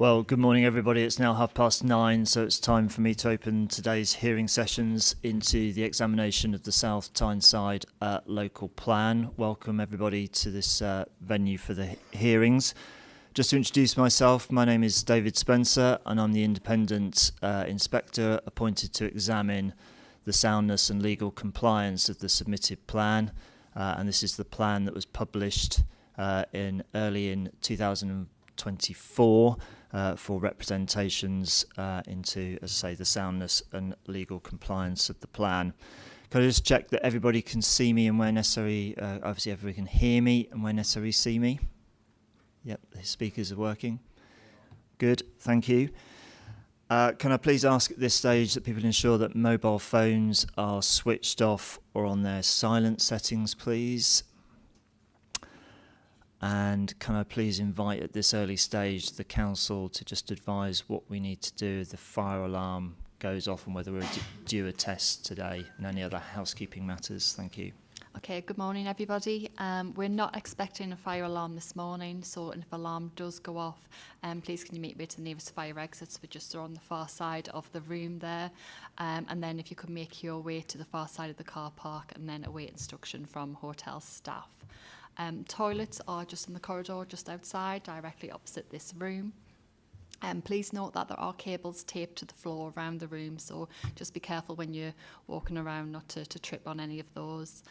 Well, good morning, everybody. It's now 9:30, so it's time for me to open today's hearing sessions into the examination of the South Tyneside local plan. Welcome, everybody, to this venue for the hearings. Just to introduce myself, my name is David Spencer, and I'm the independent inspector appointed to examine the soundness and legal compliance of the submitted plan. And this is the plan that was published early in 2024 for representations into, as I say, the soundness and legal compliance of the plan. Can I just check that everybody can see me and where necessary, obviously everybody can hear me and where necessary see me? Yep, the speakers are working. Good, thank you. Can I please ask at this stage that people ensure that mobile phones are switched off or on their silent settings, please? And can I please invite at this early stage the council to just advise what we need to do if the fire alarm goes off and whether we're due a test today and any other housekeeping matters. Thank you. Okay, good morning everybody. We're not expecting a fire alarm this morning, so if alarm does go off, please can you make way to the nearest fire exits, which just are on the far side of the room there. And then if you could make your way to the far side of the car park and then await instruction from hotel staff. Toilets are just in the corridor just outside, directly opposite this room. Please note that there are cables taped to the floor around the room, so just be careful when you're walking around not to trip on any of those.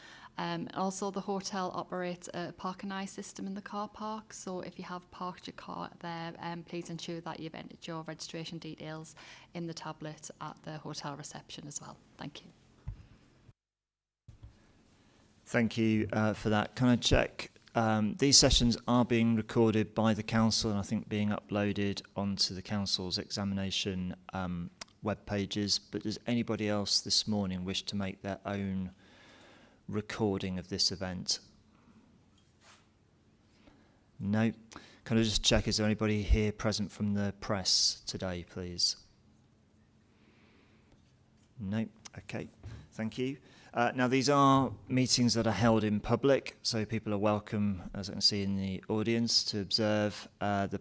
Also, the hotel operates a park and eye system in the car park, so if you have parked your car there, please ensure that you've entered your registration details in the tablet at the hotel reception as well. Thank you. Thank you for that. Can I check? These sessions are being recorded by the council and I think being uploaded onto the council's examination web pages, but does anybody else this morning wish to make their own recording of this event? No. Can I just check, is there anybody here present from the press today, please? No. Okay. Thank you. Now, these are meetings that are held in public, so people are welcome, as I can see in the audience, to observe the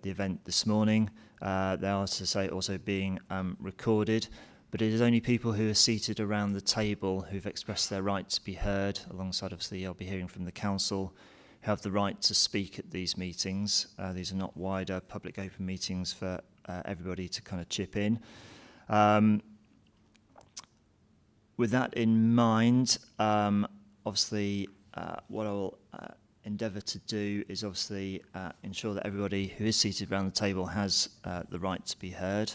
event this morning. They are, to say, also being recorded, but it is only people who are seated around the table who've expressed their right to be heard, alongside, obviously, I'll be hearing from the council, who have the right to speak at these meetings. These are not wider public open meetings for everybody to kind of chip in. With that in mind, obviously what I will endeavour to do is obviously ensure that everybody who is seated around the table has the right to be heard.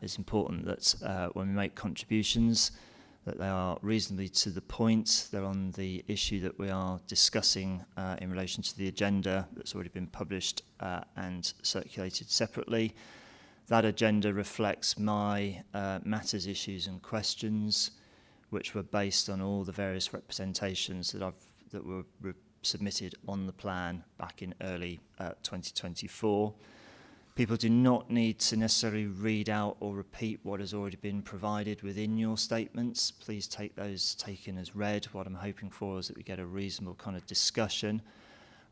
It's important that when we make contributions that they are reasonably to the point. They're on the issue that we are discussing in relation to the agenda that's already been published and circulated separately. That agenda reflects my matters, issues and questions, which were based on all the various representations that were submitted on the plan back in early 2024. People do not need to necessarily read out or repeat what has already been provided within your statements. Please take those taken as read. What I'm hoping for is that we get a reasonable kind of discussion.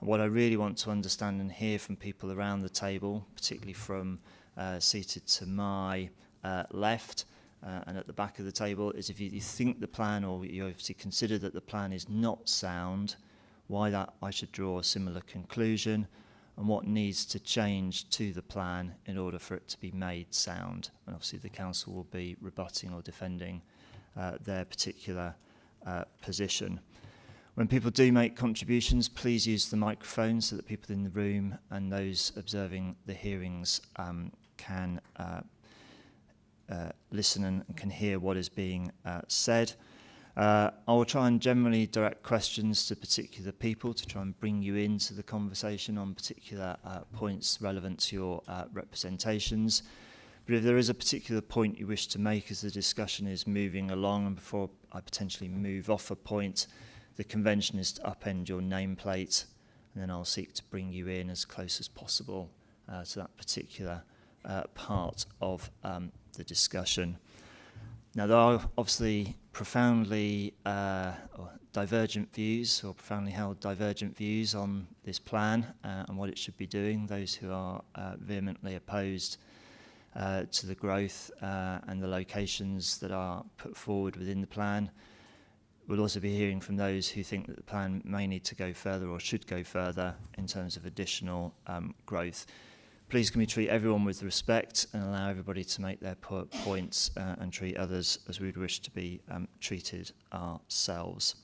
And what I really want to understand and hear from people around the table, particularly from seated to my left and at the back of the table, is if you think the plan, or you obviously consider that the plan is not sound, why that I should draw a similar conclusion, and what needs to change to the plan in order for it to be made sound. And obviously the council will be rebutting or defending their particular position. When people do make contributions, please use the microphone so that people in the room and those observing the hearings can listen and can hear what is being said. I will try and generally direct questions to particular people to try and bring you into the conversation on particular points relevant to your representations. But if there is a particular point you wish to make as the discussion is moving along, and before I potentially move off a point, the convention is to upend your nameplate, and then I'll seek to bring you in as close as possible to that particular part of the discussion. Now, there are obviously profoundly or divergent views, or profoundly held divergent views on this plan and what it should be doing. Those who are vehemently opposed to the growth and the locations that are put forward within the plan. We'll also be hearing from those who think that the plan may need to go further or should go further in terms of additional growth. Please can we treat everyone with respect and allow everybody to make their points and treat others as we would wish to be treated ourselves.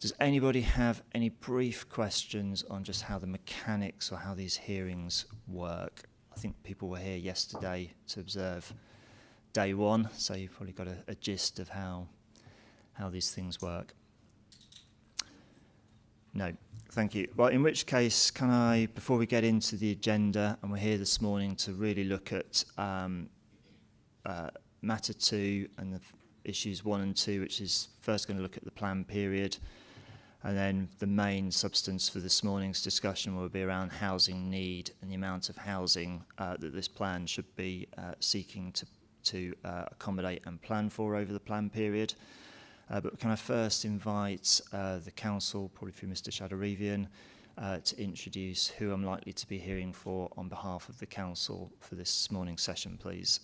Does anybody have any brief questions on just how the mechanics or how these hearings work? I think people were here yesterday to observe day one, so you've probably got a gist of how these things work. No, thank you. Well, in which case, can I, before we get into the agenda, and we're here this morning to really look at matter 2 and the issues 1 and 2, which is first going to look at the plan period, and then the main substance for this morning's discussion will be around housing need and the amount of housing that this plan should be seeking to accommodate and plan for over the plan period. But can I first invite the council, probably through Mr. Shadarivian, to introduce who I'm likely to be hearing for on behalf of the council for this morning's session, please.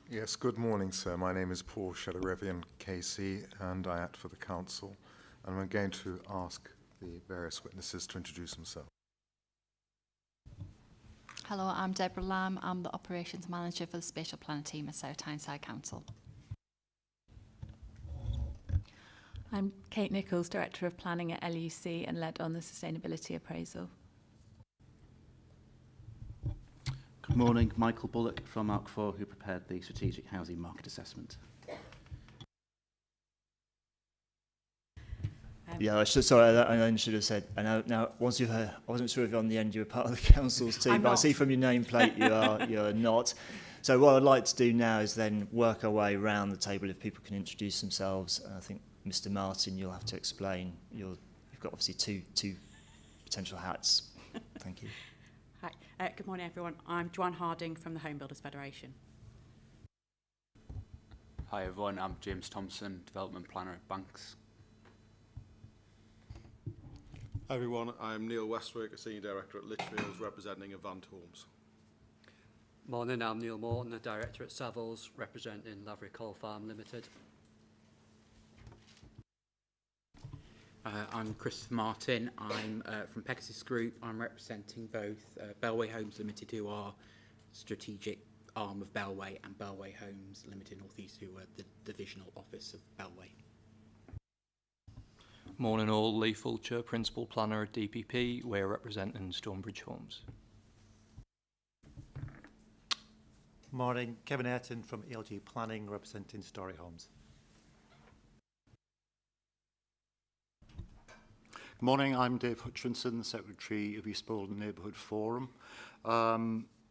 Yes, good morning, sir. My name is Paul Shadarivian, KC, and I act for the council. And I'm going to ask the various witnesses to introduce themselves. Hello, I'm Deborah Lamb. I'm the Operations Manager for the Spatial Planning team at South Tyneside Council. I'm Kate Nichols, Director of Planning at LUC and led on the sustainability appraisal. Good morning, Michael Bullock from ARC4, who prepared the Strategic Housing Market Assessment. Yeah, I should have said. Now, once you've heard, I wasn't sure if on the end you were part of the council's team, but I see from your nameplate you're not. So what I'd like to do now is then work our way around the table if people can introduce themselves. I think Mr. Martin, you'll have to explain. You've got obviously two potential hats. Thank you. Hi, good morning everyone. I'm Joanne Harding from the Home Builders Federation. Hi everyone, I'm James Thompson, Development Planner at Banks. Hi everyone, I'm Neil Westwick, a Senior Director at Litchfields, representing Avant Homes. Morning, I'm Neil Morton, the Director at Savills, representing Lavery Coal Farm Limited. I'm Chris Martin. I'm from Pegasus Group. I'm representing both Bellway Homes Limited, who are strategic arm of Bellway, and Bellway Homes Limited North East, who are the divisional office of Bellway. Morning all, Lee Fulcher, Principal Planner at DPP. We're representing Stonebridge Homes. Morning, Kevin Ayrton from ALG Planning, representing Story Homes. Good morning, I'm Dave Hutchinson, the Secretary of East Boldon Neighbourhood Forum.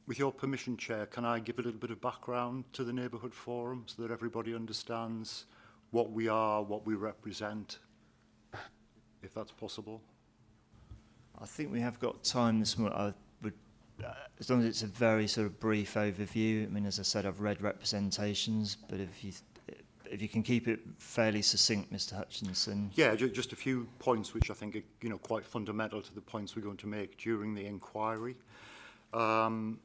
With your permission, Chair, can I give a little bit of background to the Neighbourhood Forum so that everybody understands what we are, what we represent, if that's possible? I think we have got time this morning. I would, as long as it's a very sort of brief overview. I mean, as I said, I've read representations, but if you can keep it fairly succinct, Mr. Hutchinson. Yeah, just a few points which I think are quite fundamental to the points we're going to make during the inquiry. The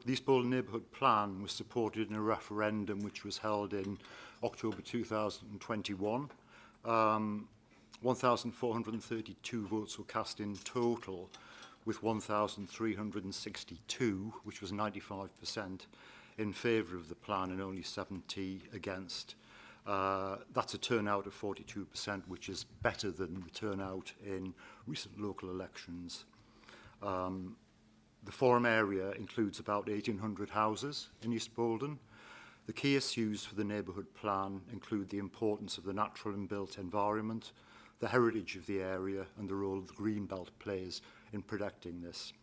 East Boldon Neighbourhood Plan was supported in a referendum which was held in October 2021. 1,432 votes were cast in total, with 1,362, which was 95%, in favour of the plan and only 70 against. That's a turnout of 42%, which is better than the turnout in recent local elections. The forum area includes about 1,800 houses in East Boldon. The key issues for the neighbourhood plan include the importance of the natural and built environment, the heritage of the area, and the role the green belt plays in protecting this.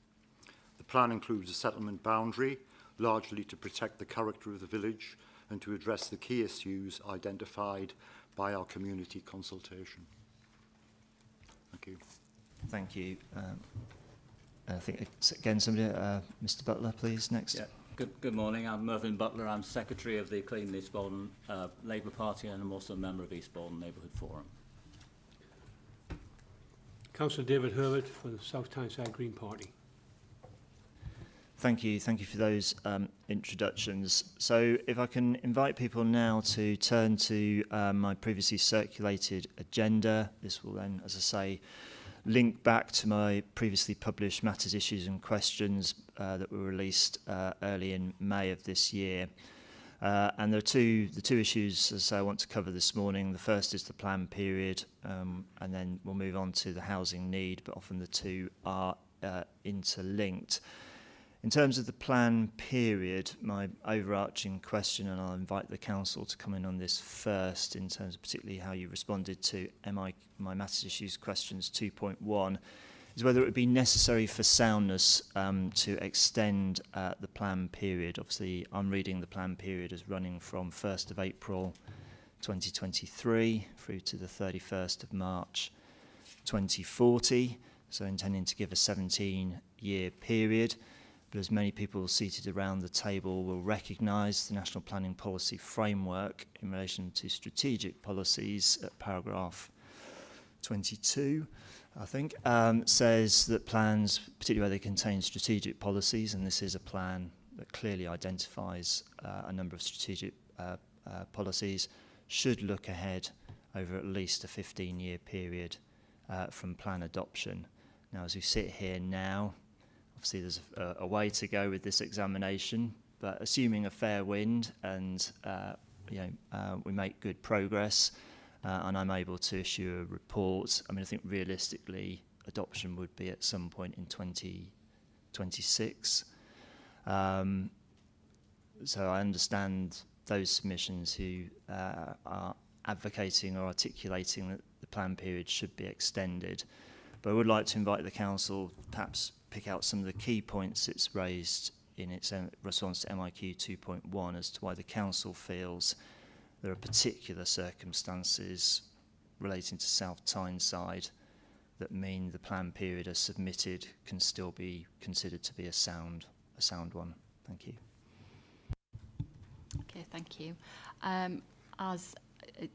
The plan includes a settlement boundary, largely to protect the character of the village and to address the key issues identified by our community consultation. Thank you. Thank you. I think, again, somebody, Mr. Butler, please, next. Yeah. Good morning. I'm Mervyn Butler. I'm Secretary of the Clean East Bolton Labour Party, and I'm also a member of East Bolton Neighbourhood Forum. Councillor David Herbert for the South Tyneside Green Party. Thank you for those introductions. So if I can invite people now to turn to my previously circulated agenda. This will then, as I say, link back to my previously published matters, issues and questions that were released early in May of this year. And there are the two issues, as I say, I want to cover this morning. The first is the plan period, and then we'll move on to the housing need, but often the two are interlinked. In terms of the plan period, my overarching question, and I'll invite the council to come in on this first, in terms of particularly how you responded to my matters issues questions 2.1, is whether it would be necessary for soundness to extend the plan period. Obviously, I'm reading the plan period as running from 1st of April 2023 through to the 31st of March 2040, so intending to give a 17-year period. But as many people seated around the table will recognise, the National Planning Policy Framework in relation to strategic policies at paragraph 22, I think, says that plans, particularly where they contain strategic policies, and this is a plan that clearly identifies a number of strategic policies, should look ahead over at least a 15-year period from plan adoption. Now, as we sit here now, obviously there's a way to go with this examination, but assuming a fair wind and we make good progress and I'm able to issue a report, I mean, I think realistically adoption would be at some point in 2026. So I understand those submissions who are advocating or articulating that the plan period should be extended. But I would like to invite the council perhaps pick out some of the key points it's raised in its response to MIQ 2.1 as to why the council feels there are particular circumstances relating to South Tyneside that mean the plan period as submitted can still be considered to be a sound one. Thank you. Okay, thank you. As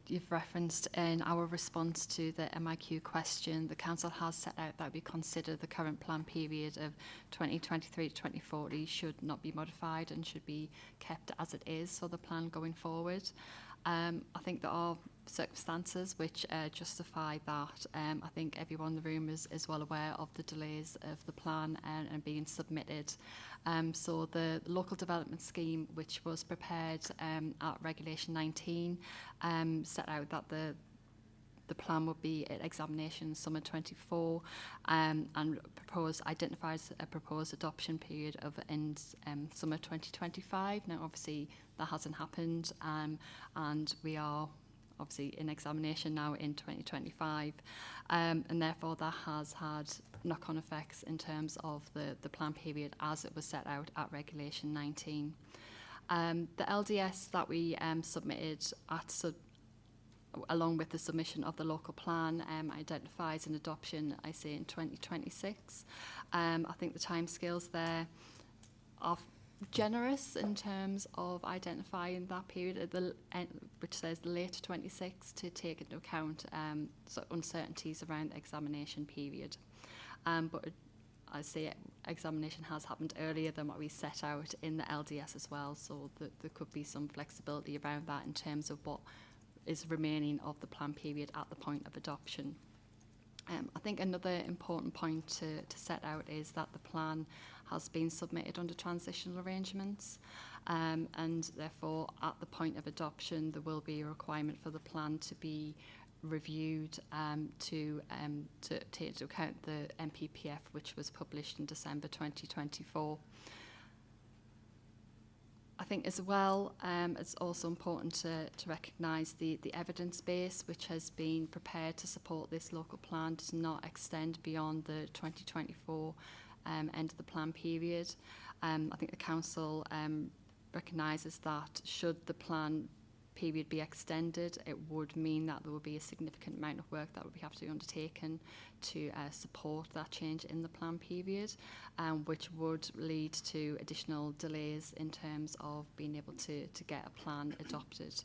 you've referenced in our response to the MIQ question, the council has set out that we consider the current plan period of 2023 to 2040 should not be modified and should be kept as it is for the plan going forward. I think there are circumstances which justify that. I think everyone in the room is well aware of the delays of the plan and being submitted. So the local development scheme, which was prepared at Regulation 19, set out that the plan would be at examination summer 24 and identifies a proposed adoption period of summer 2025. Now, obviously, that hasn't happened, and we are obviously in examination now in 2025, and therefore that has had knock-on effects in terms of the plan period as it was set out at Regulation 19. The LDS that we submitted along with the submission of the local plan identifies an adoption, I say, in 2026. I think the timescales there are generous in terms of identifying that period, which says late 26, to take into account uncertainties around the examination period. But I say examination has happened earlier than what we set out in the LDS as well, so there could be some flexibility around that in terms of what is remaining of the plan period at the point of adoption. I think another important point to set out is that the plan has been submitted under transitional arrangements, and therefore at the point of adoption there will be a requirement for the plan to be reviewed to take into account the NPPF, which was published in December 2024. I think as well, it's also important to recognise the evidence base which has been prepared to support this local plan does not extend beyond the 2024 end of the plan period. I think the council recognises that should the plan period be extended, it would mean that there would be a significant amount of work that would have to be undertaken to support that change in the plan period, which would lead to additional delays in terms of being able to get a plan adopted.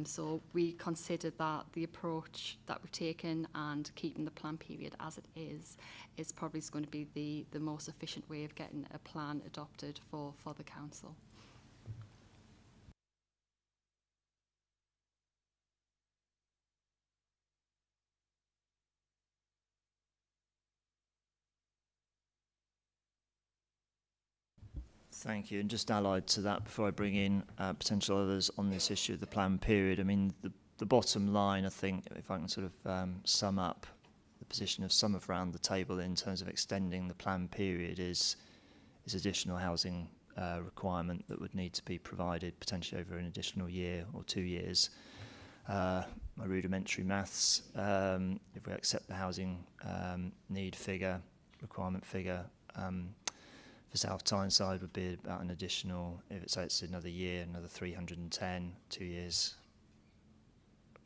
So we considered that the approach that we've taken and keeping the plan period as it is probably going to be the most efficient way of getting a plan adopted for the council. Thank you. And just allied to that, before I bring in potential others on this issue of the plan period, I mean, the bottom line, I think, if I can sort of sum up the position of some of around the table in terms of extending the plan period is additional housing requirement that would need to be provided potentially over an additional year or 2 years. My rudimentary maths, if we accept the housing need figure, requirement figure, for South Tyneside would be about an additional, if it's another year, another 310, 2 years.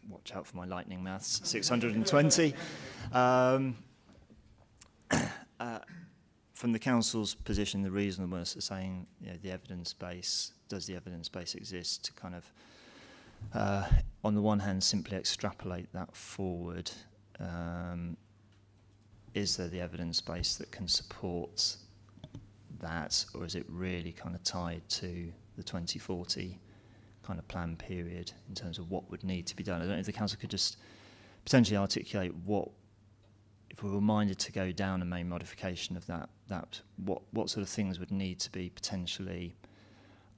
Watch out for my lightning maths, 620. From the council's position, the reasonableness of saying, you know, the evidence base, does the evidence base exist to kind of, on the one hand, simply extrapolate that forward. Is there the evidence base that can support that, or is it really kind of tied to the 2040 kind of plan period in terms of what would need to be done? I don't know if the council could just potentially articulate what, if we were minded to go down a main modification of that what sort of things would need to be potentially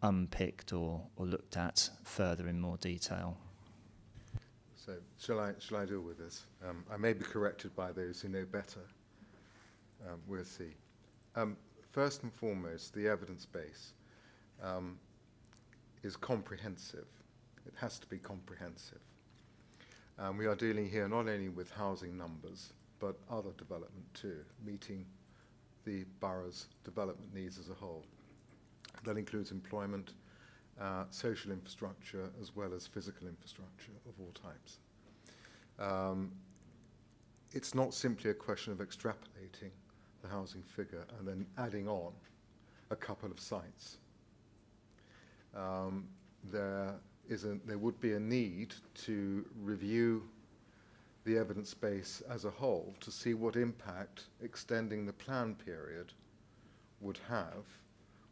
unpicked or looked at further in more detail. So shall I deal with this? I may be corrected by those who know better. We'll see. First and foremost, the evidence base is comprehensive. It has to be comprehensive. We are dealing here not only with housing numbers, but other development too, meeting the borough's development needs as a whole. That includes employment, social infrastructure, as well as physical infrastructure of all types. It's not simply a question of extrapolating the housing figure and then adding on a couple of sites. There would be a need to review the evidence base as a whole to see what impact extending the plan period would have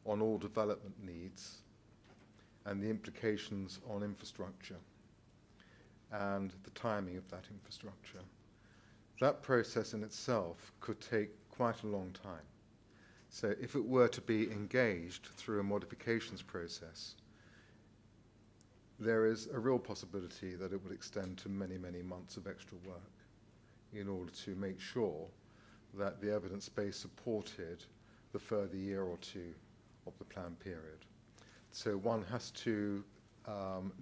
on all development needs and the implications on infrastructure and the timing of that infrastructure. That process in itself could take quite a long time. So if it were to be engaged through a modifications process, there is a real possibility that it would extend to many, many months of extra work in order to make sure that the evidence base supported the further year or two of the plan period. So one has to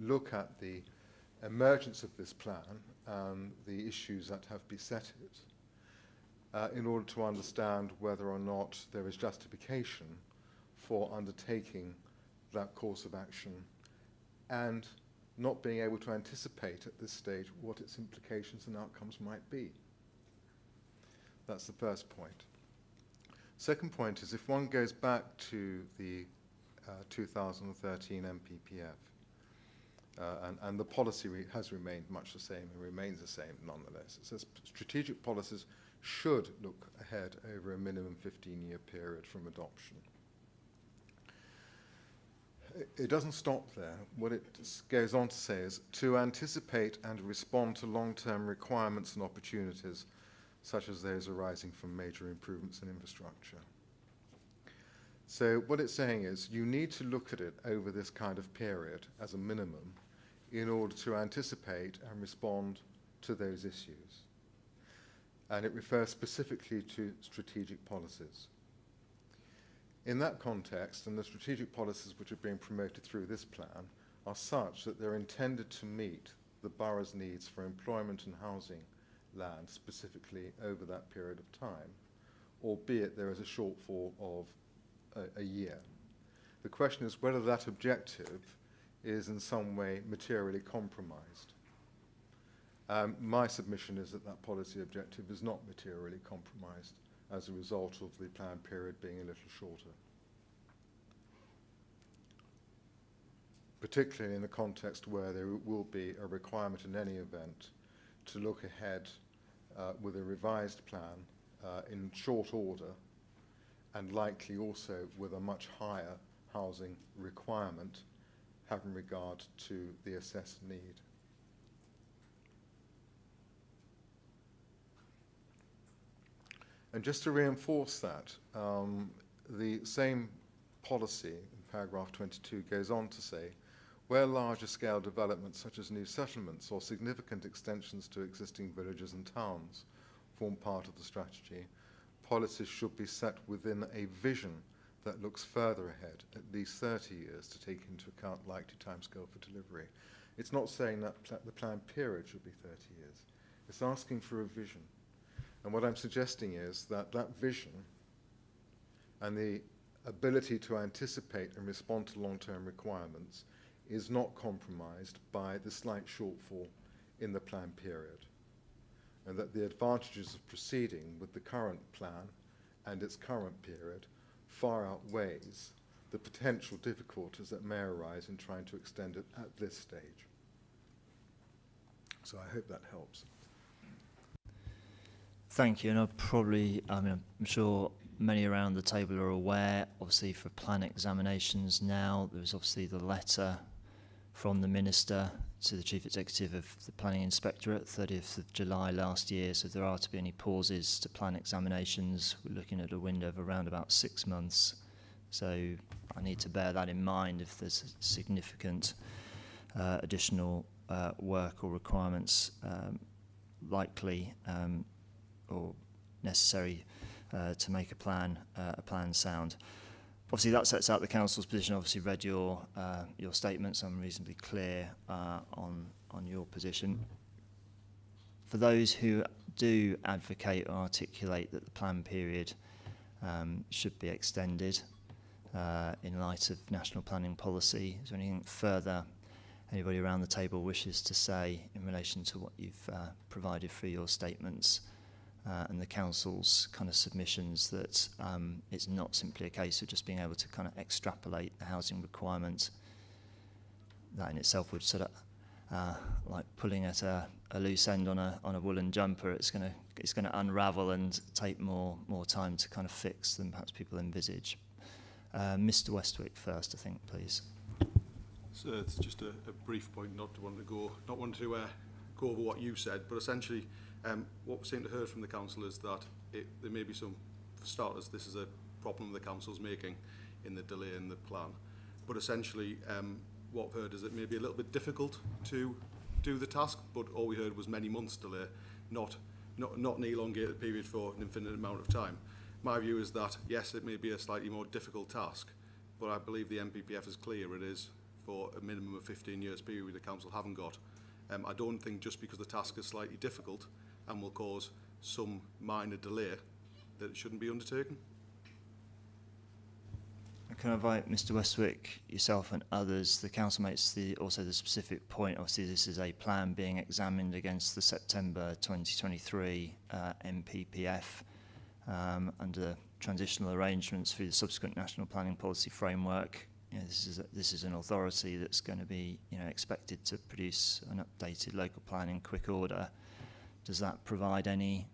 look at the emergence of this plan and the issues that have beset it in order to understand whether or not there is justification for undertaking that course of action and not being able to anticipate at this stage what its implications and outcomes might be. That's the first point. Second point is, if one goes back to the 2013 MPPF, and the policy has remained much the same and remains the same nonetheless. It says strategic policies should look ahead over a minimum 15-year period from adoption. It doesn't stop there. What it goes on to say is to anticipate and respond to long-term requirements and opportunities such as those arising from major improvements in infrastructure. So what it's saying is you need to look at it over this kind of period as a minimum in order to anticipate and respond to those issues. And it refers specifically to strategic policies. In that context, and the strategic policies which are being promoted through this plan are such that they're intended to meet the borough's needs for employment and housing land specifically over that period of time, albeit there is a shortfall of a year. The question is whether that objective is in some way materially compromised. My submission is that that policy objective is not materially compromised as a result of the planned period being a little shorter. Particularly in the context where there will be a requirement in any event to look ahead with a revised plan in short order, and likely also with a much higher housing requirement having regard to the assessed need. And just to reinforce that, the same policy in paragraph 22 goes on to say, where larger scale developments such as new settlements or significant extensions to existing villages and towns form part of the strategy, policies should be set within a vision that looks further ahead, at least 30 years, to take into account likely timescale for delivery. It's not saying that the planned period should be 30 years. It's asking for a vision. And what I'm suggesting is that that vision and the ability to anticipate and respond to long-term requirements is not compromised by the slight shortfall in the planned period, and that the advantages of proceeding with the current plan and its current period far outweighs the potential difficulties that may arise in trying to extend it at this stage. So I hope that helps. Thank you. And I'm sure many around the table are aware, obviously, for plan examinations now, there's obviously the letter from the Minister to the Chief Executive of the Planning Inspectorate, 30th of July last year. So if there are to be any pauses to plan examinations, we're looking at a window of around about 6 months. So I need to bear that in mind if there's significant additional work or requirements likely or necessary to make a plan sound. Obviously, that sets out the council's position. Obviously, read your statements. I'm reasonably clear on your position. For those who do advocate or articulate that the plan period should be extended in light of national planning policy, is there anything further anybody around the table wishes to say in relation to what you've provided for your statements? And the council's kind of submissions that it's not simply a case of just being able to kind of extrapolate the housing requirement. That in itself would sort of like pulling at a loose end on a woolen jumper. It's going to unravel and take more time to kind of fix than perhaps people envisage. Mr. Westwick first, I think, please. So it's just a brief point, not want to go over what you said, but essentially. What we seem to heard from the council is that there may be some, for starters, this is a problem the council's making in the delay in the plan. But essentially, what we've heard is it may be a little bit difficult to do the task, but all we heard was many months delay, not an elongated period for an infinite amount of time. My view is that, yes, it may be a slightly more difficult task, but I believe the NPPF is clear it is for a minimum of 15 years period the council haven't got. I don't think just because the task is slightly difficult and will cause some minor delay that it shouldn't be undertaken. Can I invite Mr. Westwick, yourself and others? The council makes also the specific point, obviously this is a plan being examined against the September 2023 NPPF under transitional arrangements through the subsequent national planning policy framework. You know, this is an authority that's going to be expected to produce an updated local plan in quick order. Does that provide any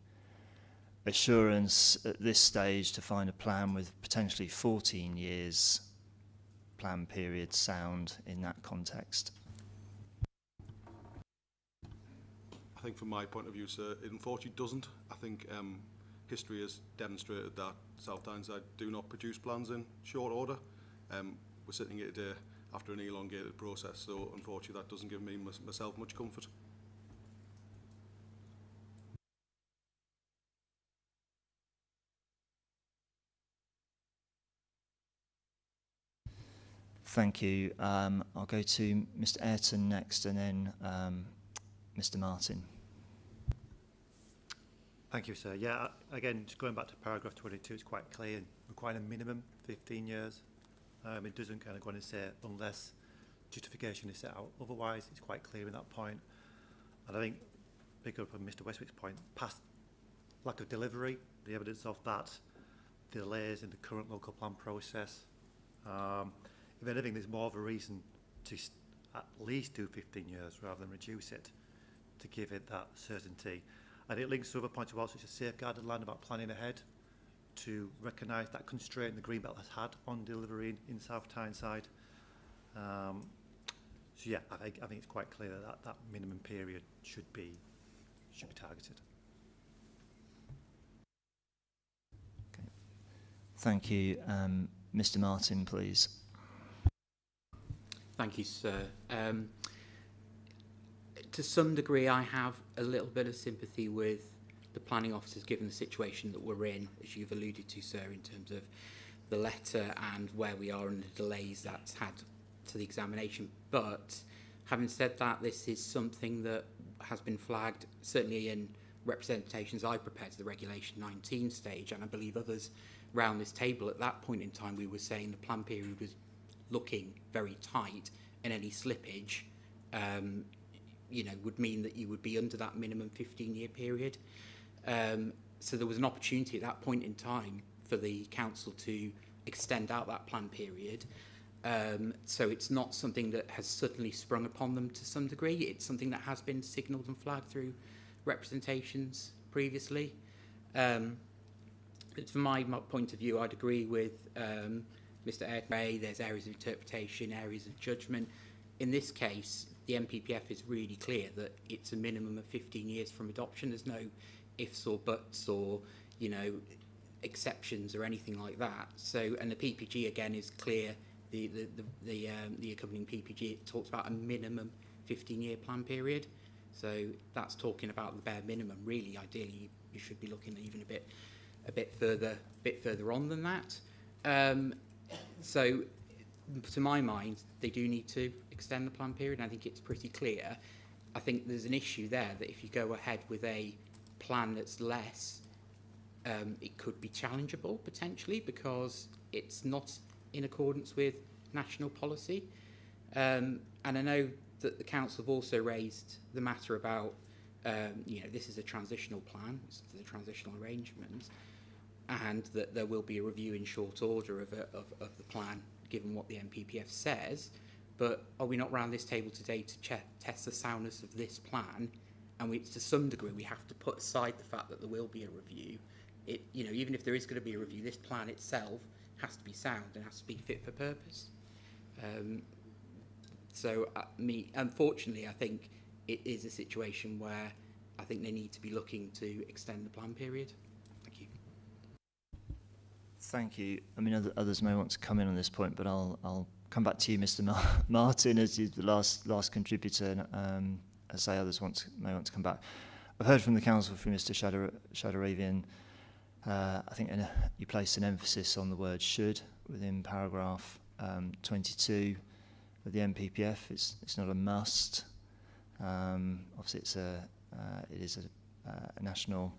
assurance at this stage to find a plan with potentially 14 years plan period sound in that context? I think from my point of view, sir, it unfortunately doesn't. I think history has demonstrated that South Tyneside do not produce plans in short order. We're sitting here today after an elongated process, so unfortunately that doesn't give me myself much comfort. Thank you. I'll go to Mr. Ayrton next and then Mr. Martin. Thank you, sir. Yeah, again, just going back to paragraph 22, it's quite clear, requiring a minimum 15 years. It doesn't kind of go on and say unless justification is set out. Otherwise, it's quite clear in that point. And I think, pick up on Mr. Westwick's point, past lack of delivery, the evidence of that, delays in the current local plan process. If anything, there's more of a reason to at least do 15 years rather than reduce it, to give it that certainty. And it links to other points as well, such as safeguarded land, about planning ahead, to recognise that constraint the Greenbelt has had on delivery in South Tyneside. So yeah, I think it's quite clear that that minimum period should be targeted. Okay. Thank you. Mr. Martin, please. Thank you, sir. To some degree, I have a little bit of sympathy with the planning officers, given the situation that we're in, as you've alluded to, sir, in terms of the letter and where we are and the delays that's had to the examination. But having said that, this is something that has been flagged, certainly in representations I prepared to the Regulation 19 stage, and I believe others round this table. At that point in time, we were saying the plan period was looking very tight, and any slippage would mean that you would be under that minimum 15-year period. So there was an opportunity at that point in time for the council to extend out that plan period. So it's not something that has suddenly sprung upon them to some degree. It's something that has been signalled and flagged through representations previously. From my point of view, I'd agree with Mr. Airtray. There's areas of interpretation, areas of judgment. In this case, the MPPF is really clear that it's a minimum of 15 years from adoption. There's no ifs or buts or, exceptions or anything like that. So, and the PPG again is clear. The accompanying PPG, it talks about a minimum 15-year plan period. So that's talking about the bare minimum. Really, ideally, you should be looking even a bit further on than that. So, to my mind, they do need to extend the plan period. And I think it's pretty clear. I think there's an issue there that if you go ahead with a plan that's less, it could be challengeable potentially because it's not in accordance with national policy. And I know that the council have also raised the matter about, this is a transitional plan, it's the transitional arrangement, and that there will be a review in short order of the plan, given what the MPPF says. But are we not round this table today to test the soundness of this plan? And to some degree, we have to put aside the fact that there will be a review. Even if there is going to be a review, this plan itself has to be sound and has to be fit for purpose. Unfortunately, I think it is a situation where I think they need to be looking to extend the plan period. Thank you. Thank you. I mean, others may want to come in on this point, but I'll come back to you, Mr. Martin, as you're the last contributor. I say others may want to come back. I've heard from the council, from Mr. Shadaravian. I think you placed an emphasis on the word should within paragraph 22 of the MPPF. It's not a must. Obviously, it is a national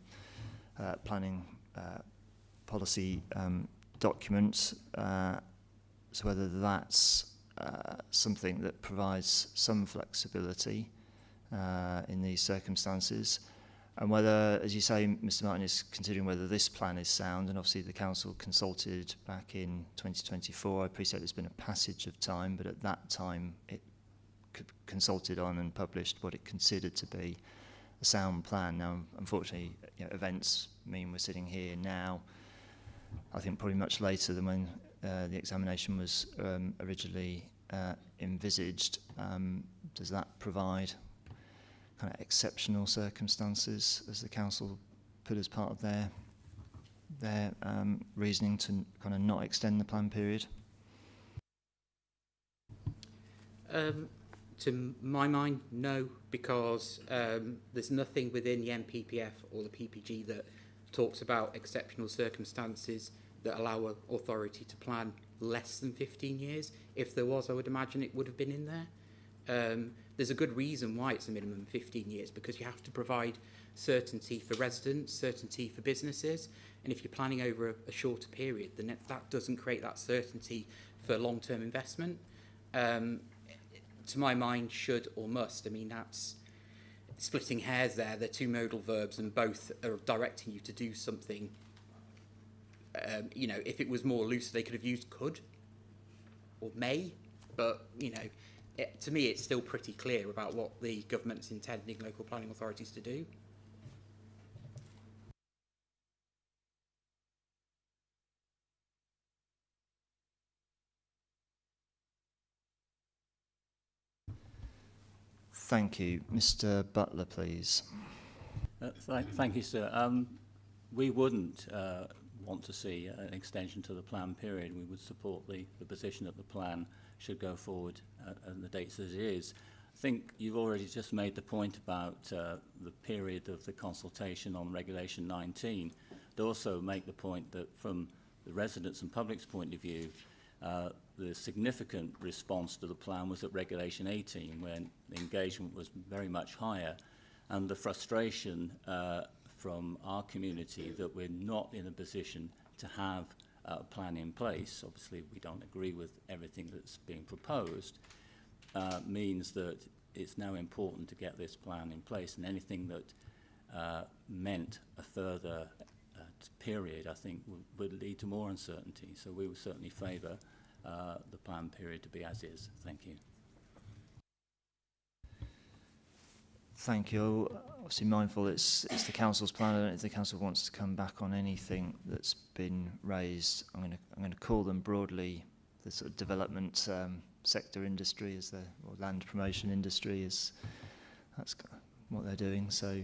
planning policy document. So whether that's something that provides some flexibility in these circumstances, and whether, as you say, Mr. Martin is considering whether this plan is sound, and obviously the council consulted back in 2024. I appreciate there's been a passage of time, but at that time it consulted on and published what it considered to be a sound plan. Now, unfortunately, events mean we're sitting here now, I think probably much later than when the examination was originally envisaged. Does that provide kind of exceptional circumstances, as the council put as part of their reasoning to kind of not extend the plan period? To my mind, no, because there's nothing within the MPPF or the PPG that talks about exceptional circumstances that allow authority to plan less than 15 years. If there was, I would imagine it would have been in there. There's a good reason why it's a minimum of 15 years, because you have to provide certainty for residents, certainty for businesses, and if you're planning over a shorter period, then that doesn't create that certainty for long-term investment. to my mind, should or must. I mean, that's splitting hairs there. They're two modal verbs and both are directing you to do something. You know, if it was more loose, they could have used could or may, but, you know, to me it's still pretty clear about what the government's intending local planning authorities to do. Thank you. Mr. Butler, please. Thank you, sir. We wouldn't want to see an extension to the plan period. We would support the position that the plan should go forward and the dates as it is. I think you've already just made the point about the period of the consultation on Regulation 19. I'd also make the point that from the residents' and public's point of view, the significant response to the plan was at Regulation 18, when the engagement was very much higher, and the frustration from our community that we're not in a position to have a plan in place. Obviously, we don't agree with everything that's being proposed, means that it's now important to get this plan in place, and anything that meant a further period, I think, would lead to more uncertainty. So we would certainly favour the plan period to be as is. Thank you. Thank you. Obviously mindful it's the council's plan. I don't know if the council wants to come back on anything that's been raised. I'm going to call them broadly the sort of development sector industry, as or land promotion industry, that's what they're doing. So,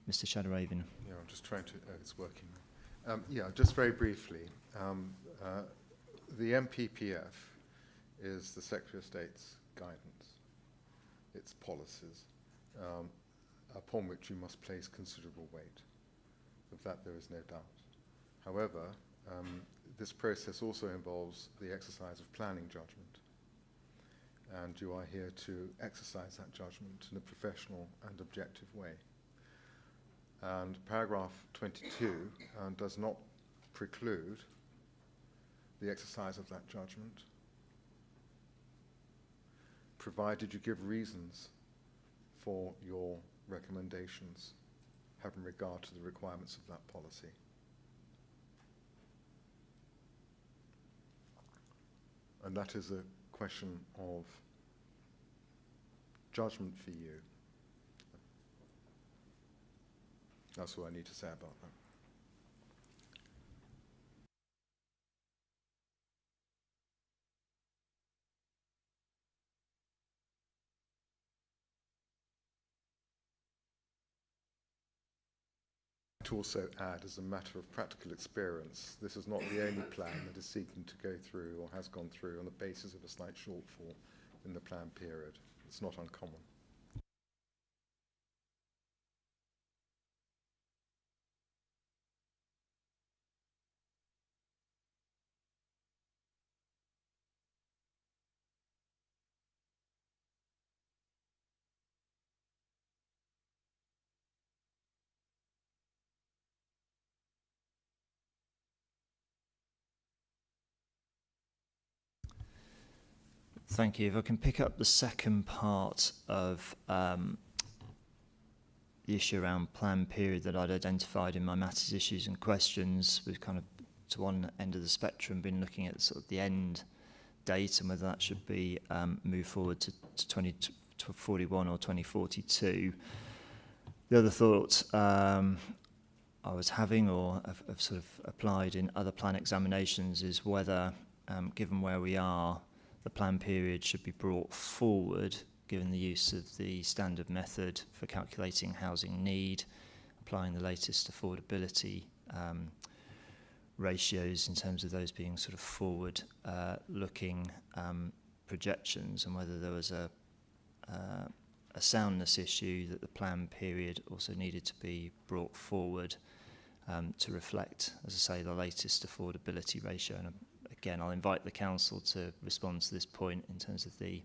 Mr. Shadowraven. Yeah, I'm just trying to. It's working. Yeah, just very briefly. The MPPF is the Secretary of State's guidance, its policies, upon which you must place considerable weight. Of that there is no doubt. However, this process also involves the exercise of planning judgment, and you are here to exercise that judgment in a professional and objective way. And paragraph 22 does not preclude the exercise of that judgment, provided you give reasons for your recommendations having regard to the requirements of that policy. And that is a question of judgment for you. That's all I need to say about that. To also add, as a matter of practical experience, this is not the only plan that is seeking to go through or has gone through on the basis of a slight shortfall in the plan period. It's not uncommon. Thank you. If I can pick up the second part of the issue around plan period that I'd identified in my matters, issues and questions, we've kind of, to one end of the spectrum, been looking at sort of the end date and whether that should be moved forward to 2041 or 2042. The other thought I was having, or have sort of applied in other plan examinations, is whether, given where we are, the plan period should be brought forward, given the use of the standard method for calculating housing need, applying the latest affordability ratios in terms of those being sort of forward looking projections, and whether there was a soundness issue that the plan period also needed to be brought forward to reflect, as I say, the latest affordability ratio. And again, I'll invite the council to respond to this point in terms of the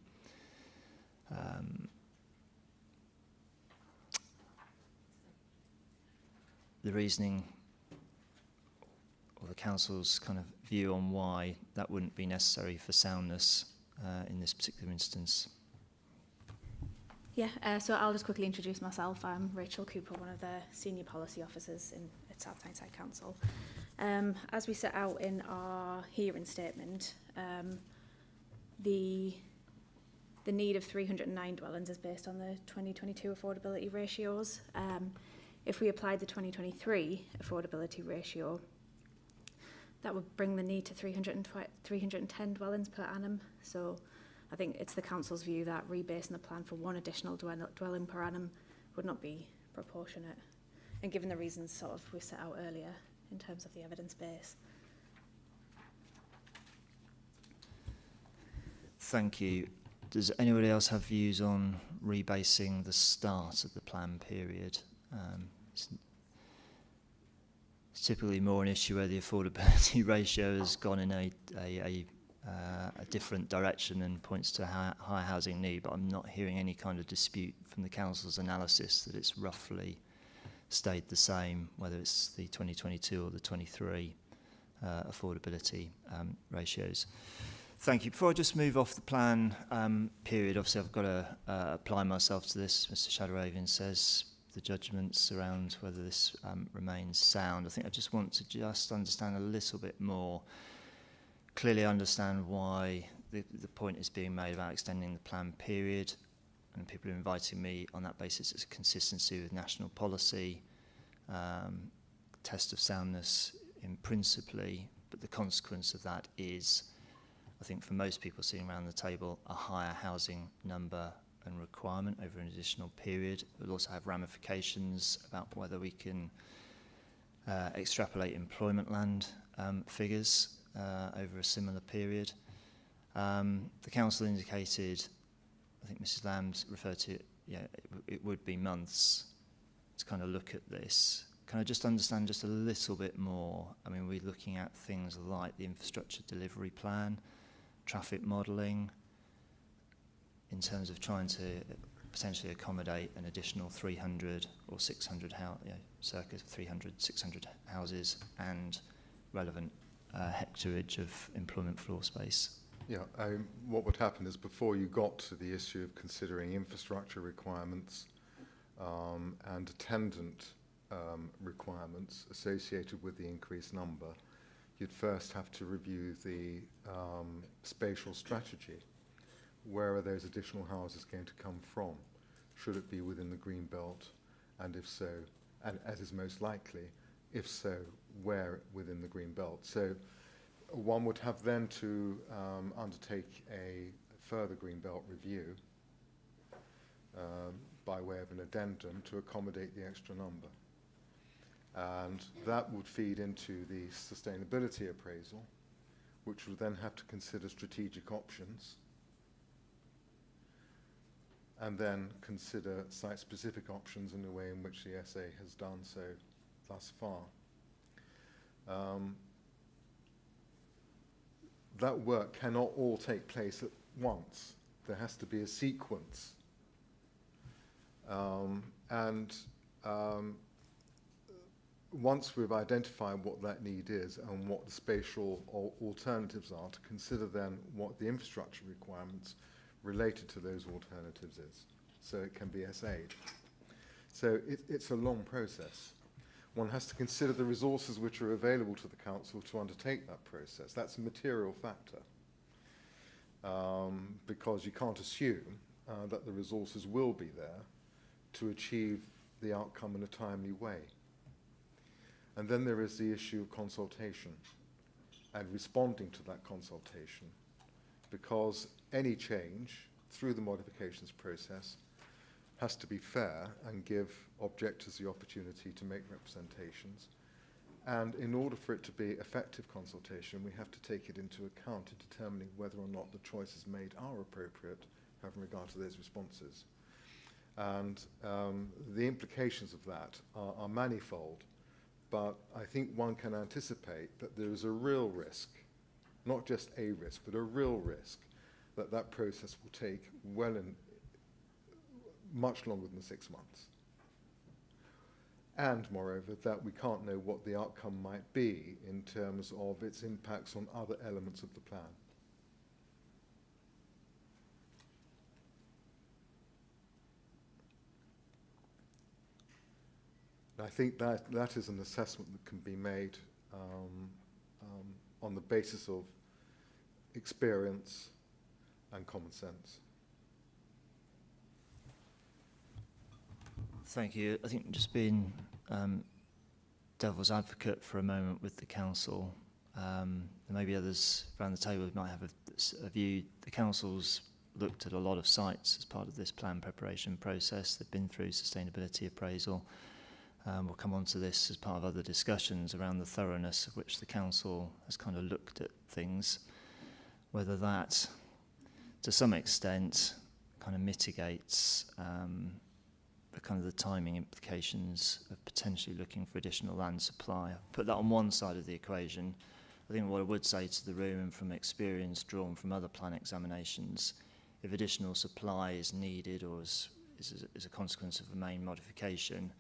reasoning or the council's kind of view on why that wouldn't be necessary for soundness in this particular instance. Yeah, so I'll just quickly introduce myself. I'm Rachel Cooper, one of the senior policy officers at South Tyneside Council. As we set out in our hearing statement, the need of 309 dwellings is based on the 2022 affordability ratios. If we applied the 2023 affordability ratio, that would bring the need to 310 dwellings per annum. So I think it's the council's view that rebasing the plan for one additional dwelling per annum would not be proportionate. And given the reasons sort of we set out earlier in terms of the evidence base. Thank you. Does anybody else have views on rebasing the start of the plan period? It's typically more an issue where the affordability ratio has gone in a different direction and points to higher housing need, but I'm not hearing any kind of dispute from the council's analysis that it's roughly stayed the same, whether it's the 2022 or the 23 affordability ratios. Thank you. Before I just move off the plan period, obviously I've got to apply myself to this. Mr. Shadow-Raven says the judgments around whether this remains sound. I think I just want to just understand a little bit more. Clearly understand why the point is being made about extending the plan period, and people are inviting me on that basis. It's a consistency with national policy, test of soundness in principally, but the consequence of that is, I think for most people sitting around the table, a higher housing number and requirement over an additional period. It will also have ramifications about whether we can extrapolate employment land figures over a similar period. The council indicated, I think Mrs. Lambs referred to, it would be months to kind of look at this. Can I just understand just a little bit more? I mean, we're looking at things like the infrastructure delivery plan, traffic modelling, in terms of trying to potentially accommodate an additional 300 or 600, circa 300, 600 houses and relevant hectareage of employment floor space. Yeah, what would happen is before you got to the issue of considering infrastructure requirements and attendant requirements associated with the increased number, you'd first have to review the spatial strategy. Where are those additional houses going to come from? Should it be within the green belt? And if so, and as is most likely, if so, where within the green belt? So one would have then to undertake a further green belt review by way of an addendum to accommodate the extra number. And that would feed into the sustainability appraisal, which would then have to consider strategic options and then consider site-specific options in the way in which the SA has done so thus far. That work cannot all take place at once. There has to be a sequence. Once we've identified what that need is and what the spatial alternatives are, to consider then what the infrastructure requirements related to those alternatives is, so it can be SA'd. So it's a long process. One has to consider the resources which are available to the council to undertake that process. That's a material factor, because you can't assume that the resources will be there to achieve the outcome in a timely way. And then there is the issue of consultation and responding to that consultation, because any change through the modifications process has to be fair and give objectors the opportunity to make representations. And in order for it to be effective consultation, we have to take it into account in determining whether or not the choices made are appropriate having regard to those responses. And the implications of that are manifold, but I think one can anticipate that there is a real risk, not just a risk, but a real risk that that process will take much longer than 6 months. And moreover, that we can't know what the outcome might be in terms of its impacts on other elements of the plan. I think that is an assessment that can be made on the basis of experience and common sense. Thank you. I think just being devil's advocate for a moment with the council, there may be others around the table who might have a view. The council's looked at a lot of sites as part of this plan preparation process. They've been through sustainability appraisal. We'll come on to this as part of other discussions around the thoroughness of which the council has kind of looked at things, whether that, to some extent, kind of mitigates the kind of the timing implications of potentially looking for additional land supply. I'll put that on one side of the equation. I think what I would say to the room, and from experience drawn from other plan examinations, if additional supply is needed or is a consequence of a main modification,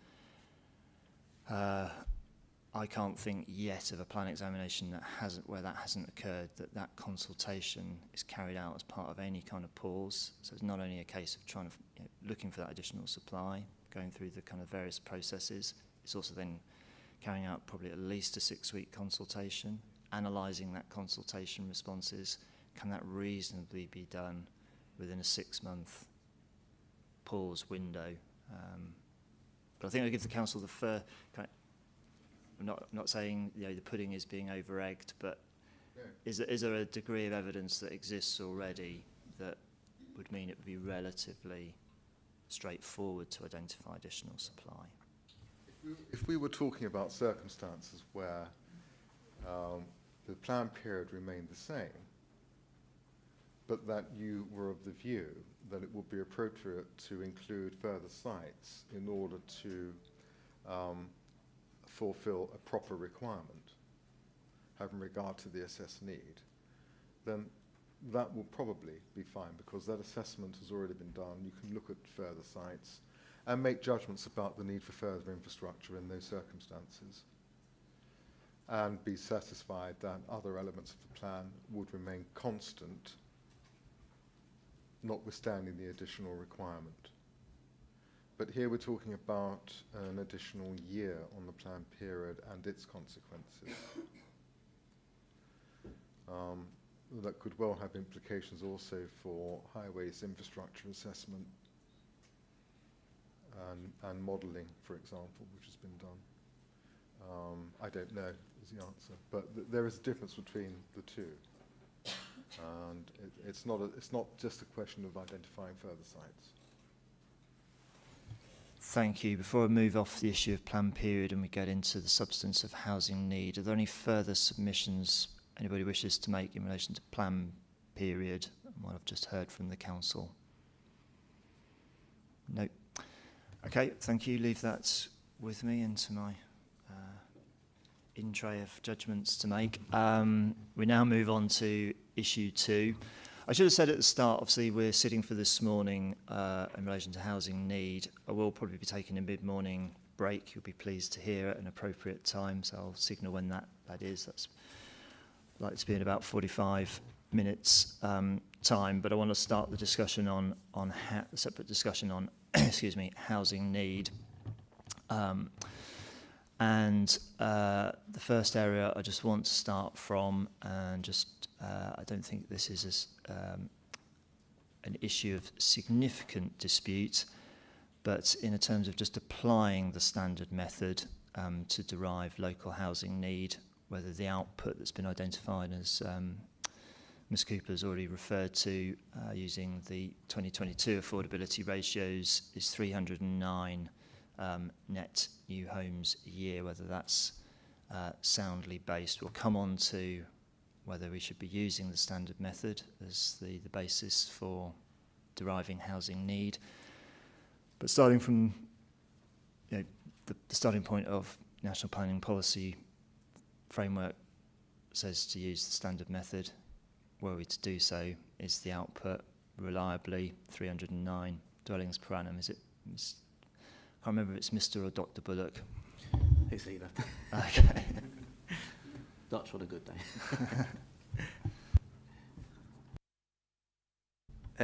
I can't think yet of a plan examination where that hasn't occurred, that consultation is carried out as part of any kind of pause. So it's not only a case of trying to, looking for that additional supply, going through the kind of various processes, it's also then carrying out probably at least a 6-week consultation, analysing that consultation responses. Can that reasonably be done within a 6-month pause window? But I think I'll give the council the I'm not saying the pudding is being over-egged, but is there a degree of evidence that exists already that would mean it would be relatively straightforward to identify additional supply? If we were talking about circumstances where the plan period remained the same, but that you were of the view that it would be appropriate to include further sites in order to fulfill a proper requirement, having regard to the assessed need, then that will probably be fine, because that assessment has already been done. You can look at further sites and make judgments about the need for further infrastructure in those circumstances, and be satisfied that other elements of the plan would remain constant, notwithstanding the additional requirement. But here we're talking about an additional year on the plan period and its consequences. That could well have implications also for highways infrastructure assessment and modelling, for example, which has been done. I don't know is the answer, but there is a difference between the two. And it's not just a question of identifying further sites. Thank you. Before I move off the issue of plan period and we get into the substance of housing need, are there any further submissions anybody wishes to make in relation to plan period and what I've just heard from the council? No. Okay, thank you. Leave that with me into my in tray of judgments to make. We now move on to issue 2. I should have said at the start, obviously we're sitting for this morning in relation to housing need. I will probably be taking a mid-morning break. You'll be pleased to hear at an appropriate time, so I'll signal when that is. That's likely to be in about 45 minutes time, but I want to start the discussion on a separate discussion on excuse me, housing need. And the first area I just want to start from, and just I don't think this is an issue of significant dispute, but in terms of just applying the standard method to derive local housing need, whether the output that's been identified as Ms Cooper has already referred to using the 2022 affordability ratios is 309 net new homes a year, whether that's soundly based. We'll come on to whether we should be using the standard method as the basis for deriving housing need. But starting from the starting point of National Planning Policy Framework says to use the standard method. Were we to do so, is the output reliably 309 dwellings per annum? Is it? I can't remember if it's Mr. or Dr. Bullock. It's either. Okay. Dutch, what a good day.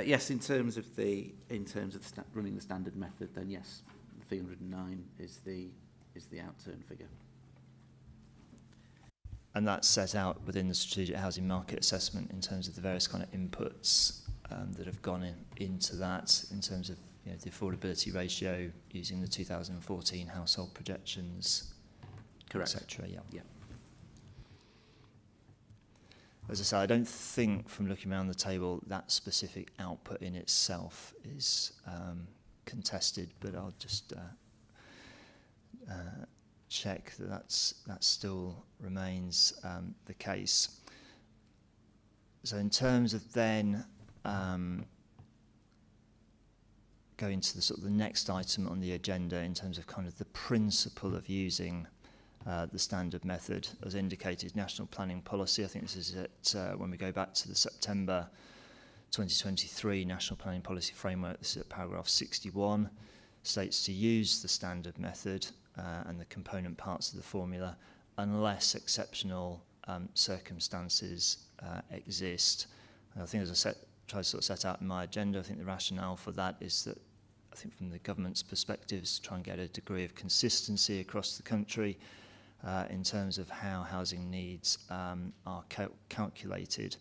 Yes, in terms of running the standard method, then yes, 309 is the is the outturn figure. And that's set out within the strategic housing market assessment in terms of the various kind of inputs that have gone into that, in terms of the affordability ratio using the 2014 household projections, correct, etc. Yeah. As I say, I don't think from looking around the table that specific output in itself is contested, but I'll just check that still remains the case. So in terms of then going to the sort of the next item on the agenda in terms of kind of the principle of using the standard method, as indicated, national planning policy. I think this is at when we go back to the September 2023 national planning policy framework. This is at paragraph 61, states to use the standard method and the component parts of the formula unless exceptional circumstances exist. And I think, as I tried to sort of set out in my agenda, I think the rationale for that is that I think from the government's perspectives, try and get a degree of consistency across the country in terms of how housing needs are calculated.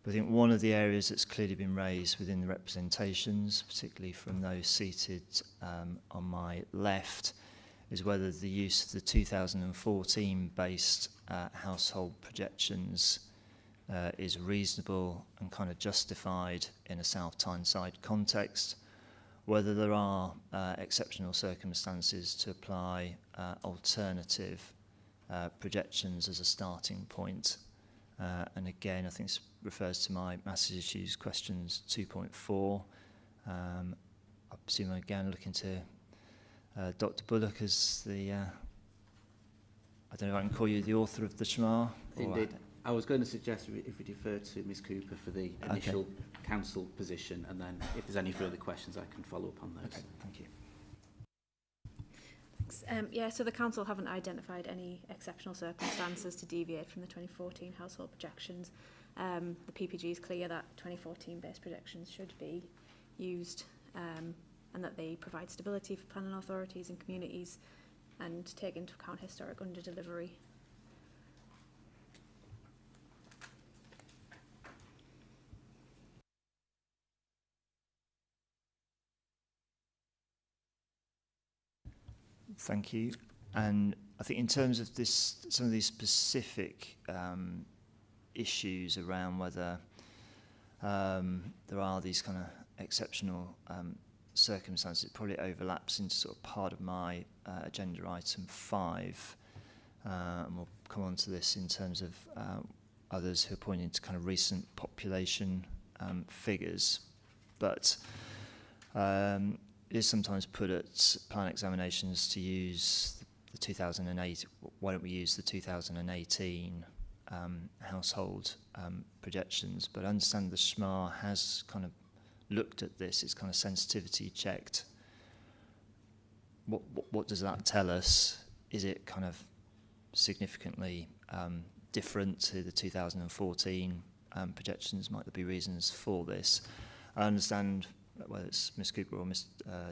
But I think one of the areas that's clearly been raised within the representations, particularly from those seated on my left, is whether the use of the 2014 based household projections is reasonable and kind of justified in a South Tyneside context, whether there are exceptional circumstances to apply alternative projections as a starting point. And again, I think this refers to my Matters Issues questions 2.4. I presume I'm again looking to Dr. Bullock as the, I don't know if I can call you the author of the SHMAR. Indeed. I was going to suggest if we defer to Ms Cooper for the initial council position, and then if there's any further questions, I can follow up on those. Okay, thank you. Thanks. Yeah, so the council haven't identified any exceptional circumstances to deviate from the 2014 household projections. The PPG is clear that 2014 based projections should be used and that they provide stability for planning authorities and communities and take into account historic under-delivery. Thank you. And I think in terms of this, some of these specific issues around whether there are these kind of exceptional circumstances, it probably overlaps into sort of part of my agenda item 5. And we'll come on to this in terms of others who are pointing to kind of recent population figures. But it is sometimes put at plan examinations to use the 2008, why don't we use the 2018 household projections? But I understand the SHMAR has kind of looked at this, it's kind of sensitivity checked. What does that tell us? Is it kind of significantly different to the 2014 projections? Might there be reasons for this? I understand whether it's Ms Cooper or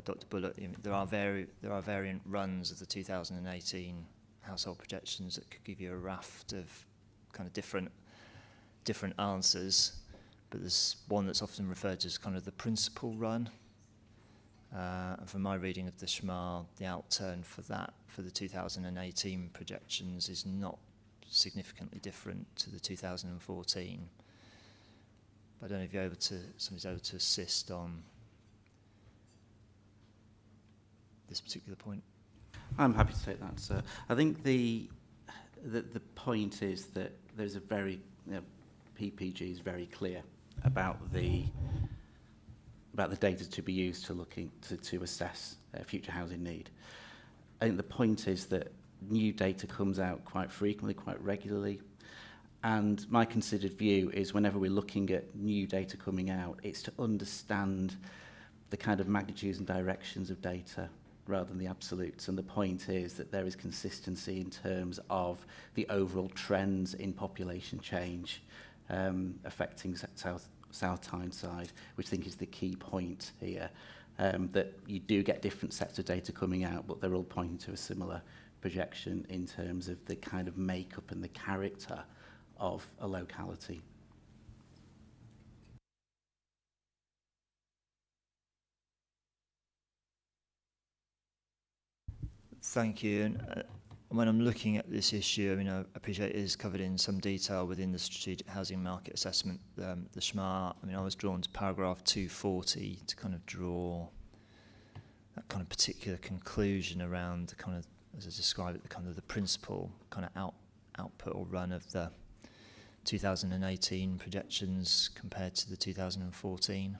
Dr Bullock, there are variant runs of the 2018 household projections that could give you a raft of kind of different answers, but there's one that's often referred to as kind of the principal run. And from my reading of the SHMAR, the outturn for that, for the 2018 projections, is not significantly different to the 2014. But I don't know if you're able to, somebody's able to assist on this particular point. I'm happy to take that, sir. I think the point is that there's a very, PPG is very clear about the data to be used to assess future housing need. I think the point is that new data comes out quite frequently, quite regularly, and my considered view is whenever we're looking at new data coming out, it's to understand the kind of magnitudes and directions of data rather than the absolutes. And the point is that there is consistency in terms of the overall trends in population change affecting South Tyneside, which I think is the key point here. that you do get different sets of data coming out, but they're all pointing to a similar projection in terms of the kind of makeup and the character of a locality. Thank you. And when I'm looking at this issue, I mean, I appreciate it is covered in some detail within the Strategic Housing Market Assessment, the SHMA. I mean, I was drawn to paragraph 240 to kind of draw that kind of particular conclusion around the kind of, as I describe it, the kind of the principal kind of output or run of the 2018 projections compared to the 2014.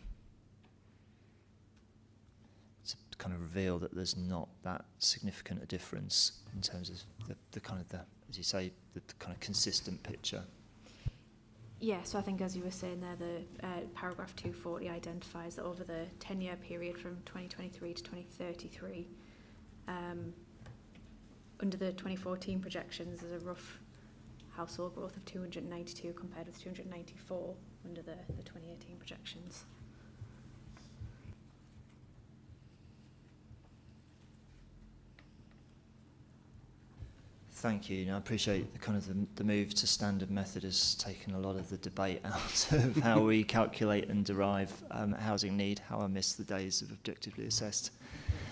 To kind of reveal that there's not that significant a difference in terms of the kind of as you say, the kind of consistent picture. Yeah, so I think as you were saying there, the paragraph 240 identifies that over the 10-year period from 2023 to 2033, under the 2014 projections, there's a rough household growth of 292 compared with 294 under the 2018 projections. Thank you. I appreciate the kind of the move to standard method has taken a lot of the debate out of how we calculate and derive housing need. How I miss the days of objectively assessed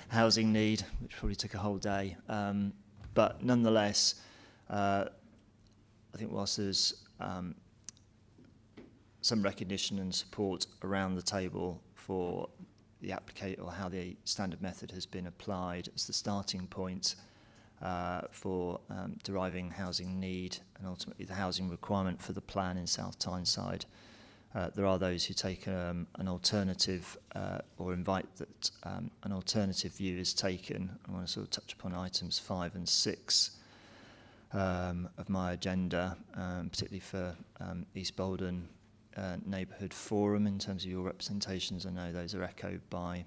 housing need, which probably took a whole day. But nonetheless, I think whilst there's some recognition and support around the table for the application or how the standard method has been applied as the starting point for deriving housing need and ultimately the housing requirement for the plan in South Tyneside. There are those who take an alternative or invite that an alternative view is taken. I want to sort of touch upon items 5 and 6 of my agenda, particularly for East Boldon Neighbourhood Forum in terms of your representations. I know those are echoed by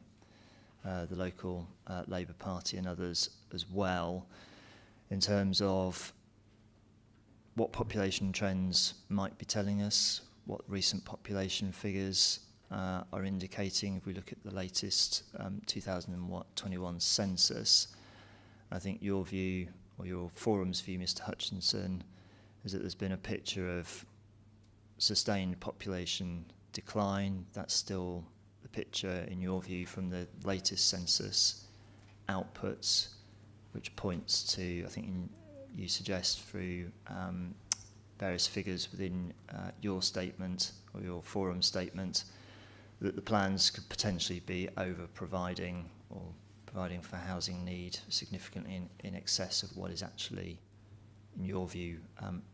the local Labour Party and others as well, in terms of what population trends might be telling us, what recent population figures are indicating. If we look at the latest 2021 census, I think your view, or your forum's view, Mr. Hutchinson, is that there's been a picture of sustained population decline. That's still the picture, in your view, from the latest census outputs, which points to, I think you suggest through various figures within your statement or your forum statement, that the plans could potentially be over providing or providing for housing need significantly in excess of what is actually, in your view,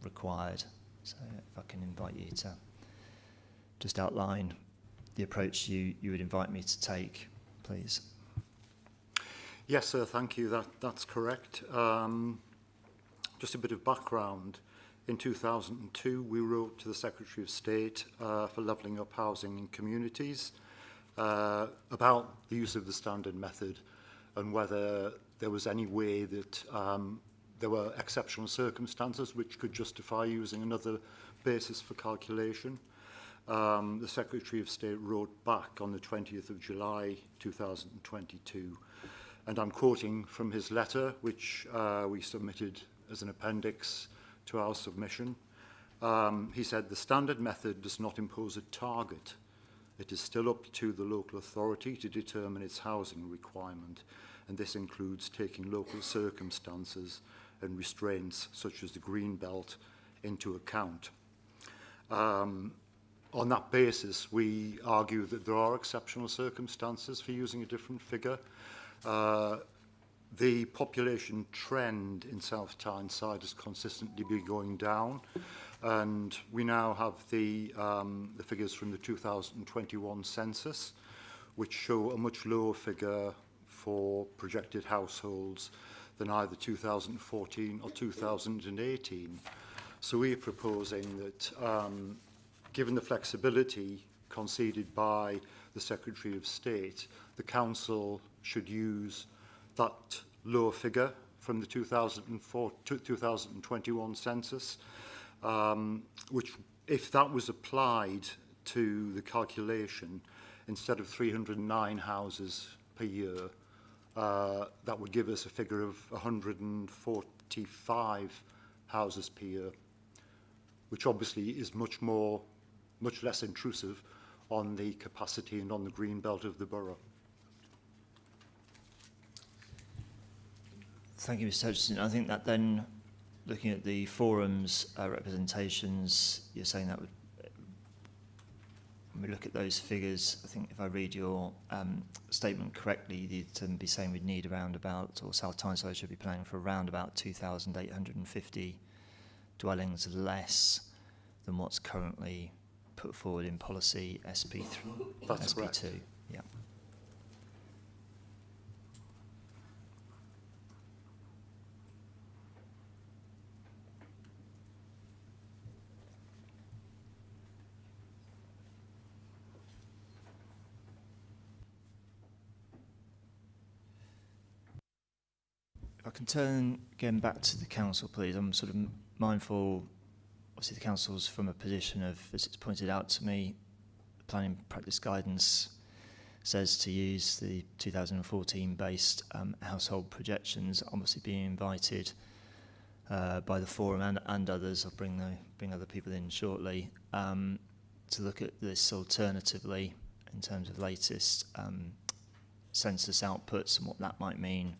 required. So if I can invite you to just outline the approach you would invite me to take, please. Yes, sir, thank you. That's correct. Just a bit of background. In 2002, we wrote to the Secretary of State for levelling up housing in communities about the use of the standard method and whether there was any way that there were exceptional circumstances which could justify using another basis for calculation. The Secretary of State wrote back on the 20th of July 2022, and I'm quoting from his letter, which we submitted as an appendix to our submission. He said, "The standard method does not impose a target. It is still up to the local authority to determine its housing requirement, and this includes taking local circumstances and restraints such as the green belt into account." On that basis, we argue that there are exceptional circumstances for using a different figure. The population trend in South Tyneside has consistently been going down, and we now have the figures from the 2021 census, which show a much lower figure for projected households than either 2014 or 2018. So we are proposing that, given the flexibility conceded by the Secretary of State, the Council should use that lower figure from the 2021 census, which, if that was applied to the calculation, instead of 309 houses per year, that would give us a figure of 145 houses per year, which obviously is much less intrusive on the capacity and on the green belt of the borough. Thank you, Mr. Hutchinson. I think that then, looking at the forum's representations, you're saying that would, when we look at those figures, I think if I read your statement correctly, you'd be saying we'd need around about, or South Tyneside should be planning for around about 2,850 dwellings less than what's currently put forward in policy SP3, That's SP2. correct. Yeah. If I can turn again back to the council, please. I'm sort of mindful, obviously the council's from a position of, as it's pointed out to me, the planning practice guidance says to use the 2014 based household projections, obviously being invited by the forum and others, I'll bring other people in shortly, to look at this alternatively in terms of latest census outputs and what that might mean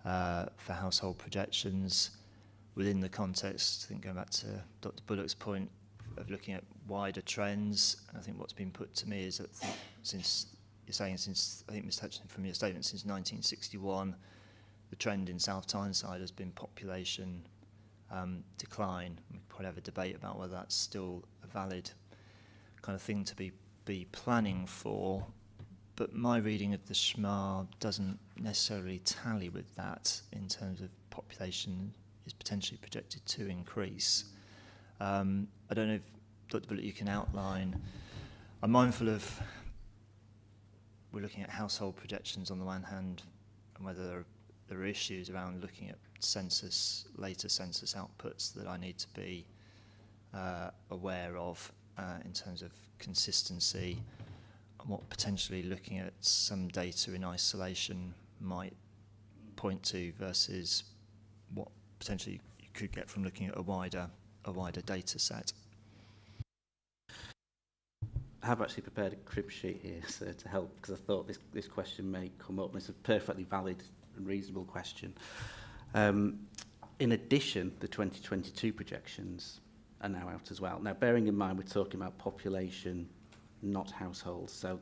for household projections within the context, I think going back to Dr. Bullock's point of looking at wider trends. And I think what's been put to me is that since you're saying, since I think Mr. Hutchinson from your statement, since 1961, the trend in South Tyneside has been population decline. We could probably have a debate about whether that's still a valid kind of thing to be planning for. But my reading of the SHMA doesn't necessarily tally with that in terms of population is potentially projected to increase. I don't know if, Dr. Bullock, you can outline. I'm mindful of, we're looking at household projections on the one hand, and whether there are issues around looking at later census outputs that I need to be aware of in terms of consistency, and what potentially looking at some data in isolation might point to versus what potentially you could get from looking at a wider data set. I have actually prepared a crib sheet here to help, because I thought this question may come up, and it's a perfectly valid and reasonable question. In addition, the 2022 projections are now out as well. Now, bearing in mind we're talking about population, not households, so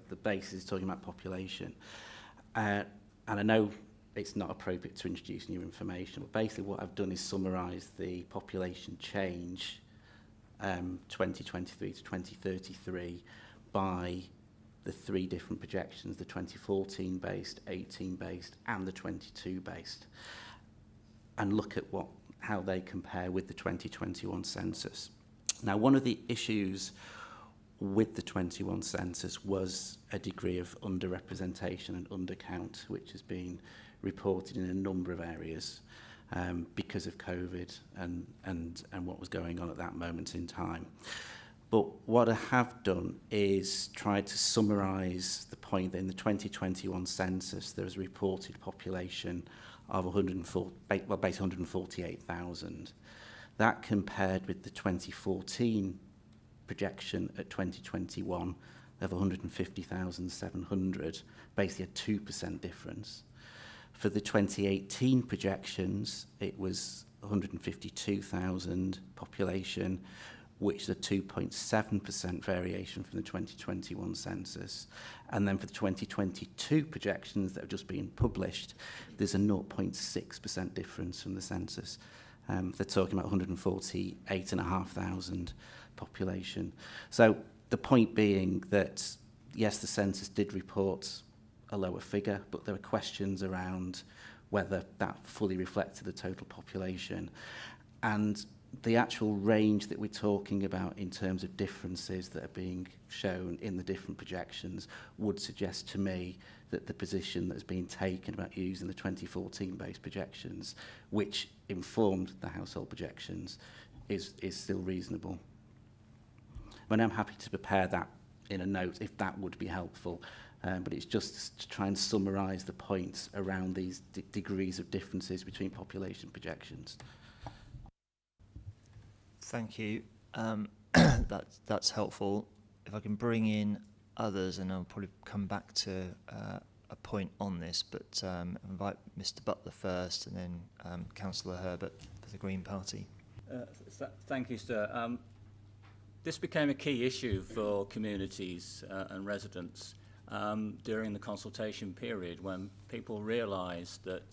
the base is talking about population. And I know it's not appropriate to introduce new information, but basically what I've done is summarise the population change 2023 to 2033 by the three different projections, the 2014 based, 18 based and the 22 based, and look at how they compare with the 2021 census. Now, one of the issues with the 21 census was a degree of underrepresentation and undercount, which has been reported in a number of areas because of COVID and what was going on at that moment in time. But what I have done is tried to summarise the point that in the 2021 census there was a reported population of 148,000. That compared with the 2014 projection at 2021 of 150,700, basically a 2% difference. For the 2018 projections, it was 152,000 population, which is a 2.7% variation from the 2021 census. And then for the 2022 projections that have just been published, there's a 0.6% difference from the census. They're talking about 148,500 population. So the point being that, yes, the census did report a lower figure, but there are questions around whether that fully reflected the total population. And the actual range that we're talking about in terms of differences that are being shown in the different projections would suggest to me that the position that's been taken about using the 2014 based projections, which informed the household projections, is still reasonable. But I'm happy to prepare that in a note, if that would be helpful. But it's just to try and summarise the points around these degrees of differences between population projections. Thank you. That's helpful. If I can bring in others, and I'll probably come back to a point on this, but invite Mr. Butler first, and then Councillor Herbert for the Green Party. Thank you, sir. This became a key issue for communities and residents during the consultation period, when people realised that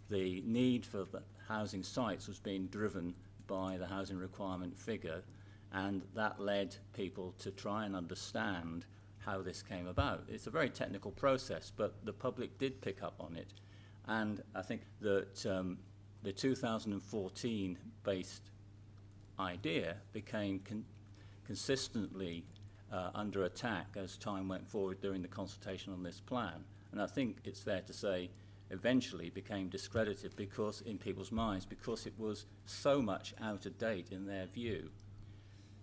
the need for the housing sites was being driven by the housing requirement figure, and that led people to try and understand how this came about. It's a very technical process, but the public did pick up on it, and I think that the 2014 based idea became consistently under attack as time went forward during the consultation on this plan, and I think it's fair to say eventually became discredited because in people's minds, because it was so much out of date in their view.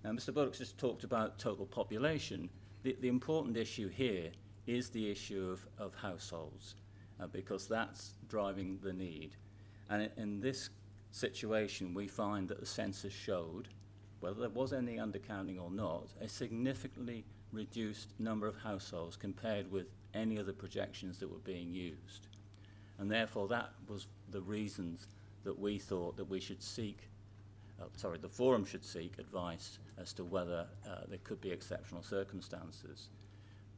Now, Mr. Bullock just talked about total population. The important issue here is the issue of households, because that's driving the need. And in this situation, we find that the census showed, whether there was any undercounting or not, a significantly reduced number of households compared with any of the projections that were being used. And therefore, that was the reasons that we thought that we should seek, the forum should seek advice as to whether there could be exceptional circumstances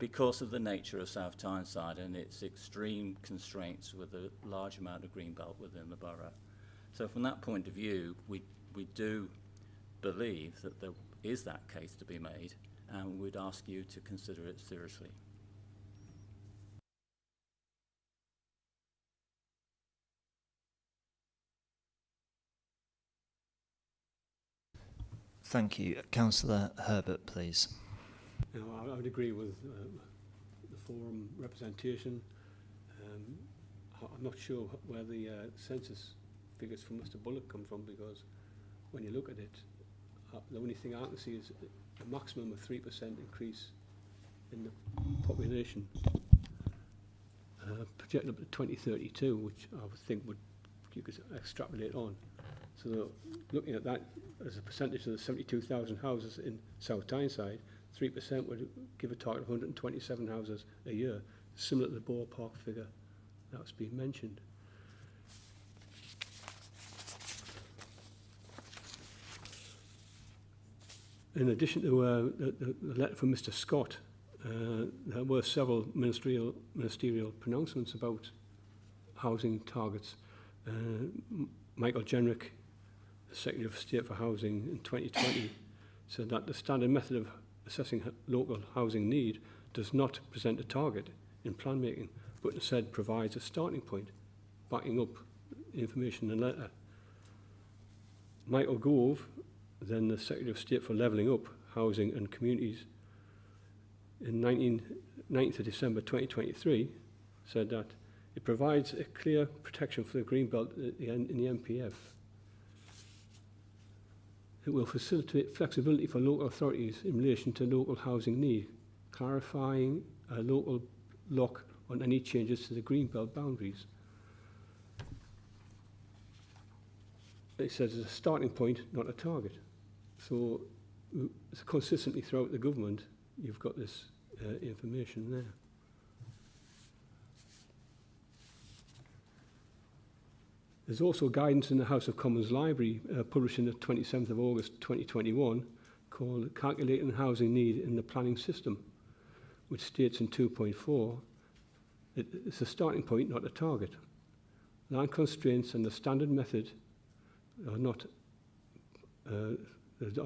because of the nature of South Tyneside and its extreme constraints with a large amount of greenbelt within the borough. So from that point of view, we do believe that there is that case to be made, and we'd ask you to consider it seriously. Thank you. Councillor Herbert, please. You know, I would agree with the forum representation. I'm not sure where the census figures from Mr. Bullock come from, because when you look at it, the only thing I can see is a maximum of 3% increase in the population, projected up to 2032, which I would think you could extrapolate on. So looking at that as a percentage of the 72,000 houses in South Tyneside, 3% would give a target of 127 houses a year, similar to the ballpark figure that's been mentioned. In addition to the letter from Mr. Scott, there were several ministerial pronouncements about housing targets. Michael Jenrick, the Secretary of State for Housing in 2020, said that the standard method of assessing local housing need does not present a target in plan making, but instead provides a starting point, backing up information in the letter. Michael Gove, then the Secretary of State for Levelling Up Housing and Communities, in 9th of December 2023, said that it provides a clear protection for the Greenbelt in the MPF. It will facilitate flexibility for local authorities in relation to local housing need, clarifying a local lock on any changes to the Greenbelt boundaries. It says it's a starting point, not a target. So consistently throughout the government, you've got this information there. There's also guidance in the House of Commons Library published on the 27th of August 2021 called Calculating Housing Need in the Planning System, which states in 2.4 that it's a starting point, not a target. Land constraints and the standard method are not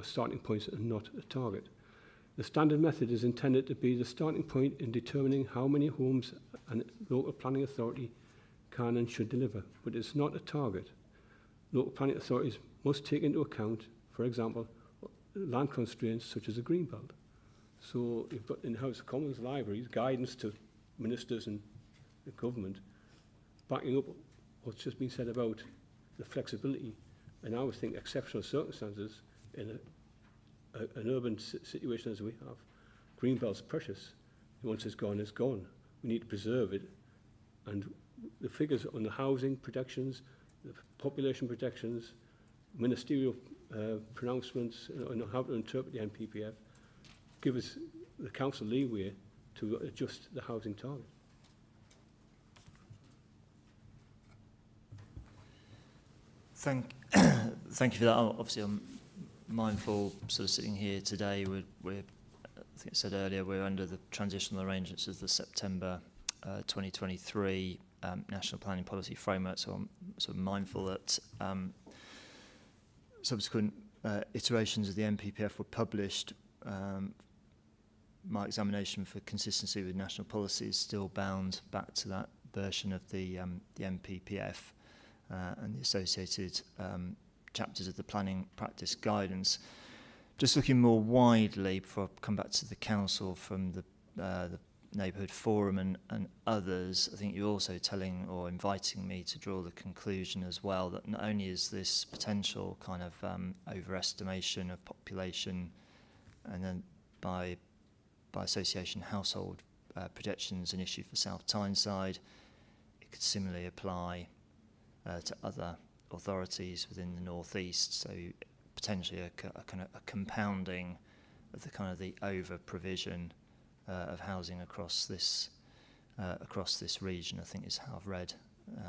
starting points and not a target. The standard method is intended to be the starting point in determining how many homes a local planning authority can and should deliver, but it's not a target. Local planning authorities must take into account, for example, land constraints such as a greenbelt. So you've got in the House of Commons libraries guidance to ministers and the government backing up what's just been said about the flexibility, and I would think exceptional circumstances in an urban situation as we have, Greenbelt's precious. Once it's gone, it's gone. We need to preserve it. And the figures on the housing protections, the population protections, ministerial pronouncements on how to interpret the NPPF give us the council leeway to adjust the housing target. Thank you for that. Obviously, I'm mindful, sort of sitting here today, we're I think I said earlier, we're under the transitional arrangements of the September 2023 National Planning Policy Framework, so I'm sort of mindful that subsequent iterations of the NPPF were published. My examination for consistency with national policy is still bound back to that version of the NPPF and the associated chapters of the planning practice guidance. Just looking more widely, before I come back to the council, from the neighbourhood forum and others, I think you're also telling or inviting me to draw the conclusion as well that not only is this potential kind of overestimation of population, and then by association household projections an issue for South Tyneside, it could similarly apply to other authorities within the North East. So potentially a kind of a compounding of the kind of the over provision of housing across this region, I think, is how I've read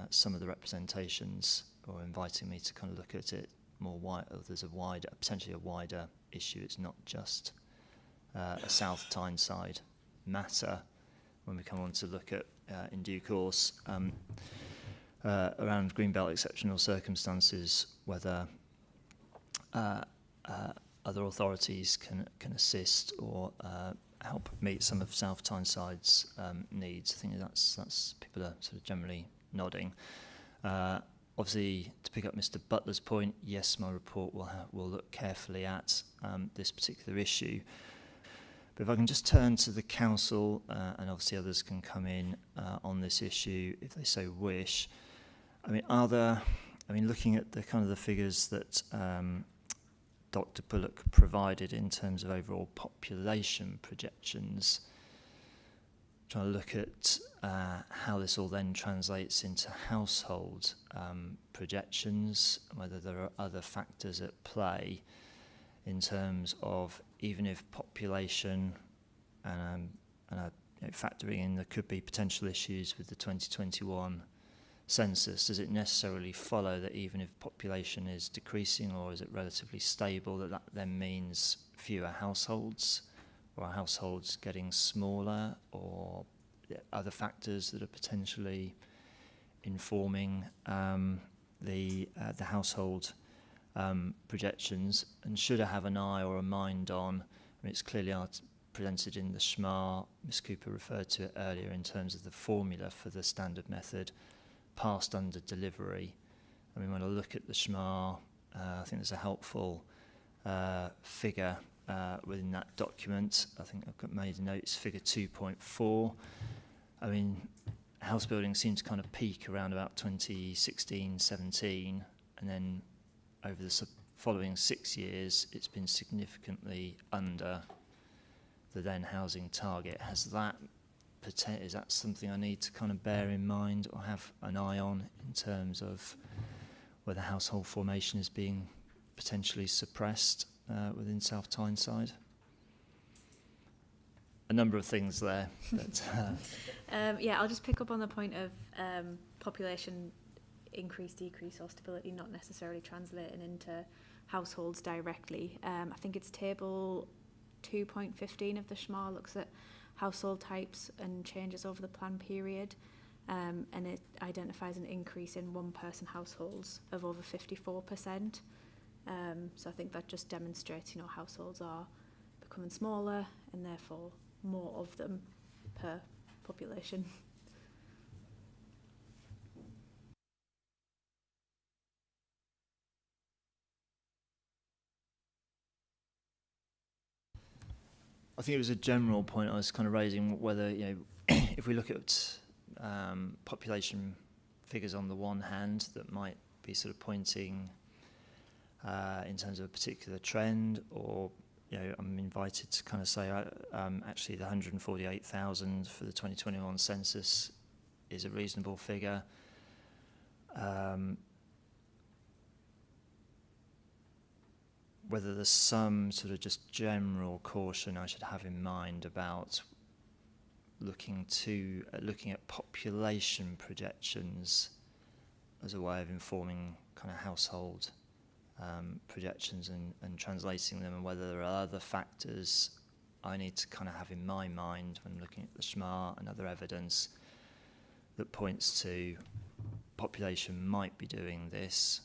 some of the representations, or inviting me to kind of look at it more wide. There's potentially a wider issue. It's not just a South Tyneside matter when we come on to look at in due course around Greenbelt exceptional circumstances, whether other authorities can assist or help meet some of South Tyneside's needs. I think that's people are sort of generally nodding. Obviously, to pick up Mr. Butler's point, yes, my report will look carefully at this particular issue. But if I can just turn to the council, and obviously others can come in on this issue if they so wish. I mean, looking at the kind of the figures that Dr. Bullock provided in terms of overall population projections, trying to look at how this all then translates into household projections, whether there are other factors at play in terms of even if population and factoring in there could be potential issues with the 2021 census, does it necessarily follow that even if population is decreasing, or is it relatively stable, that then means fewer households, or are households getting smaller, or other factors that are potentially informing the household projections? And should I have an eye or a mind on, it's clearly presented in the SHMA, Ms Cooper referred to it earlier in terms of the formula for the standard method, passed under delivery. I mean, when I look at the SHMA, I think there's a helpful figure within that document. I think I've made a note, it's figure 2.4. I mean, house building seems to kind of peak around about 2016-17, and then over the following 6 years, it's been significantly under the then housing target. Is that something I need to kind of bear in mind or have an eye on in terms of whether household formation is being potentially suppressed within South Tyneside? A number of things there. But, yeah, I'll just pick up on the point of population increase, decrease, or stability not necessarily translating into households directly. I think it's table 2.15 of the SHMA looks at household types and changes over the plan period, and it identifies an increase in one-person households of over 54%. So I think that just demonstrates, households are becoming smaller and therefore more of them per population. I think it was a general point I was kind of raising, whether, if we look at population figures on the one hand that might be sort of pointing in terms of a particular trend, or you know, I'm invited to kind of say actually the 148,000 for the 2021 census is a reasonable figure. Whether there's some sort of just general caution I should have in mind about looking at population projections as a way of informing kind of household projections and translating them, and whether there are other factors I need to kind of have in my mind when looking at the SMART and other evidence that points to population might be doing this,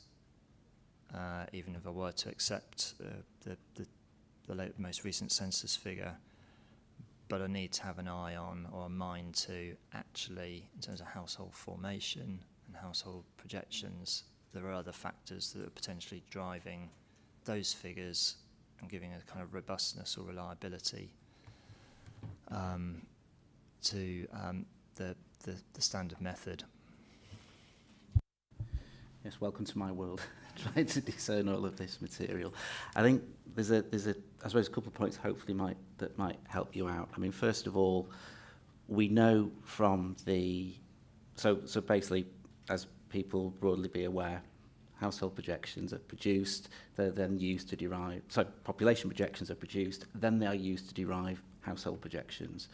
even if I were to accept the most recent census figure. But I need to have an eye on, or a mind to, actually, in terms of household formation and household projections, there are other factors that are potentially driving those figures and giving a kind of robustness or reliability to the standard method. Yes, welcome to my world. Trying to discern all of this material. I think there's a I suppose a couple of points hopefully that might help you out. I mean, first of all, we know from the so basically, as people broadly be aware, household projections are produced, they're then used to derive, so population projections are produced, then they are used to derive household projections.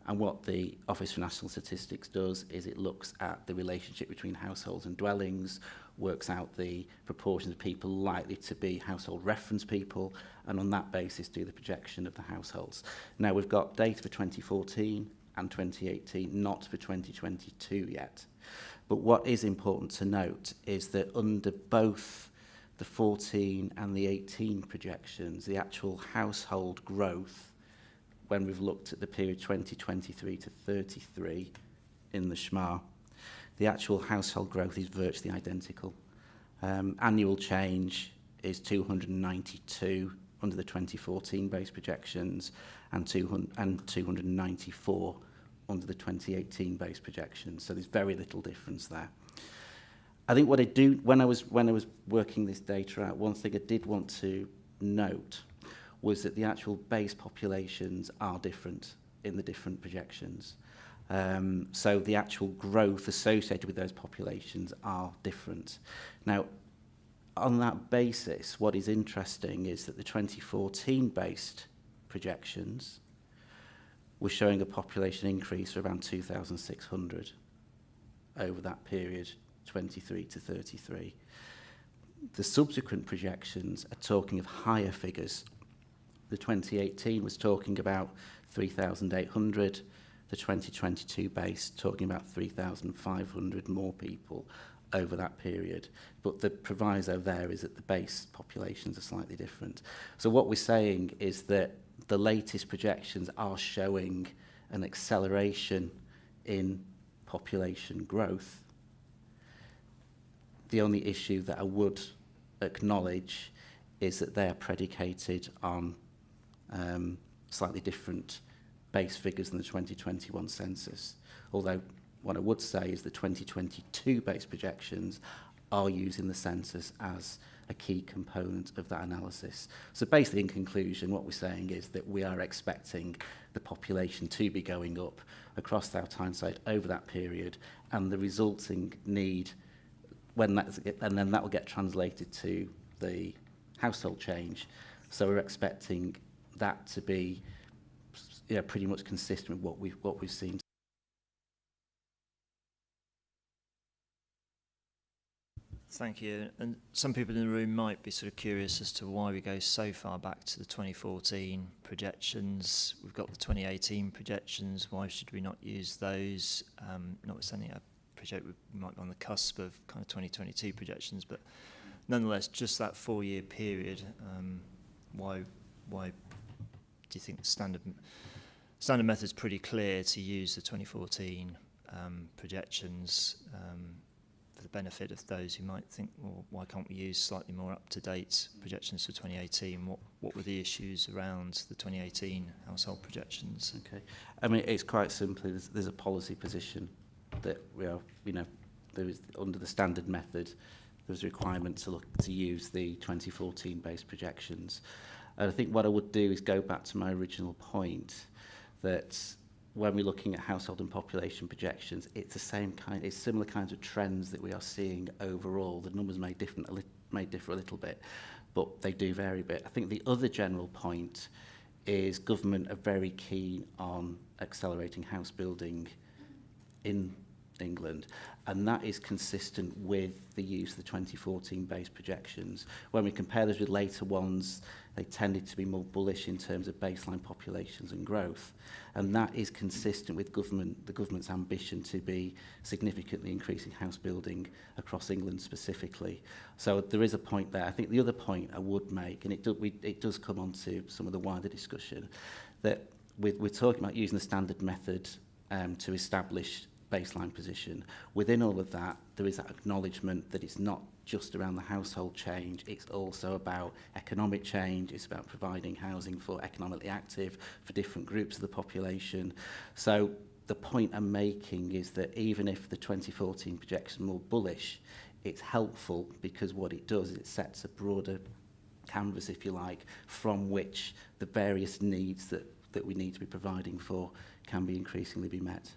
And what the Office for National Statistics does is it looks at the relationship between households and dwellings, works out the proportions of people likely to be household reference people, and on that basis do the projection of the households. Now, we've got data for 2014 and 2018, not for 2022 yet. But what is important to note is that under both the 14 and the 18 projections, the actual household growth, when we've looked at the period 2023 to 33 in the SMAR, the actual household growth is virtually identical. Annual change is 292 under the 2014 base projections and 294 under the 2018 base projections. So there's very little difference there. I think what I do, when I was working this data out, one thing I did want to note was that the actual base populations are different in the different projections. So the actual growth associated with those populations are different. Now, on that basis, what is interesting is that the 2014-based projections were showing a population increase of around 2,600 over that period, 23 to 33. The subsequent projections are talking of higher figures. The 2018 was talking about 3,800, the 2022 base talking about 3,500 more people over that period. But the proviso there is that the base populations are slightly different. So what we're saying is that the latest projections are showing an acceleration in population growth. The only issue that I would acknowledge is that they are predicated on slightly different base figures than the 2021 census. Although what I would say is the 2022 base projections are using the census as a key component of that analysis. So basically, in conclusion, what we're saying is that we are expecting the population to be going up across South Tyneside over that period, and the resulting need, and then that will get translated to the household change. So we're expecting that to be pretty much consistent with what we've seen. Thank you. And some people in the room might be sort of curious as to why we go so far back to the 2014 projections. We've got the 2018 projections. Why should we not use those? Notwithstanding, I appreciate we might be on the cusp of kind of 2022 projections, but nonetheless, just that 4-year period, why do you think the standard method is pretty clear to use the 2014 projections for the benefit of those who might think, well, why can't we use slightly more up-to-date projections for 2018? What were the issues around the 2018 household projections? Okay, I mean, it's quite simply, there's a policy position that we are, there is, under the standard method, there's a requirement to use the 2014 based projections. And I think what I would do is go back to my original point that when we're looking at household and population projections, it's similar kinds of trends that we are seeing overall. The numbers may differ a little bit, but they do vary a bit. I think the other general point is government are very keen on accelerating house building in England, and that is consistent with the use of the 2014 base projections. When we compare those with later ones, they tended to be more bullish in terms of baseline populations and growth, and that is consistent with the government's ambition to be significantly increasing house building across England specifically. So there is a point there. I think the other point I would make, and it does come on to some of the wider discussion, that we're talking about using the standard method to establish baseline position. Within all of that, there is that acknowledgement that it's not just around the household change, it's also about economic change, it's about providing housing for economically active, for different groups of the population. So the point I'm making is that even if the 2014 projection is more bullish, it's helpful because what it does is it sets a broader canvas, if you like, from which the various needs that we need to be providing for can be increasingly be met.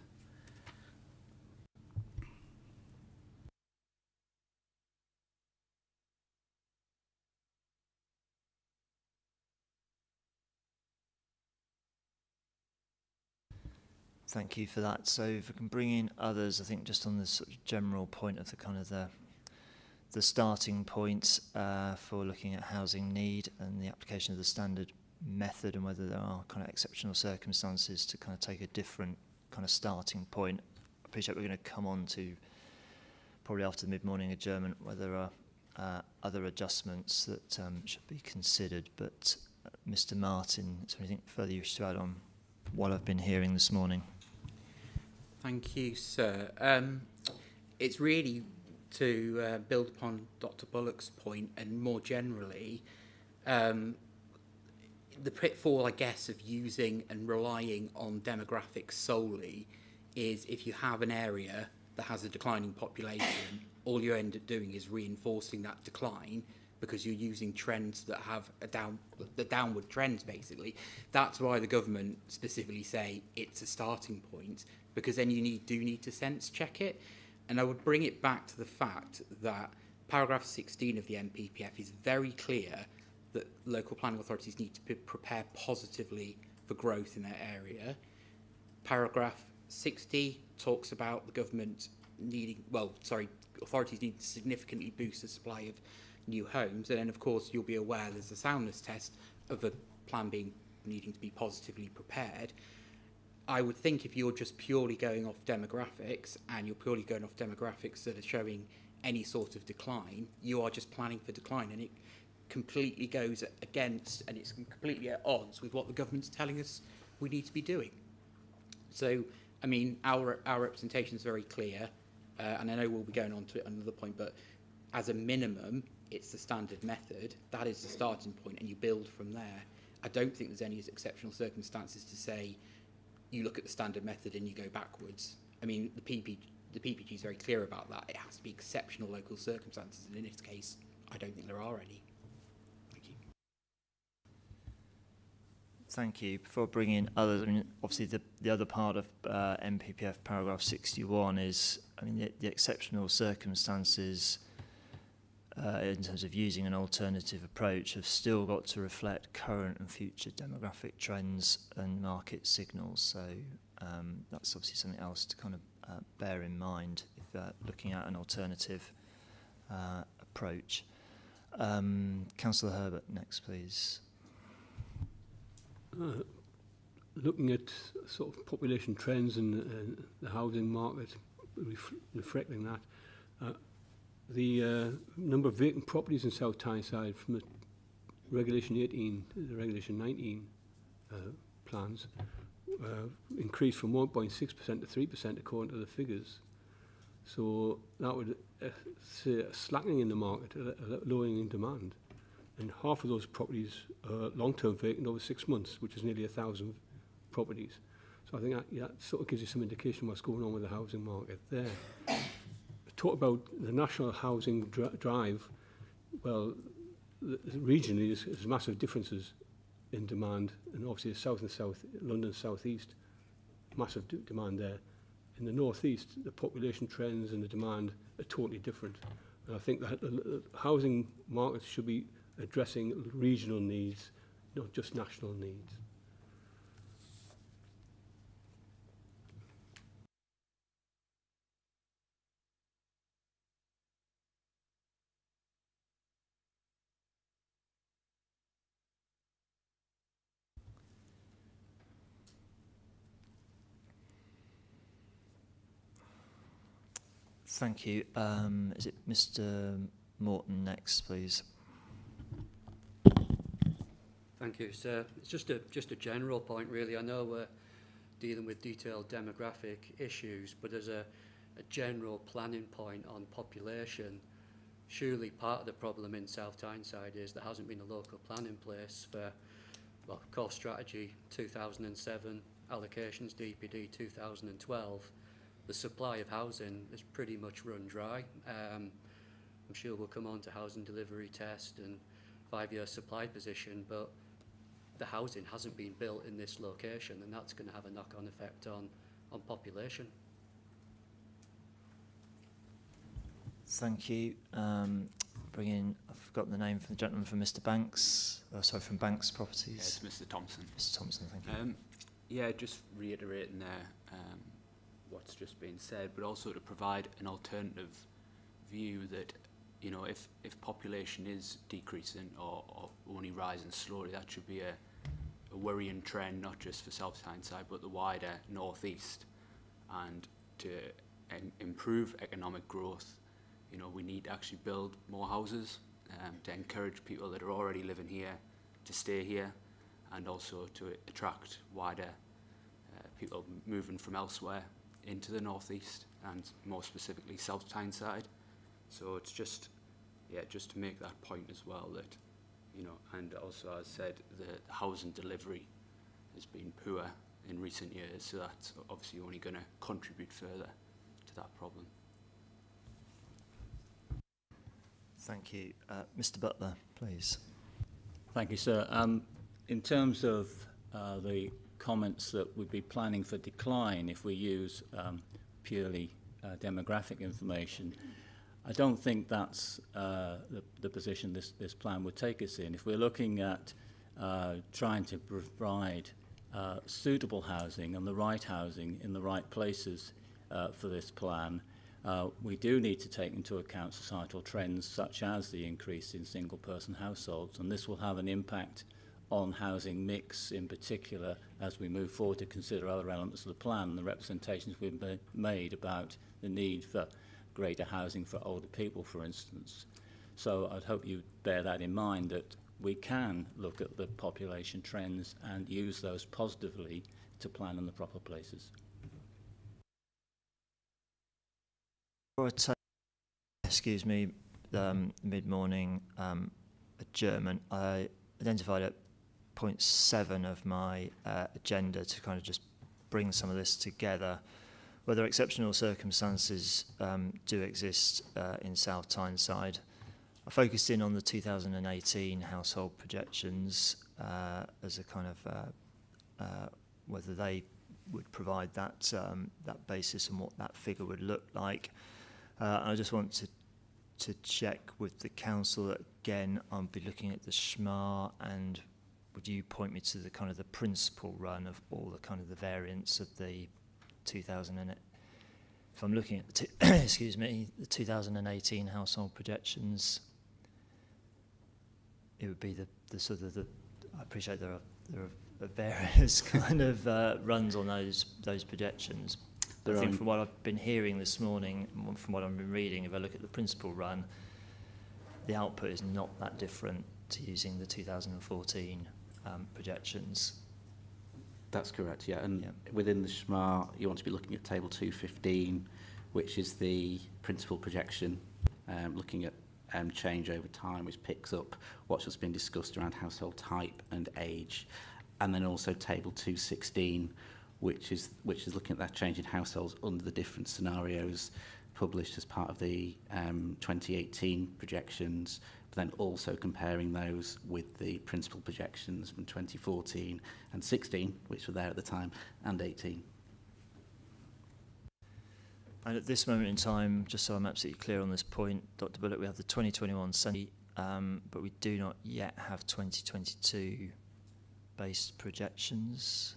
Thank you for that. So if we can bring in others, I think just on the sort of general point of the kind of the starting point for looking at housing need and the application of the standard method and whether there are kind of exceptional circumstances to kind of take a different kind of starting point. I appreciate we're going to come on to probably after the mid-morning adjournment whether there are other adjustments that should be considered. But Mr. Martin, is there anything further you wish to add on what I've been hearing this morning? Thank you, sir. It's really to build upon Dr. Bullock's point and more generally, the pitfall, I guess, of using and relying on demographics solely is if you have an area that has a declining population, all you end up doing is reinforcing that decline because you're using trends that have the downward trends, basically. That's why the government specifically say it's a starting point, because then you do need to sense check it. And I would bring it back to the fact that paragraph 16 of the NPPF is very clear that local planning authorities need to prepare positively for growth in their area. Paragraph 60 talks about the government authorities need to significantly boost the supply of new homes, and then of course you'll be aware there's a soundness test of a plan needing to be positively prepared. I would think if you're just purely going off demographics and you're purely going off demographics that are showing any sort of decline, you are just planning for decline, and it completely goes against and it's completely at odds with what the government's telling us we need to be doing. So, I mean, our representation is very clear, and I know we'll be going on to another point, but as a minimum, it's the standard method. That is the starting point, and you build from there. I don't think there's any exceptional circumstances to say you look at the standard method and you go backwards. I mean, the PPG is very clear about that. It has to be exceptional local circumstances, and in this case, I don't think there are any. Thank you. Thank you. Before bringing in others, I mean, obviously the other part of NPPF paragraph 61 is, I mean, the exceptional circumstances in terms of using an alternative approach have still got to reflect current and future demographic trends and market signals. So that's obviously something else to kind of bear in mind if looking at an alternative approach. Councillor Herbert, next, please. Looking at sort of population trends and the housing market, reflecting that, the number of vacant properties in South Tyneside from the Regulation 18 to the Regulation 19 plans increased from 1.6% to 3% according to the figures. So that would say a slackening in the market, a lowering in demand. And half of those properties are long-term vacant over 6 months, which is nearly 1,000 properties. So I think that sort of gives you some indication what's going on with the housing market there. Talk about the national housing drive. Well, regionally there's massive differences in demand, and obviously the south and south, London south east, massive demand there. In the north east, the population trends and the demand are totally different. And I think that the housing market should be addressing regional needs, not just national needs. Thank you. Is it Mr. Morton next, please? Thank you, sir. It's just a general point, really. I know we're dealing with detailed demographic issues, but as a general planning point on population, surely part of the problem in South Tyneside is there hasn't been a local plan in place for, well, core strategy 2007, allocations DPD 2012. The supply of housing is pretty much run dry. I'm sure we'll come on to housing delivery test and 5-year supply position, but the housing hasn't been built in this location, and that's going to have a knock-on effect on population. Thank you. Bring in, I've forgotten the name from the gentleman from Mr. Banks. Oh, sorry, from Banks Properties. Yeah, it's Mr. Thompson. Mr. Thompson, thank you. Yeah, just reiterating there what's just been said, but also to provide an alternative view that, you know, if population is decreasing or only rising slowly, that should be a worrying trend, not just for South Tyneside, but the wider northeast. And to improve economic growth, you know, we need to actually build more houses to encourage people that are already living here to stay here, and also to attract wider people moving from elsewhere into the northeast, and more specifically South Tyneside. So it's just, yeah, just to make that point as well, that, you know, and also as said, the housing delivery has been poor in recent years, so that's obviously only going to contribute further to that problem. Thank you. Mr. Butler, please. Thank you, sir. In terms of the comments that we'd be planning for decline if we use purely demographic information, I don't think that's the position this plan would take us in. If we're looking at trying to provide suitable housing and the right housing in the right places for this plan, we do need to take into account societal trends such as the increase in single-person households, and this will have an impact on housing mix in particular as we move forward to consider other elements of the plan. The representations we've made about the need for greater housing for older people, for instance. So I'd hope you bear that in mind, that we can look at the population trends and use those positively to plan in the proper places. Excuse me, mid-morning adjournment. I identified at point 7 of my agenda to kind of just bring some of this together. Whether exceptional circumstances do exist in South Tyneside. I focused in on the 2018 household projections as a kind of whether they would provide that that basis and what that figure would look like. I just want to check with the council that again I'll be looking at the SHMA, and would you point me to the kind of the principal run of all the kind of the variants of the 2008? If I'm looking at the excuse me, the 2018 household projections, it would be the sort of the. I appreciate there are various kind of runs on those projections. But I think from what I've been hearing this morning, and from what I've been reading, if I look at the principal run, the output is not that different to using the 2014 projections. That's correct, yeah. And within the SHMA, you want to be looking at table 215, which is the principal projection, looking at change over time, which picks up what's just been discussed around household type and age. And then also table 216, which is looking at that change in households under the different scenarios published as part of the 2018 projections, but then also comparing those with the principal projections from 2014 and 16, which were there at the time, and 18. And at this moment in time, just so I'm absolutely clear on this point, Dr. Bullock, we have the 2021 census, but we do not yet have 2022 based projections.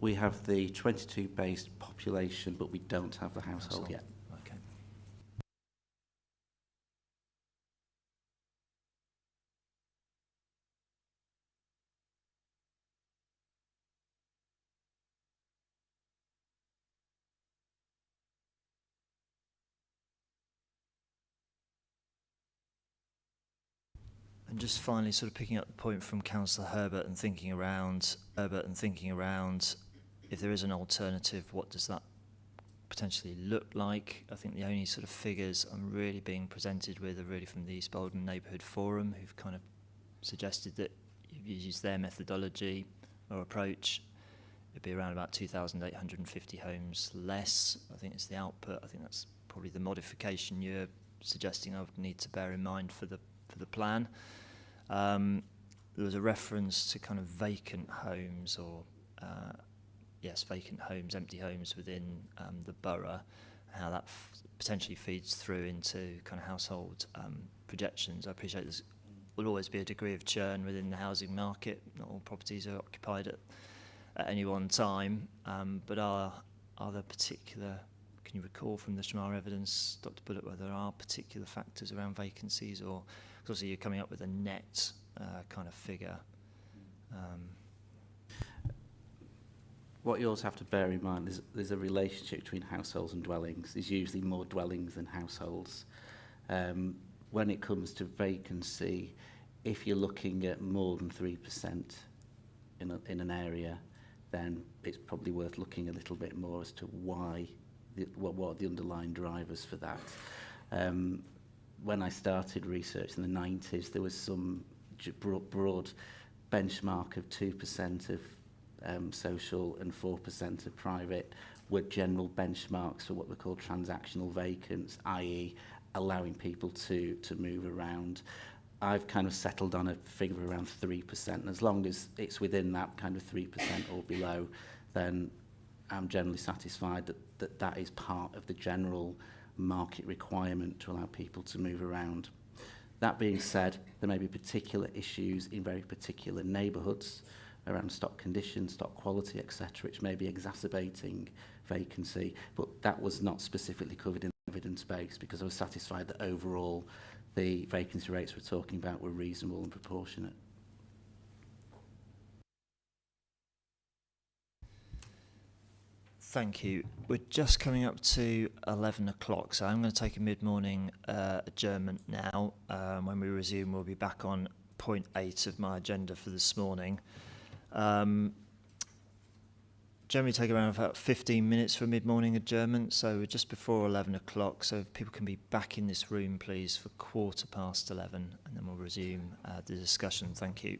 We have the 22 based population, but we don't have the household yet. Okay. And just finally, sort of picking up the point from Councillor Herbert and thinking around if there is an alternative, what does that potentially look like? I think the only sort of figures I'm really being presented with are really from the East Bolton Neighbourhood Forum, who've kind of suggested that if you use their methodology or approach, it'd be around about 2,850 homes less. I think it's the output. I think that's probably the modification you're suggesting I would need to bear in mind for the plan. There was a reference to kind of vacant homes or vacant homes, empty homes within the borough, how that potentially feeds through into kind of household projections. I appreciate there will always be a degree of churn within the housing market. Not all properties are occupied at any one time, but are there particular, can you recall from the Shamar evidence, Dr. Bullock, whether there are particular factors around vacancies, or because obviously you're coming up with a net kind of figure? What you also have to bear in mind is there's a relationship between households and dwellings. There's usually more dwellings than households. When it comes to vacancy, if you're looking at more than 3% in an area, then it's probably worth looking a little bit more as to why, what are the underlying drivers for that. When I started research in the 90s, there was some broad benchmark of 2% of social and 4% of private were general benchmarks for what we call transactional vacants, i.e. allowing people to move around. I've kind of settled on a figure around 3%, and as long as it's within that kind of 3% or below, then I'm generally satisfied that is part of the general market requirement to allow people to move around. That being said, there may be particular issues in very particular neighbourhoods around stock condition, stock quality, etc., which may be exacerbating vacancy, but that was not specifically covered in the evidence base because I was satisfied that overall the vacancy rates we're talking about were reasonable and proportionate. Thank you. We're just coming up to 11 o'clock, so I'm going to take a mid-morning adjournment now. When we resume, we'll be back on point 8 of my agenda for this morning. Generally take around about 15 minutes for a mid-morning adjournment, so we're just before 11 o'clock, so if people can be back in this room, please, for 11:15, and then we'll resume the discussion. Thank you.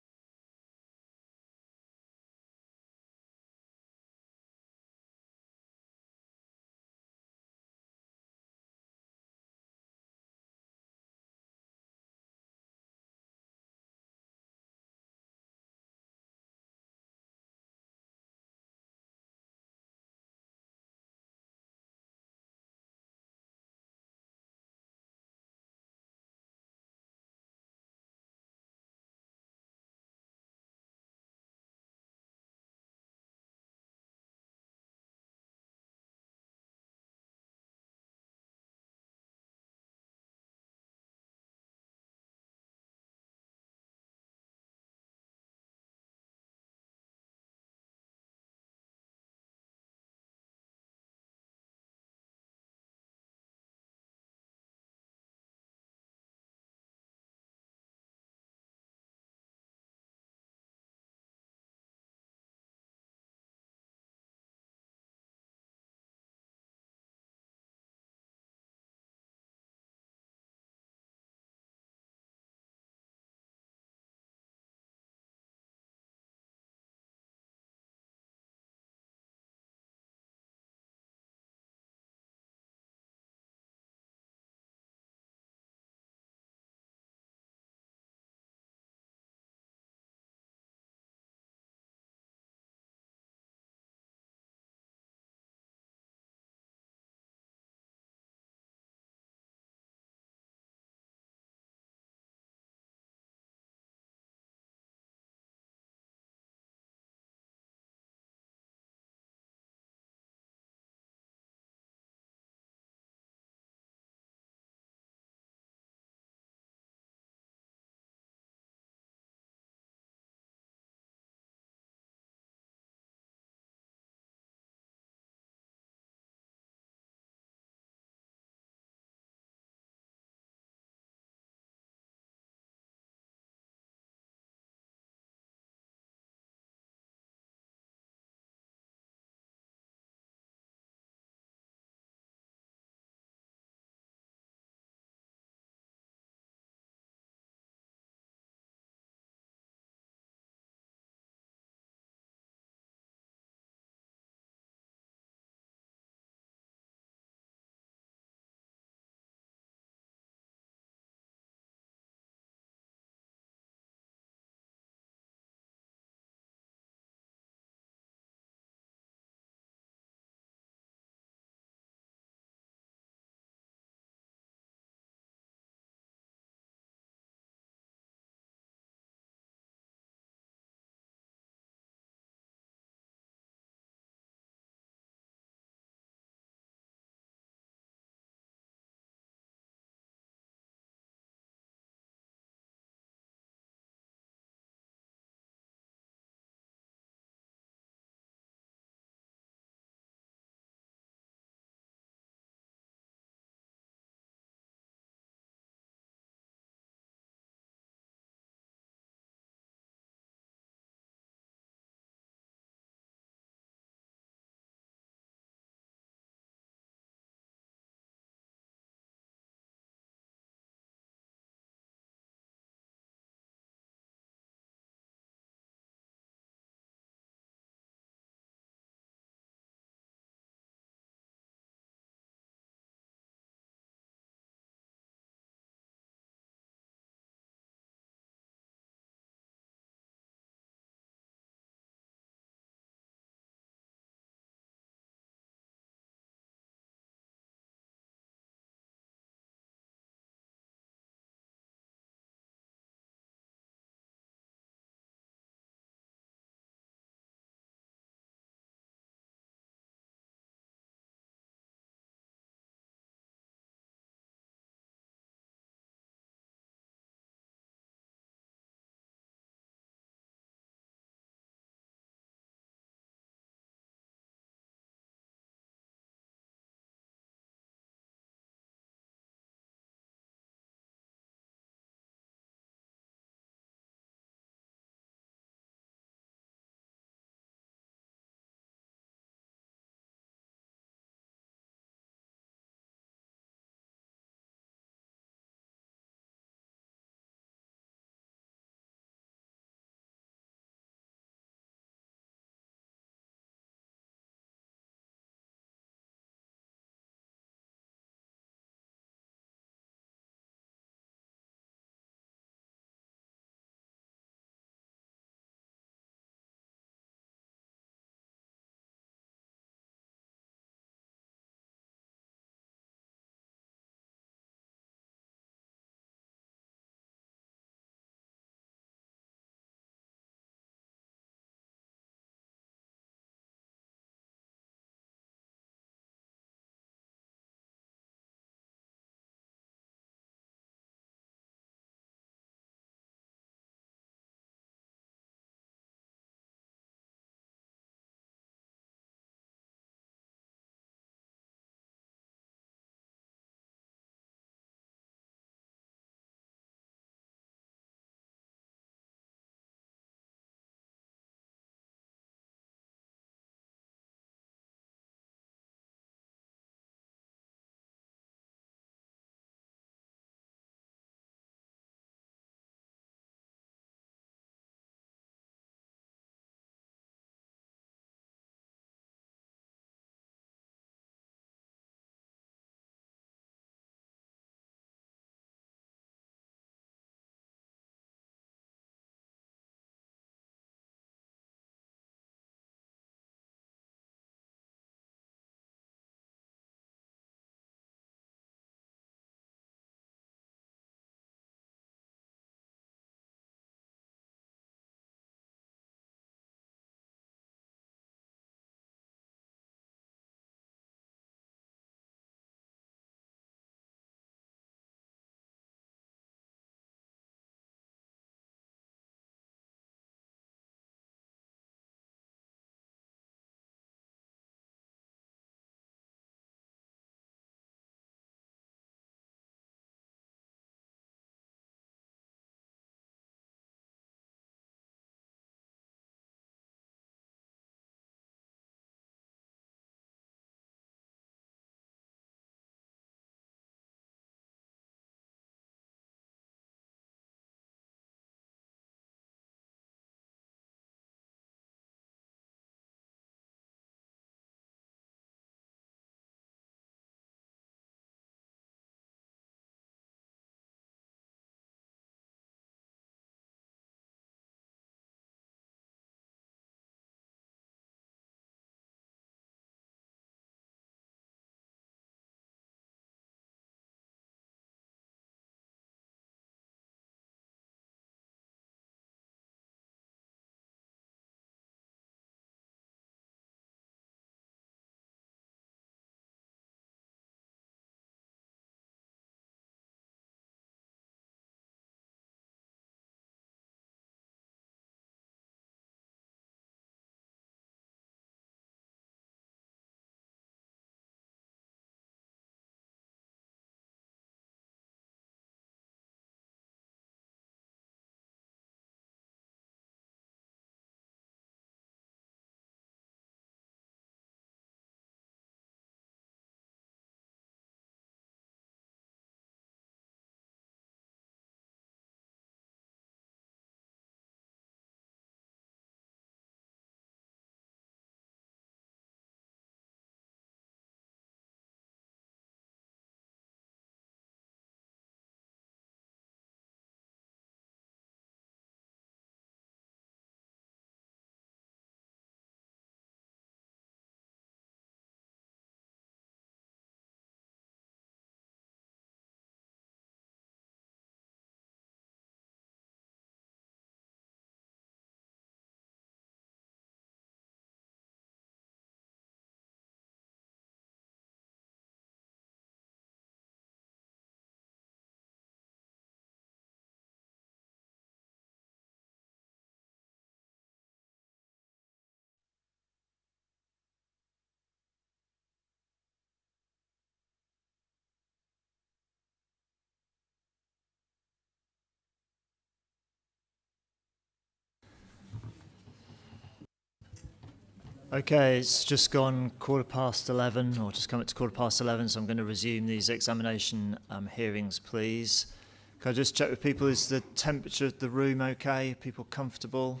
Okay, it's just gone 11:15, or just come up to 11:15, so I'm going to resume these examination hearings, please. Can I just check with people, is the temperature of the room okay? Are people comfortable?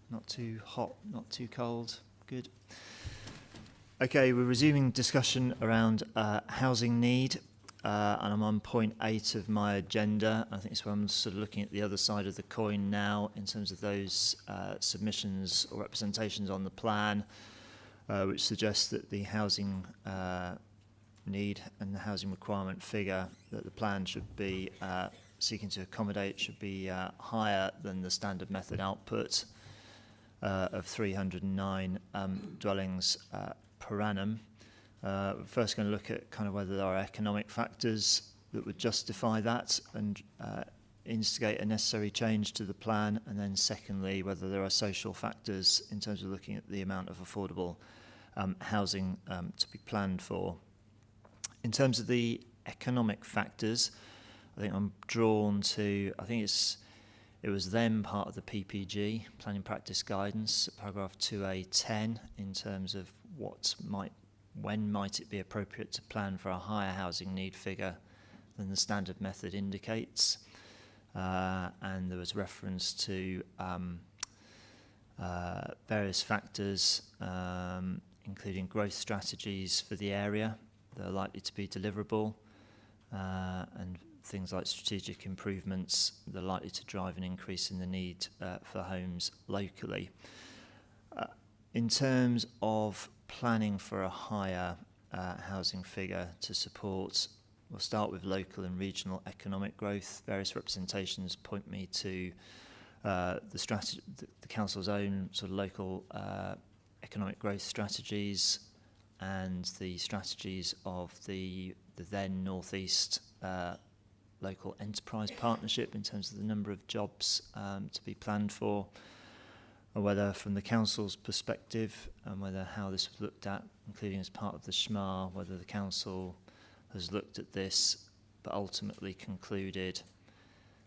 Not too hot, not too cold? Good. Okay, we're resuming discussion around housing need, and I'm on point 8 of my agenda. I think it's where I'm sort of looking at the other side of the coin now in terms of those submissions or representations on the plan, which suggests that the housing need and the housing requirement figure that the plan should be seeking to accommodate should be higher than the standard method output of 309 dwellings per annum. We're first going to look at kind of whether there are economic factors that would justify that and instigate a necessary change to the plan, and then secondly whether there are social factors in terms of looking at the amount of affordable housing to be planned for. In terms of the economic factors, I think I'm drawn to, I think it was then part of the PPG, Planning Practice Guidance, paragraph 2A10, in terms of when might it be appropriate to plan for a higher housing need figure than the standard method indicates. And there was reference to various factors, including growth strategies for the area that are likely to be deliverable, and things like strategic improvements that are likely to drive an increase in the need for homes locally. In terms of planning for a higher housing figure to support, we'll start with local and regional economic growth. Various representations point me to the council's own sort of local economic growth strategies and the strategies of the then North East local enterprise partnership in terms of the number of jobs to be planned for, or whether from the council's perspective and whether how this was looked at, including as part of the SHMA, whether the council has looked at this but ultimately concluded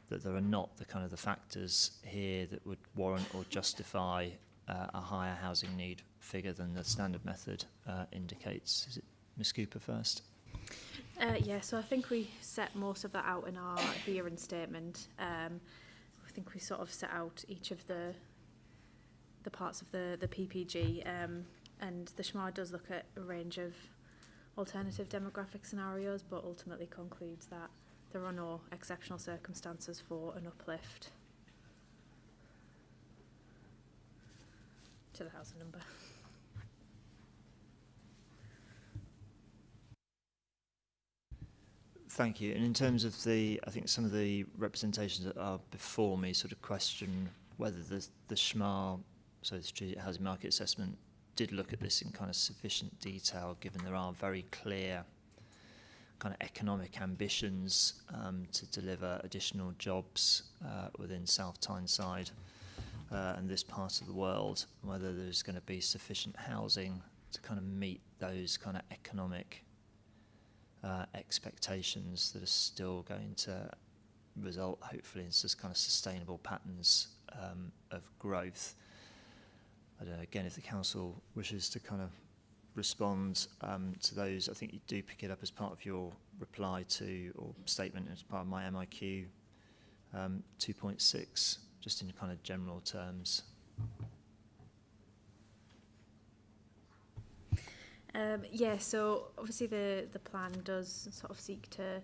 that there are not the kind of the factors here that would warrant or justify a higher housing need figure than the standard method indicates. Is it Ms Cooper first? Yeah, so I think we set most of that out in our hearing statement. I think we sort of set out each of the parts of the PPG, and the SHMA does look at a range of alternative demographic scenarios, but ultimately concludes that there are no exceptional circumstances for an uplift to the housing number. Thank you. And in terms of I think some of the representations that are before me sort of question whether the SHMA, so the Strategic Housing Market Assessment, did look at this in kind of sufficient detail, given there are very clear kind of economic ambitions to deliver additional jobs within South Tyneside and this part of the world, whether there's going to be sufficient housing to kind of meet those kind of economic expectations that are still going to result, hopefully, in just kind of sustainable patterns of growth. I don't know, again, if the council wishes to kind of respond to those, I think you do pick it up as part of your reply to, or statement as part of my MIQ 2.6, just in kind of general terms. Yeah, so obviously the plan does sort of seek to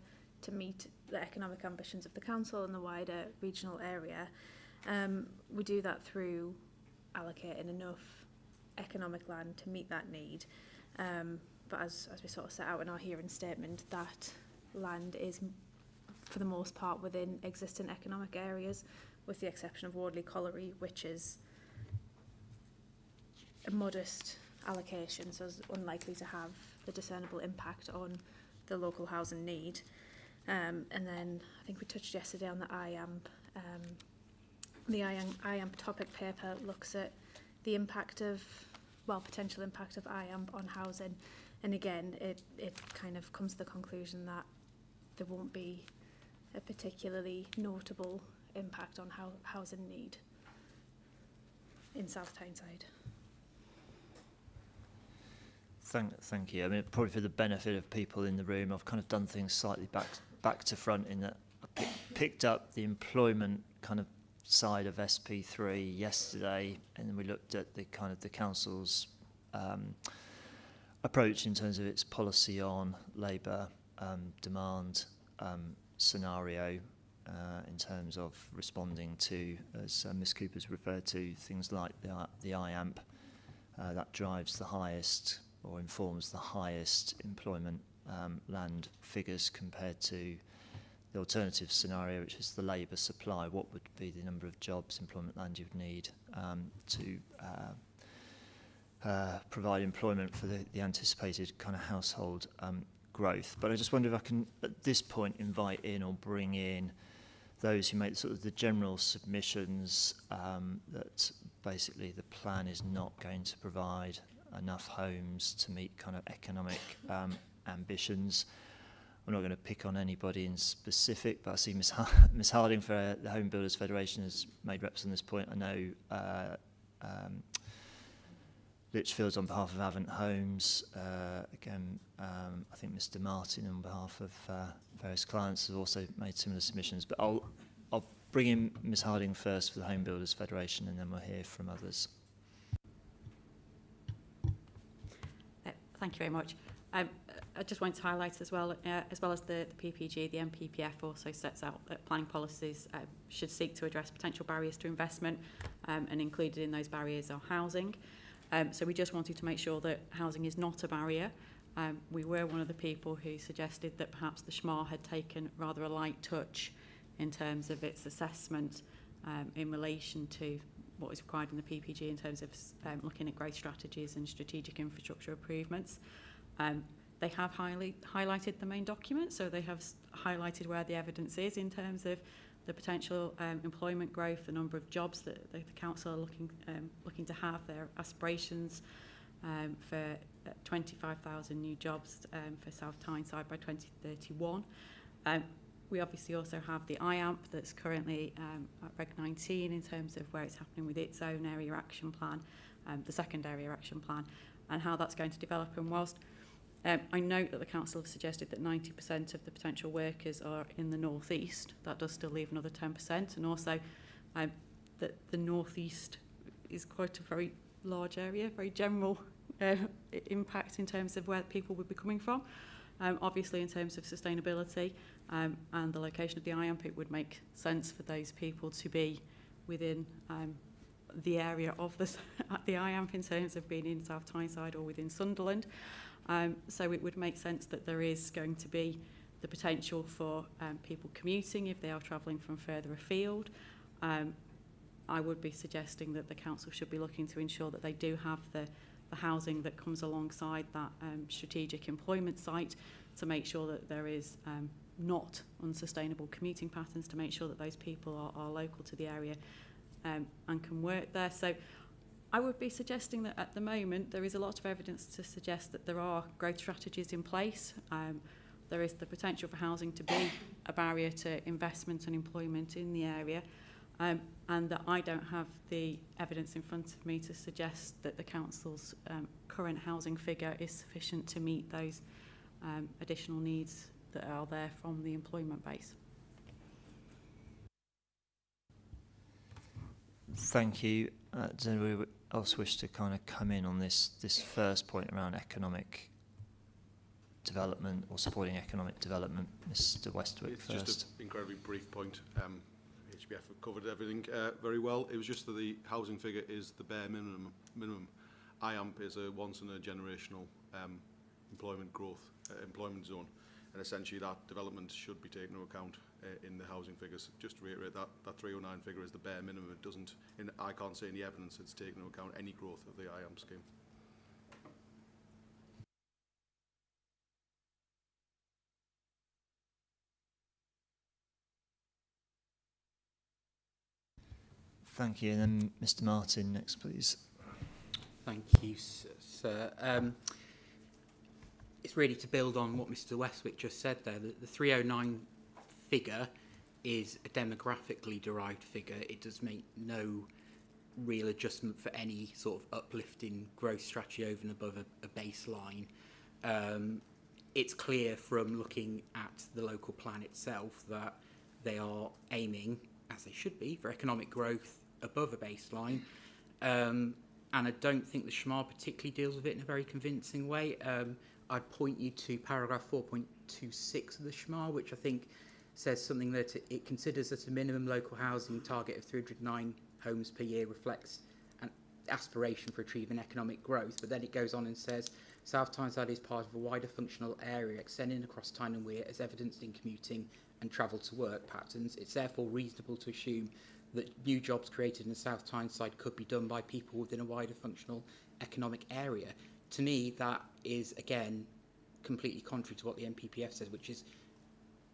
meet the economic ambitions of the council and the wider regional area. We do that through allocating enough economic land to meet that need. But as we sort of set out in our hearing statement, that land is for the most part within existing economic areas, with the exception of Wardley Colliery, which is a modest allocation, so it's unlikely to have a discernible impact on the local housing need. And then I think we touched yesterday on the IAMP. The IAMP topic paper looks at the impact of, potential impact of IAMP on housing. And again, it kind of comes to the conclusion that there won't be a particularly notable impact on housing need in South Tyneside. Thank you. I mean, probably for the benefit of people in the room, I've kind of done things slightly back to front in that I picked up the employment kind of side of SP3 yesterday, and then we looked at the kind of the council's approach in terms of its policy on labour demand scenario in terms of responding to, as Ms Cooper's referred to, things like the IAMP that drives the highest or informs the highest employment land figures compared to the alternative scenario, which is the labour supply. What would be the number of jobs, employment land you'd need to provide employment for the anticipated kind of household growth. But I just wonder if I can, at this point, invite in or bring in those who make sort of the general submissions that basically the plan is not going to provide enough homes to meet kind of economic ambitions. I'm not going to pick on anybody in specific, but I see Ms Harding for the Home Builders Federation has made reps on this point. I know Litchfield's on behalf of Avent Homes. Again, I think Mr Martin on behalf of various clients have also made similar submissions. But I'll bring in Ms Harding first for the Home Builders Federation, and then we'll hear from others. Thank you very much. I just want to highlight as well as the PPG, the MPPF also sets out that planning policies should seek to address potential barriers to investment, and included in those barriers are housing. So we just wanted to make sure that housing is not a barrier. We were one of the people who suggested that perhaps the SHMA had taken rather a light touch in terms of its assessment in relation to what is required in the PPG in terms of looking at growth strategies and strategic infrastructure improvements. They have highlighted the main document, so they have highlighted where the evidence is in terms of the potential employment growth, the number of jobs that the council are looking to have, their aspirations for 25,000 new jobs for South Tyneside by 2031. We obviously also have the IAMP that's currently at Reg 19 in terms of where it's happening with its own area action plan, the second area action plan, and how that's going to develop. And whilst I note that the council have suggested that 90% of the potential workers are in the North East, that does still leave another 10%, and also that the North East is quite a very large area, very general impact in terms of where people would be coming from. Obviously, in terms of sustainability and the location of the IAMP, it would make sense for those people to be within the area of the IAMP in terms of being in South Tyneside or within Sunderland. So it would make sense that there is going to be the potential for people commuting if they are travelling from further afield. I would be suggesting that the council should be looking to ensure that they do have the housing that comes alongside that strategic employment site to make sure that there is not unsustainable commuting patterns, to make sure that those people are local to the area and can work there. So I would be suggesting that at the moment there is a lot of evidence to suggest that there are growth strategies in place. There is the potential for housing to be a barrier to investment and employment in the area. And that I don't have the evidence in front of me to suggest that the council's current housing figure is sufficient to meet those additional needs that are there from the employment base. Thank you. Does anybody else wish to kind of come in on this first point around economic development or supporting economic development? Mr Westwick first. It's just an incredibly brief point. HBF have covered everything very well. It was just that the housing figure is the bare minimum. IAMP is a once-in-a-generational employment zone, and essentially that development should be taken into account in the housing figures. Just to reiterate, that 309 figure is the bare minimum. It doesn't, I can't see any evidence it's taken into account any growth of the IAMP scheme. Thank you. And then Mr Martin next, please. Thank you, sir. It's really to build on what Mr Westwick just said there. The 309 figure is a demographically derived figure. It does make no real adjustment for any sort of uplifting growth strategy over and above a baseline. It's clear from looking at the local plan itself that they are aiming, as they should be, for economic growth above a baseline. And I don't think the SHMAR particularly deals with it in a very convincing way. I'd point you to paragraph 4.26 of the SHMAR, which I think says something that it considers that a minimum local housing target of 309 homes per year reflects an aspiration for achieving economic growth. But then it goes on and says, South Tyneside is part of a wider functional area extending across Tyne and Wear as evidenced in commuting and travel to work patterns. It's therefore reasonable to assume that new jobs created in South Tyneside could be done by people within a wider functional economic area. To me, that is, again, completely contrary to what the NPPF says, which is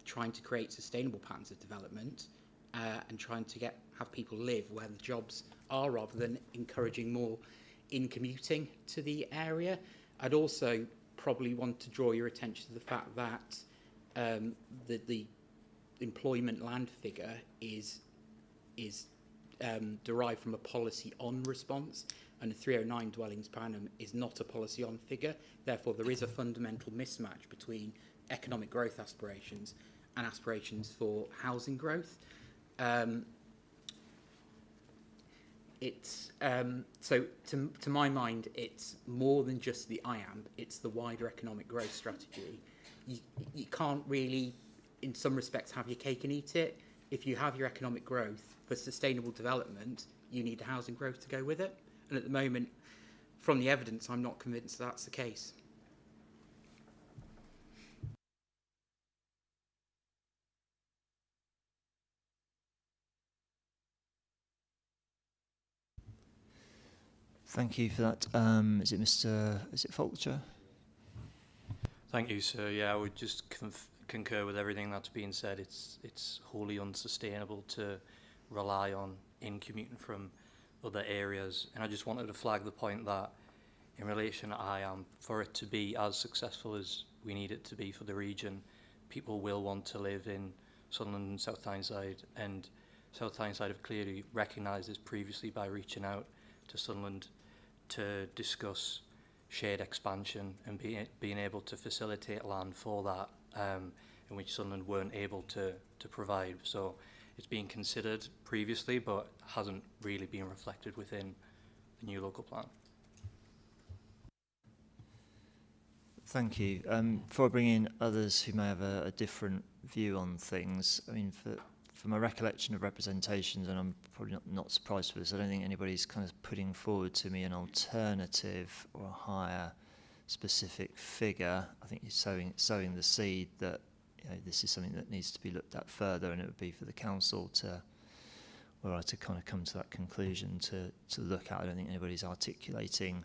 trying to create sustainable patterns of development and trying to have people live where the jobs are, rather than encouraging more in commuting to the area. I'd also probably want to draw your attention to the fact that the employment land figure is derived from a policy on response, and a 309 dwellings per annum is not a policy on figure. Therefore, there is a fundamental mismatch between economic growth aspirations and aspirations for housing growth. So to my mind, it's more than just the IAMP, it's the wider economic growth strategy. You can't really, in some respects, have your cake and eat it. If you have your economic growth for sustainable development, you need the housing growth to go with it. And at the moment, from the evidence, I'm not convinced that's the case. Thank you for that. Is it Fulcher? Thank you, sir. Yeah, I would just concur with everything that's been said. It's wholly unsustainable to rely on in commuting from other areas. And I just wanted to flag the point that in relation to IAM, for it to be as successful as we need it to be for the region, people will want to live in Sunderland and South Tyneside, and South Tyneside have clearly recognised this previously by reaching out to Sunderland to discuss shared expansion and being able to facilitate land for that, in which Sunderland weren't able to provide. So it's been considered previously, but hasn't really been reflected within the new local plan. Thank you. Before I bring in others who may have a different view on things, I mean, from a recollection of representations, and I'm probably not surprised with this, I don't think anybody's kind of putting forward to me an alternative or a higher specific figure. I think you're sowing the seed that this is something that needs to be looked at further, and it would be for the council to kind of come to that conclusion to look at. I don't think anybody's articulating,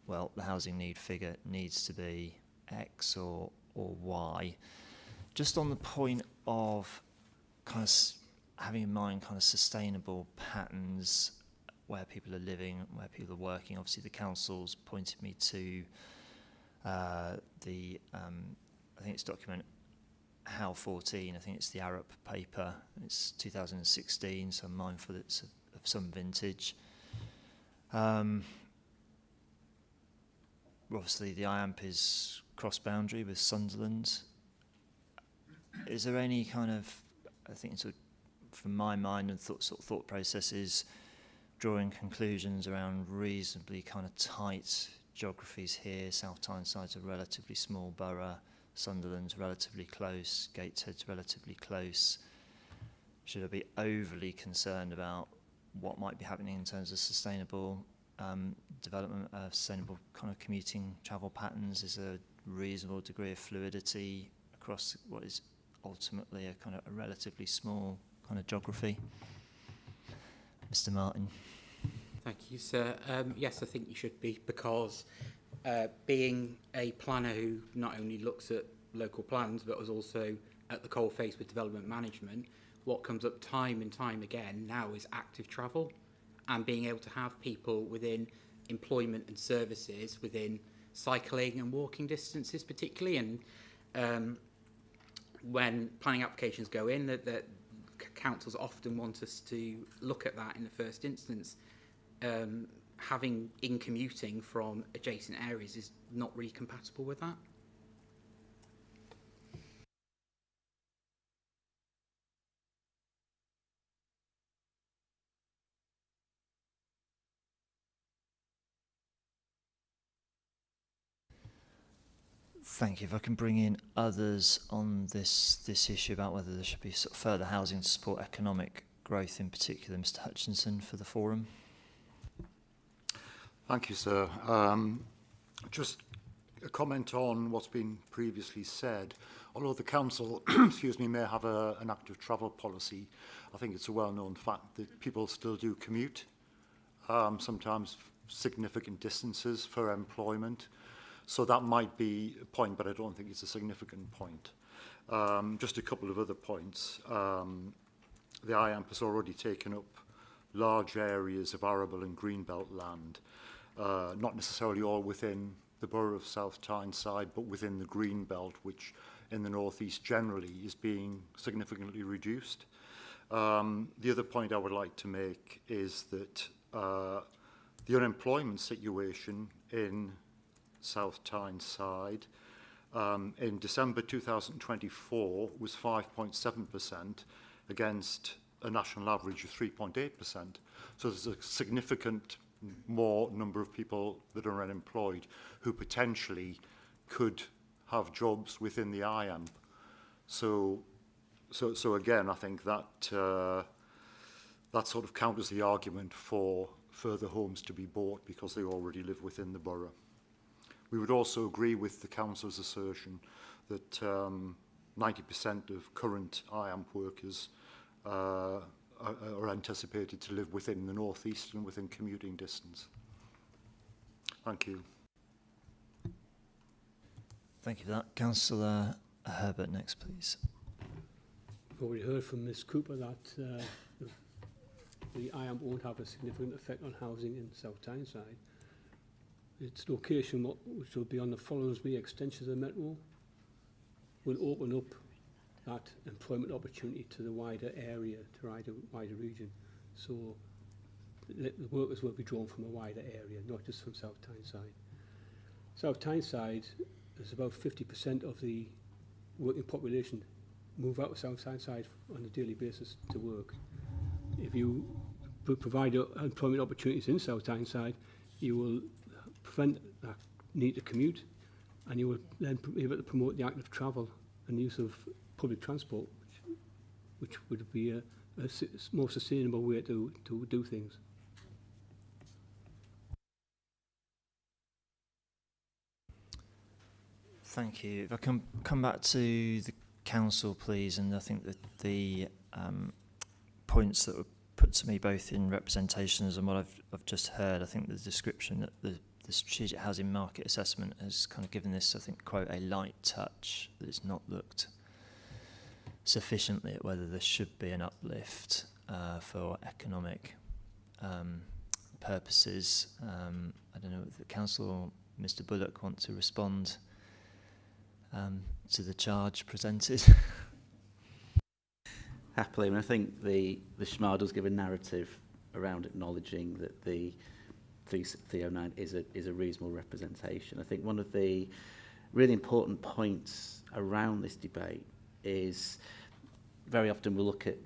well, the housing need figure needs to be X or Y. Just on the point of kind of having in mind kind of sustainable patterns where people are living, where people are working. Obviously, the council's pointed me to I think it's document HAL 14. I think it's the Arup paper. It's 2016, so I'm mindful it's of some vintage. Obviously, the IAMP is cross-boundary with Sunderland. Is there any kind of, I think sort of, from my mind and thought processes, drawing conclusions around reasonably kind of tight geographies here? South Tyneside's a relatively small borough, Sunderland's relatively close, Gateshead's relatively close. Should I be overly concerned about what might be happening in terms of sustainable development, sustainable kind of commuting travel patterns? Is a reasonable degree of fluidity across what is ultimately a kind of a relatively small kind of geography? Mr. Martin. Thank you, sir. Yes, I think you should be, because being a planner who not only looks at local plans but was also at the coalface with development management, what comes up time and time again now is active travel and being able to have people within employment and services within cycling and walking distances particularly. And when planning applications go in, that councils often want us to look at that in the first instance. having in commuting from adjacent areas is not really compatible with that? Thank you. If I can bring in others on this issue about whether there should be sort of further housing to support economic growth, in particular, Mr. Hutchinson for the forum. Thank you, sir. Just a comment on what's been previously said. Although the council, excuse me, may have an active travel policy, I think it's a well-known fact that people still do commute, sometimes significant distances for employment. So that might be a point, but I don't think it's a significant point. Just a couple of other points. The IAMP has already taken up large areas of arable and greenbelt land, not necessarily all within the borough of South Tyneside, but within the greenbelt, which in the northeast generally is being significantly reduced. The other point I would like to make is that the unemployment situation in South Tyneside in December 2024 was 5.7% against a national average of 3.8%. So there's a significant more number of people that are unemployed who potentially could have jobs within the IAMP. So again, I think that that sort of counters the argument for further homes to be bought because they already live within the borough. We would also agree with the council's assertion that 90% of current IAMP workers are anticipated to live within the northeast and within commuting distance. Thank you. Thank you for that. Councillor Herbert next, please. We've already heard from Ms Cooper that the IAMP won't have a significant effect on housing in South Tyneside. Its location, which will be on the Follinsby extension of the Metro, will open up that employment opportunity to the wider area, to the wider region. So the workers will be drawn from a wider area, not just from South Tyneside. South Tyneside, there's about 50% of the working population move out of South Tyneside on a daily basis to work. If you provide employment opportunities in South Tyneside, you will prevent that need to commute, and you will then be able to promote the active travel and use of public transport, which would be a more sustainable way to do things. Thank you. If I can come back to the council, please, and I think that the points that were put to me both in representations and what I've just heard, I think the description that the strategic housing market assessment has kind of given this, I think, quote, a light touch, that it's not looked sufficiently at whether there should be an uplift for economic purposes. I don't know if the council or Mr Bullock want to respond to the charge presented. Happily, and I think the SHMAR does give a narrative around acknowledging that the 309 is a reasonable representation. I think one of the really important points around this debate is very often we'll look at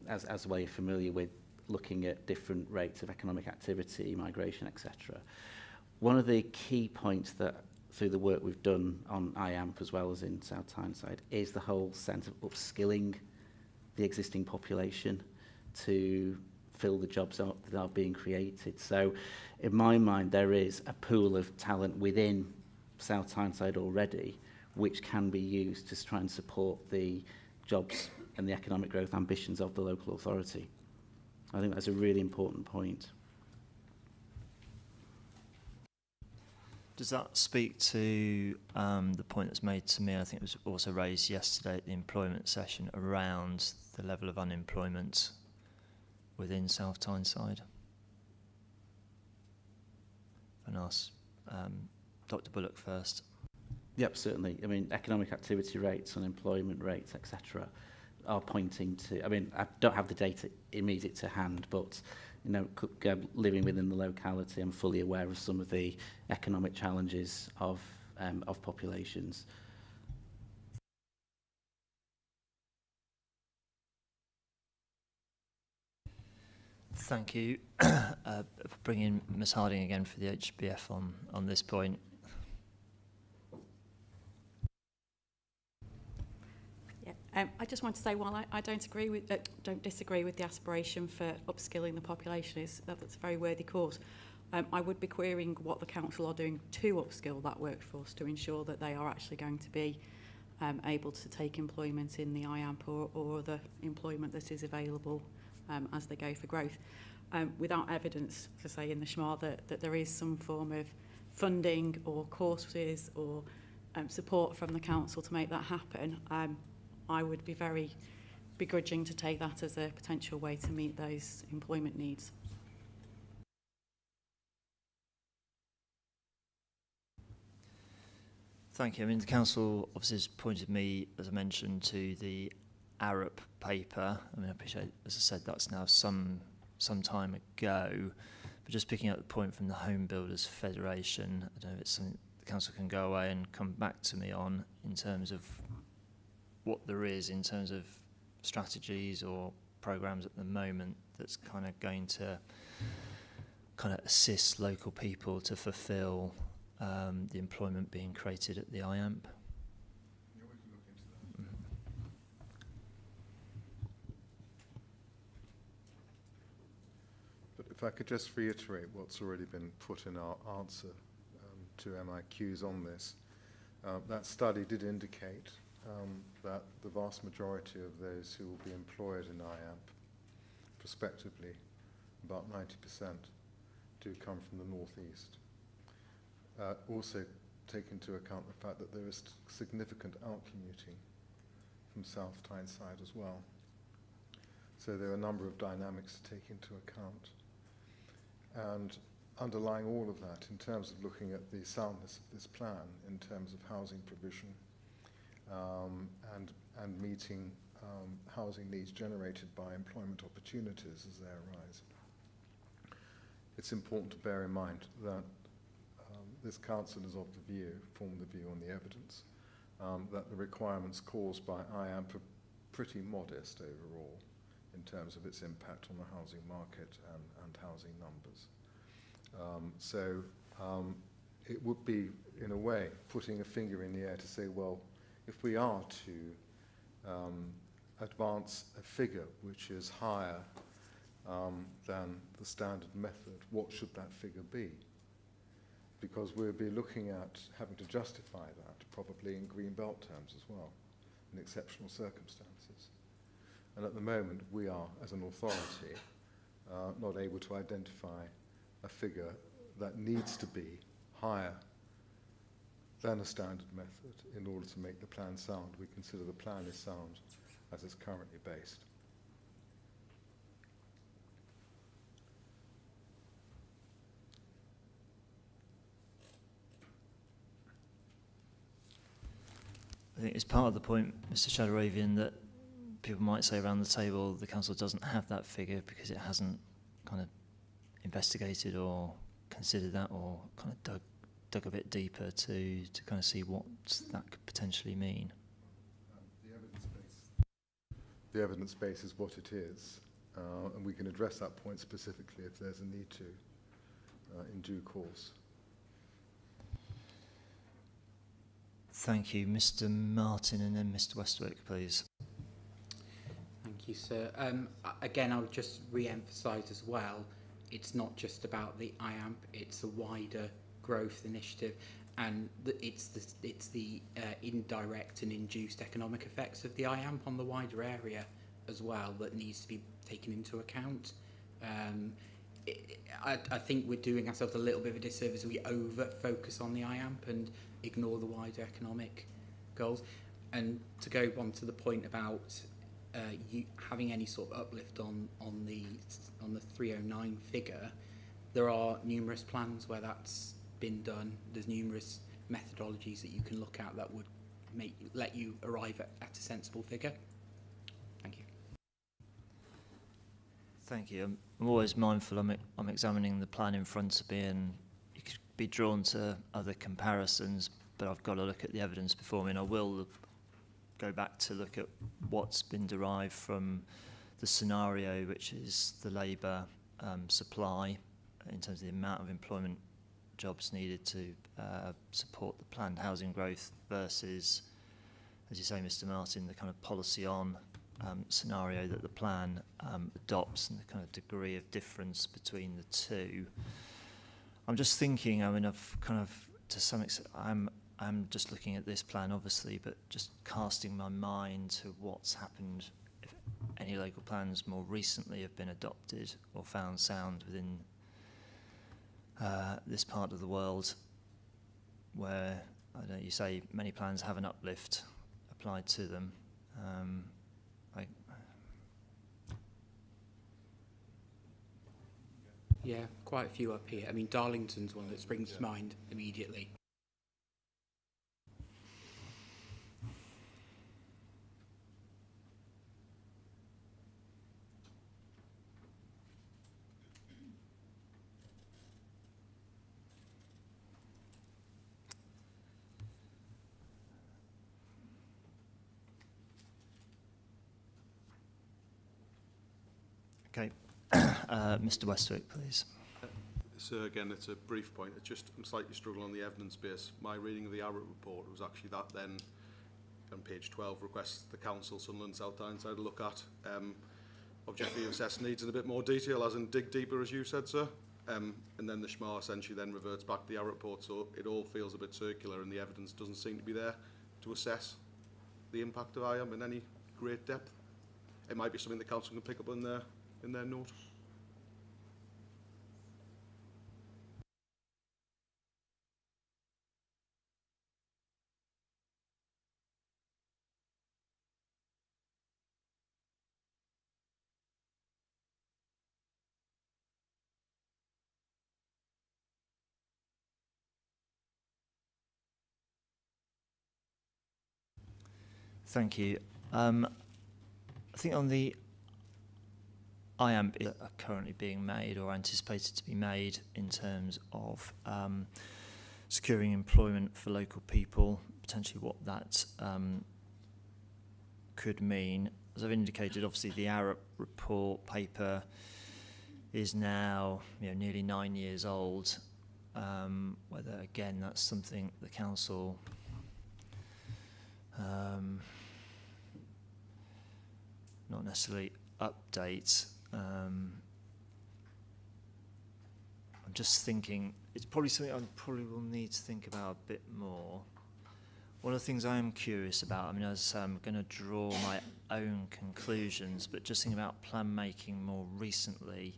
as a way you're familiar with looking at different rates of economic activity, migration, etc. One of the key points that through the work we've done on IAMP as well as in South Tyneside is the whole sense of upskilling the existing population to fill the jobs that are being created. So in my mind there is a pool of talent within South Tyneside already which can be used to try and support the jobs and the economic growth ambitions of the local authority. I think that's a really important point. Does that speak to the point that's made to me, I think it was also raised yesterday at the employment session, around the level of unemployment within South Tyneside? And ask Dr Bullock first. Yep, certainly. I mean, economic activity rates, unemployment rates, etc. are pointing to, I mean, I don't have the data immediate to hand, but you know, living within the locality, I'm fully aware of some of the economic challenges of populations. Thank you for bringing Ms Harding again for the HBF on this point. Yeah, I just want to say, while I don't disagree with the aspiration for upskilling the population, that's a very worthy cause. I would be querying what the council are doing to upskill that workforce to ensure that they are actually going to be able to take employment in the IAMP or other employment that is available as they go for growth. Without evidence, to say in the SHMAR that there is some form of funding or courses or support from the council to make that happen, I would be very begrudging to take that as a potential way to meet those employment needs. Thank you. I mean, the council obviously has pointed me, as I mentioned, to the Arup paper. I mean, I appreciate, as I said, that's now some time ago. But just picking up the point from the Home Builders Federation, I don't know if it's something the council can go away and come back to me on in terms of what there is in terms of strategies or programs at the moment that's kind of going to kind of assist local people to fulfil the employment being created at the IAMP. Yeah, we can look into that. But if I could just reiterate what's already been put in our answer to MIQs on this, that study did indicate that the vast majority of those who will be employed in IAMP prospectively, about 90%, do come from the northeast. Also take into account the fact that there is significant out-commuting from South Tyneside as well. So there are a number of dynamics to take into account. And underlying all of that, in terms of looking at the soundness of this plan, in terms of housing provision and meeting housing needs generated by employment opportunities as they arise, it's important to bear in mind that this council is of the view, formed the view on the evidence, that the requirements caused by IAMP are pretty modest overall in terms of its impact on the housing market and housing numbers. It would be, in a way, putting a finger in the air to say, well, if we are to advance a figure which is higher than the standard method, what should that figure be? Because we'll be looking at having to justify that, probably in green belt terms as well, in exceptional circumstances. And at the moment, we are, as an authority, not able to identify a figure that needs to be higher than a standard method in order to make the plan sound. We consider the plan is sound as it's currently based. I think it's part of the point, Mr Shadoravian, that people might say around the table the council doesn't have that figure because it hasn't kind of investigated or considered that or kind of dug a bit deeper to kind of see what that could potentially mean. The evidence base is what it is, and we can address that point specifically if there's a need to in due course. Thank you. Mr Martin and then Mr Westwick, please. Thank you, sir. Again, I would just re-emphasise as well, it's not just about the IAMP, it's a wider growth initiative, and it's the indirect and induced economic effects of the IAMP on the wider area as well that needs to be taken into account. I think we're doing ourselves a little bit of a disservice. We over-focus on the IAMP and ignore the wider economic goals. And to go on to the point about you having any sort of uplift on the 309 figure, there are numerous plans where that's been done. There's numerous methodologies that you can look at that would let you arrive at a sensible figure. Thank Thank you. I'm always mindful. I'm examining the plan in front of me, and you could be drawn to other comparisons, but I've got to look at the evidence before me, and I will go back to look at what's been derived from the scenario, which is the labour supply in terms of the amount of employment jobs needed to support the planned housing growth versus, as you say, Mr. Martin, the kind of policy on scenario that the plan adopts and the kind of degree of difference between the two. I'm just thinking, I mean, I've kind of, to some extent, I'm just looking at this plan, obviously, but just casting my mind to what's happened if any local plans more recently have been adopted or found sound within this part of the world, where, I don't know, you say many plans have an uplift applied to them. Yeah, quite a few up here. I mean, Darlington's one that springs to mind immediately. Okay. Mr. Westwick, please. So again, it's a brief point. It's just I'm slightly struggling on the evidence base. My reading of the ARROT report was actually that then on page 12 requests the Council, Sunderland, South Tyneside to look at objectively assess needs in a bit more detail, as in dig deeper, as you said, sir. And then the SHMA essentially then reverts back to the ARROT report, so it all feels a bit circular and the evidence doesn't seem to be there to assess the impact of IAM in any great depth. It might be something the Council can pick up in their note. Thank you. I think on the IAMP are currently being made or anticipated to be made in terms of securing employment for local people, potentially what that could mean. As I've indicated, obviously the ARROT report paper is now nearly 9 years old. Whether again that's something the council not necessarily update. I'm just thinking it's probably something I probably will need to think about a bit more. One of the things I am curious about, I mean, as I say, I'm going to draw my own conclusions, but just thinking about plan making more recently,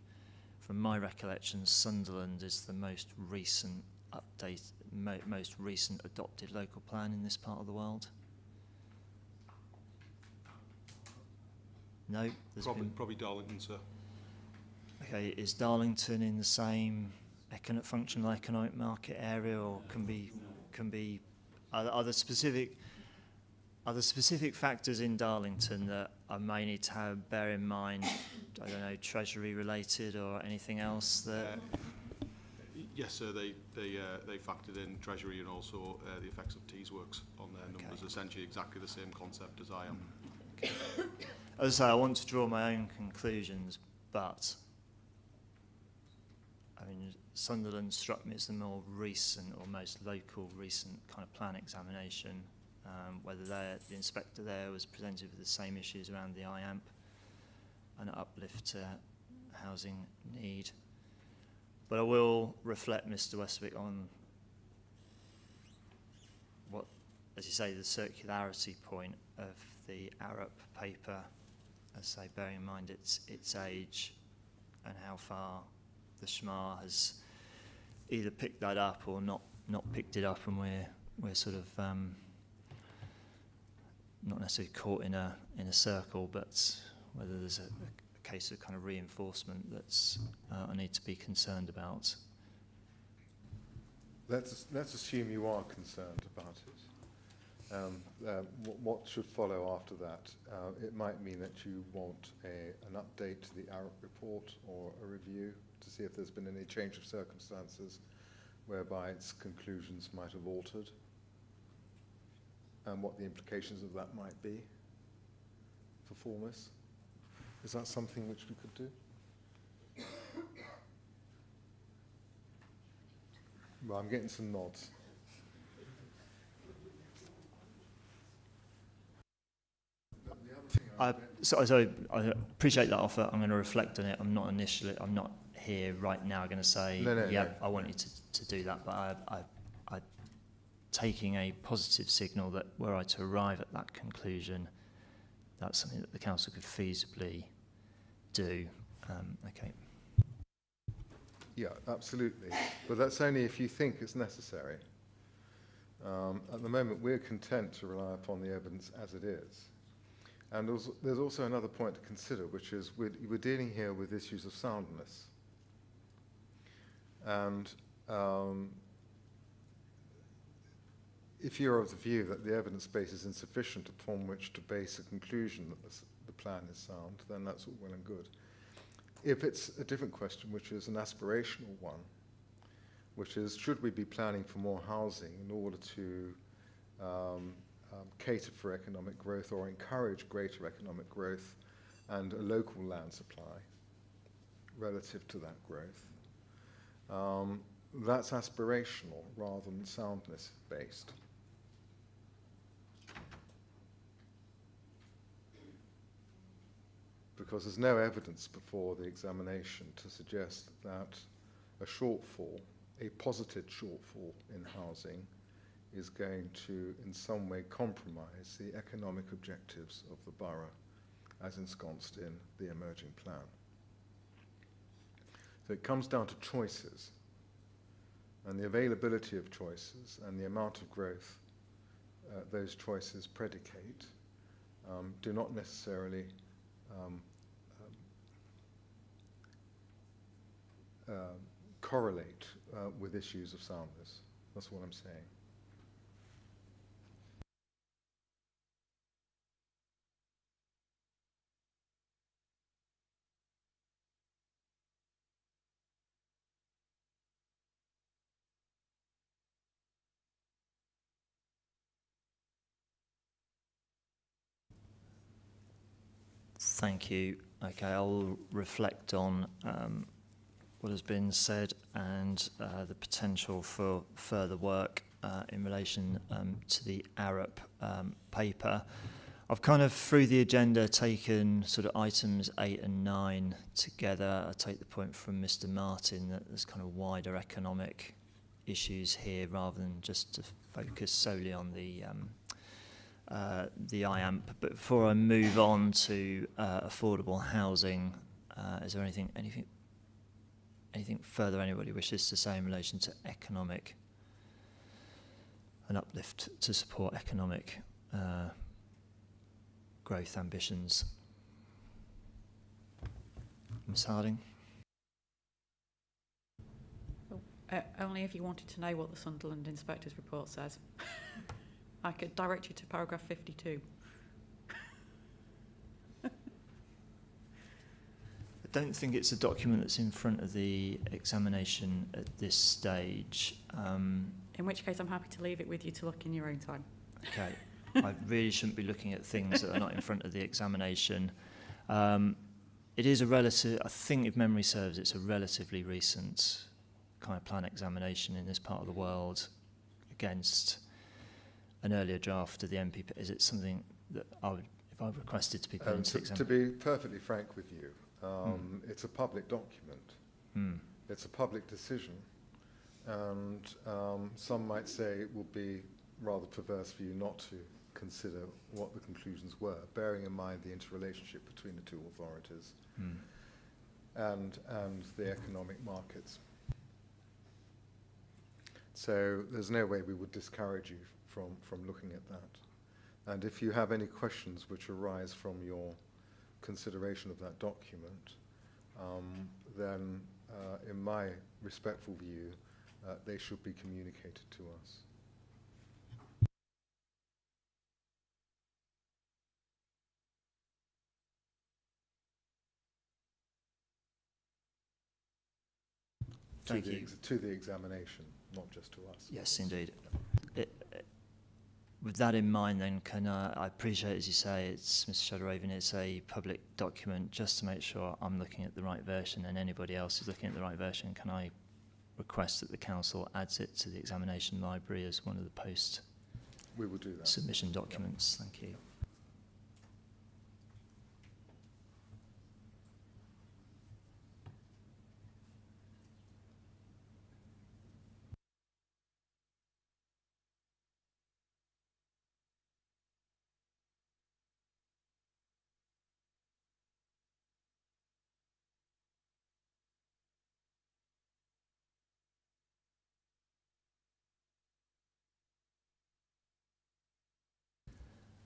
from my recollection, Sunderland is the most recent update, most recent adopted local plan in this part of the world. No, there's probably Darlington, sir. Okay, is Darlington in the same functional economic market area, or can be? Are there specific factors in Darlington that I may need to bear in mind? I don't know, Treasury related or anything else that? Yes, sir. They factored in Treasury and also the effects of Teesworks on their numbers. Essentially, exactly the same concept as I am. Okay. As I say, I want to draw my own conclusions, but I mean, Sunderland struck me as the more recent or most local recent kind of plan examination. Whether the inspector there was presented with the same issues around the IAMP and an uplift to housing need. But I will reflect, Mr. Westwick, on what, as you say, the circularity point of the ARROT paper, as I say, bearing in mind its age and how far the SHMA has either picked that up or not picked it up, and we're sort of not necessarily caught in a circle, but whether there's a case of kind of reinforcement that's I need to be concerned about. Let's assume you are concerned about it. What should follow after that? It might mean that you want an update to the ARUP report or a review to see if there's been any change of circumstances whereby its conclusions might have altered, and what the implications of that might be for Formis. Is that something which we could do? Well, I'm getting some nods. So I appreciate that offer. I'm going to reflect on it. I'm not here right now going to say, I want you to do that. But I taking a positive signal that were I to arrive at that conclusion, that's something that the council could feasibly do. Okay. Yeah, absolutely. But that's only if you think it's necessary. At the moment, we're content to rely upon the evidence as it is. And there's also another point to consider, which is we're dealing here with issues of soundness. And if you're of the view that the evidence base is insufficient upon which to base a conclusion that the plan is sound, then that's all well and good. If it's a different question, which is an aspirational one, which is, should we be planning for more housing in order to cater for economic growth or encourage greater economic growth and a local land supply relative to that growth, that's aspirational rather than soundness based. Because there's no evidence before the examination to suggest that a shortfall, a posited shortfall in housing, is going to in some way compromise the economic objectives of the borough as ensconced in the emerging plan. So it comes down to choices, and the availability of choices and the amount of growth those choices predicate do not necessarily correlate with issues of soundness. That's what I'm saying. Thank you. Okay, I'll reflect on what has been said and the potential for further work in relation to the ARUP paper. I've kind of, through the agenda, taken sort of items 8 and 9 together. I take the point from Mr. Martin that there's kind of wider economic issues here rather than just to focus solely on the IAMP. But before I move on to affordable housing, is there anything further anybody wishes to say in relation to an uplift to support economic growth ambitions? Ms. Harding? Only if you wanted to know what the Sunderland Inspector's report says. I could direct you to paragraph 52. I don't think it's a document that's in front of the examination at this stage. In which case I'm happy to leave it with you to look in your own time. Okay. I really shouldn't be looking at things that are not in front of the examination. It is a relative, I think if memory serves, it's a relatively recent kind of plan examination in this part of the world against an earlier draft of the MPP. Is it something that if I requested to be put into the exam? To be perfectly frank with you, it's a public document. It's a public decision. And some might say it would be rather perverse for you not to consider what the conclusions were, bearing in mind the interrelationship between the two authorities and the economic markets. So there's no way we would discourage you from looking at that. And if you have any questions which arise from your consideration of that document, then in my respectful view, they should be communicated to us. Thank you. To the examination, not just to us. Yes, indeed. With that in mind, then, I appreciate, as you say, it's Mr. Shadowraven, it's a public document. Just to make sure I'm looking at the right version and anybody else is looking at the right version, can I request that the council adds it to the examination library as one of the post We will do that. submission documents? Thank you.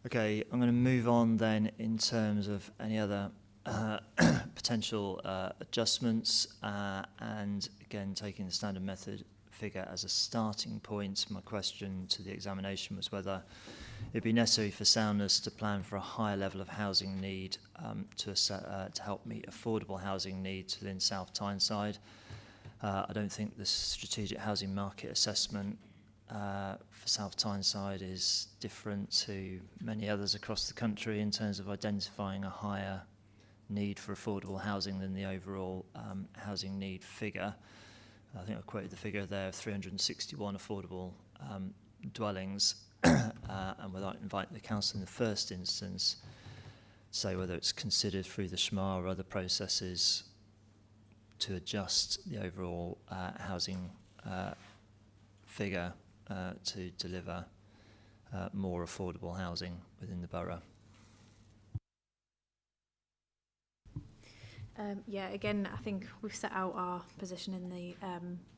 Okay, I'm going to move on then in terms of any other potential adjustments, and again taking the standard method figure as a starting point. My question to the examination was whether it'd be necessary for soundness to plan for a higher level of housing need to help meet affordable housing needs within South Tyneside. I don't think the strategic housing market assessment for South Tyneside is different to many others across the country in terms of identifying a higher need for affordable housing than the overall housing need figure. I think I quoted the figure there of 361 affordable dwellings, and without inviting the council in the first instance, say whether it's considered through the SHMA or other processes to adjust the overall housing figure to deliver more affordable housing within the borough. Yeah, again, I think we've set out our position in the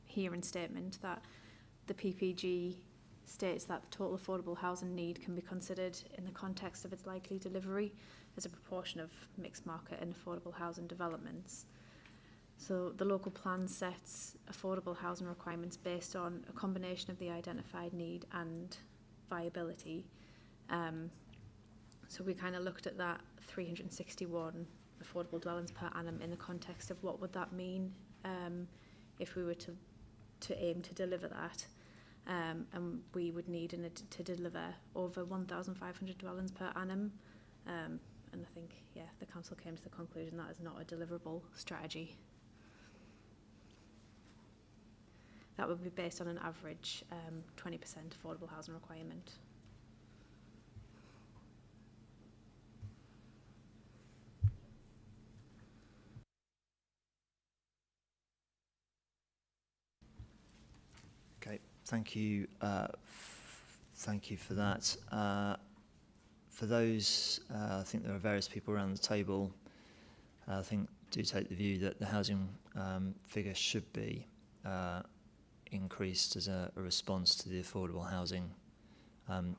hearing statement that the PPG states that the total affordable housing need can be considered in the context of its likely delivery as a proportion of mixed market and affordable housing developments. So the local plan sets affordable housing requirements based on a combination of the identified need and viability. So we kind of looked at that 361 affordable dwellings per annum in the context of what would that mean if we were to aim to deliver that. And we would need to deliver over 1,500 dwellings per annum. And I think, yeah, the council came to the conclusion that is not a deliverable strategy. That would be based on an average 20% affordable housing requirement. Okay, thank you. Thank you for that. For those, I think there are various people around the table. I think do take the view that the housing figure should be increased as a response to the affordable housing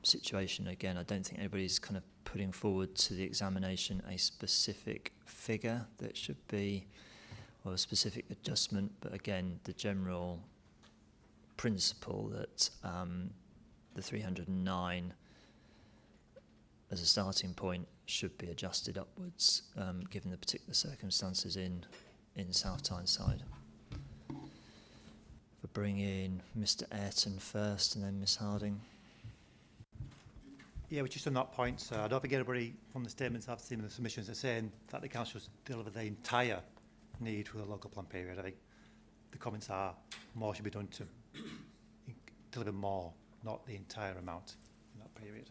situation. Again, I don't think anybody's kind of putting forward to the examination a specific figure that should be, or a specific adjustment, but again, the general principle that the 309 as a starting point should be adjusted upwards given the particular circumstances in South Tyneside. We'll bring in Mr. Ayrton first and then Miss Harding. Yeah, just on that point, I don't think anybody from the statements I've seen in the submissions are saying that the council should deliver the entire need for the local plan period. I think the comments are more should be done to deliver more, not the entire amount in that period.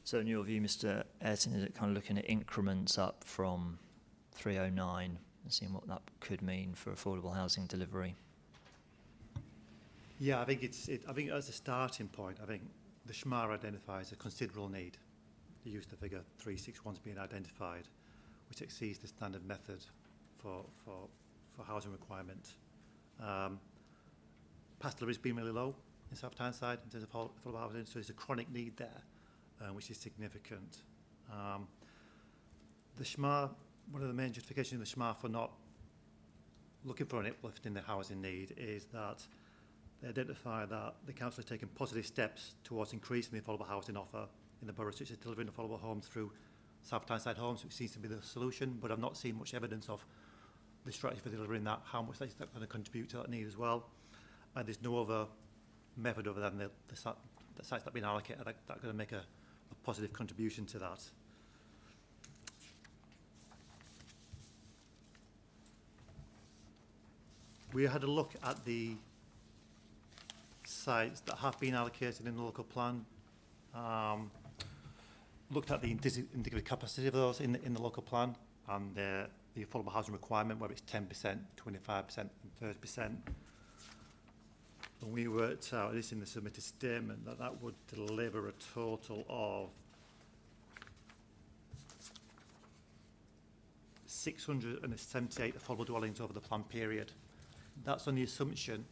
So in your view, Mr. Ayrton, is it kind of looking at increments up from 309 and seeing what that could mean for affordable housing delivery? Yeah, I think I think as a starting point, I think the SHMA identifies a considerable need. The use of the figure 361's being identified, which exceeds the standard method for housing requirement. Past delivery has been really low in South Tyneside in terms of affordable housing, so there's a chronic need there, which is significant. The SHMA, one of the main justifications of the SHMA for not looking for an uplift in the housing need is that they identify that the council has taken positive steps towards increasing the affordable housing offer in the borough, such as delivering affordable homes through South Tyneside Homes, which seems to be the solution, but I've not seen much evidence of the strategy for delivering that, how much that's going to contribute to that need as well. And there's no other method other than the sites that have been allocated that are going to make a positive contribution to that. We had a look at the sites that have been allocated in the local plan, looked at the indicative capacity of those in the local plan and the affordable housing requirement, whether it's 10%, 25% and 30%. And we worked out, this in the submitted statement, that would deliver a total of 678 affordable dwellings over the plan period. That's on the assumption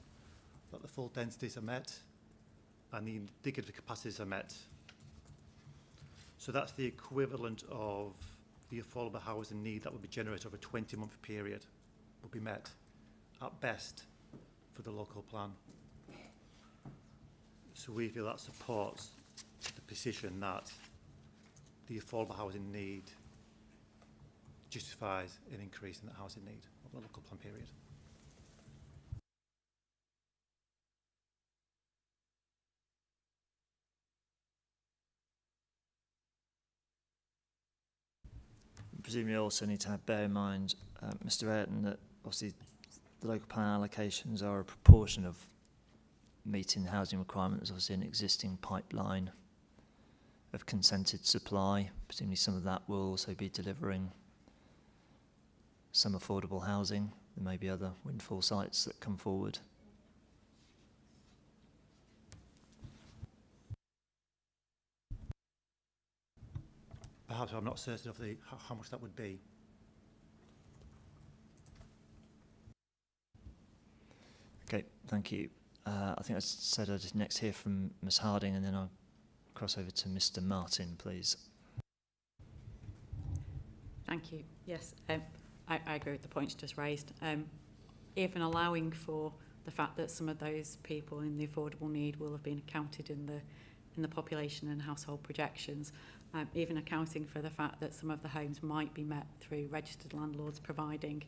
that the full densities are met and the indicative capacities are met. So that's the equivalent of the affordable housing need that would be generated over a 20-month period, would be met at best for the local plan. So we feel that supports the position that the affordable housing need justifies an increase in the housing need of the local plan period. Presumably you also need to bear in mind, Mr Ayrton, that obviously the local plan allocations are a proportion of meeting the housing requirements. Obviously an existing pipeline of consented supply. Presumably some of that will also be delivering some affordable housing. There may be other windfall sites that come forward. Perhaps I'm not certain of how much that would be. Okay, thank you. I think I said I'd next hear from Ms Harding and then I'll cross over to Mr Martin, please. Thank you. Yes, I agree with the points just raised. Even allowing for the fact that some of those people in the affordable need will have been accounted in the population and household projections, even accounting for the fact that some of the homes might be met through registered landlords providing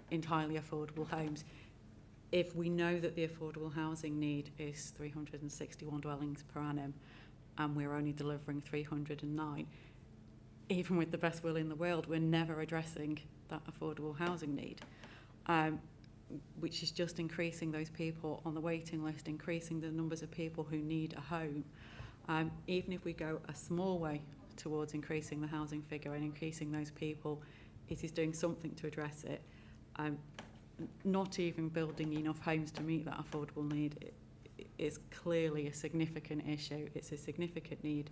entirely affordable homes. If we know that the affordable housing need is 361 dwellings per annum and we're only delivering 309, even with the best will in the world, we're never addressing that affordable housing need, which is just increasing those people on the waiting list, increasing the numbers of people who need a home. Even if we go a small way towards increasing the housing figure and increasing those people, it is doing something to address it. Not even building enough homes to meet that affordable need is clearly a significant issue. It's a significant need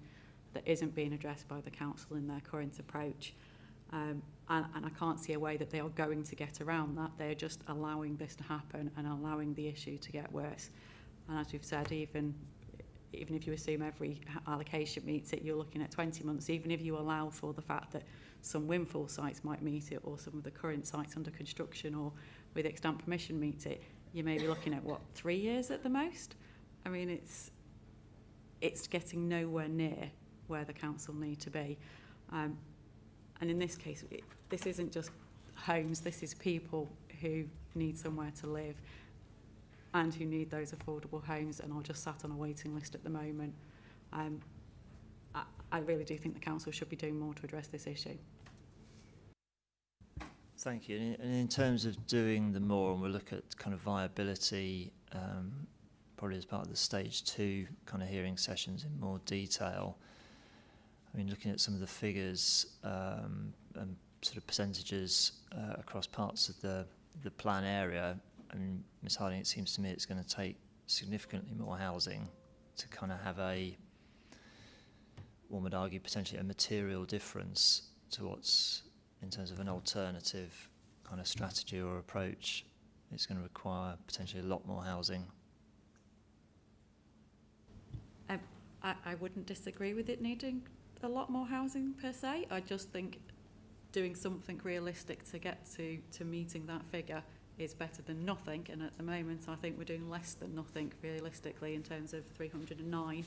that isn't being addressed by the council in their current approach. And I can't see a way that they are going to get around that. They're just allowing this to happen and allowing the issue to get worse. And as we've said, even if you assume every allocation meets it, you're looking at 20 months, even if you allow for the fact that some windfall sites might meet it or some of the current sites under construction or with extant permission meet it, you may be looking at, what, 3 years at the most? I mean, it's getting nowhere near where the council need to be. And in this case, this isn't just homes, this is people who need somewhere to live and who need those affordable homes and are just sat on a waiting list at the moment. I really do think the council should be doing more to address this issue. Thank you. And in terms of doing the more, and we'll look at kind of viability, probably as part of the stage 2 kind of hearing sessions in more detail. I mean, looking at some of the figures and sort of percentages across parts of the plan area, I mean, Ms Harding, it seems to me it's going to take significantly more housing to kind of have one would argue, potentially a material difference to what's, in terms of an alternative kind of strategy or approach. It's going to require potentially a lot more housing. I wouldn't disagree with it needing a lot more housing per se. I just think doing something realistic to get to meeting that figure is better than nothing, and at the moment I think we're doing less than nothing realistically in terms of 309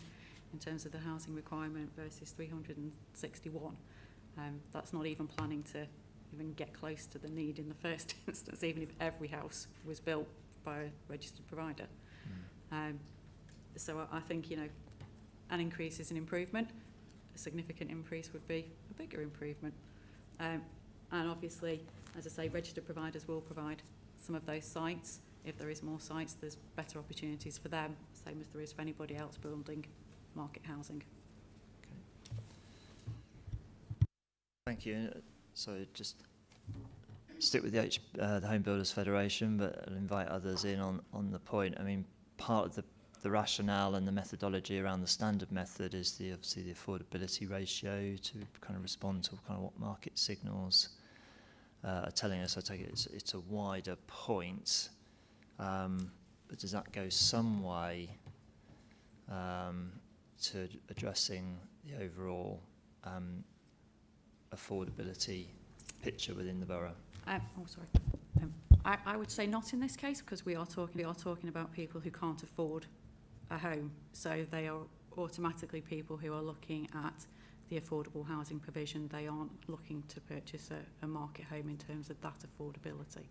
in terms of the housing requirement versus 361. That's not even planning to even get close to the need in the first instance, even if every house was built by a registered provider. So I think, you know, an increase is an improvement. A significant increase would be a bigger improvement. And obviously, as I say, registered providers will provide some of those sites. If there is more sites, there's better opportunities for them, same as there is for anybody else building market housing. Thank you. So just stick with the Home Builders Federation, but I'll invite others in on the point. I mean, part of the rationale and the methodology around the standard method is obviously the affordability ratio to kind of respond to kind of what market signals are telling us. I take it it's a wider point, but does that go some way to addressing the overall affordability picture within the borough? I would say not in this case, because we are talking about people who can't afford a home, so they are automatically people who are looking at the affordable housing provision. They aren't looking to purchase a market home in terms of that affordability.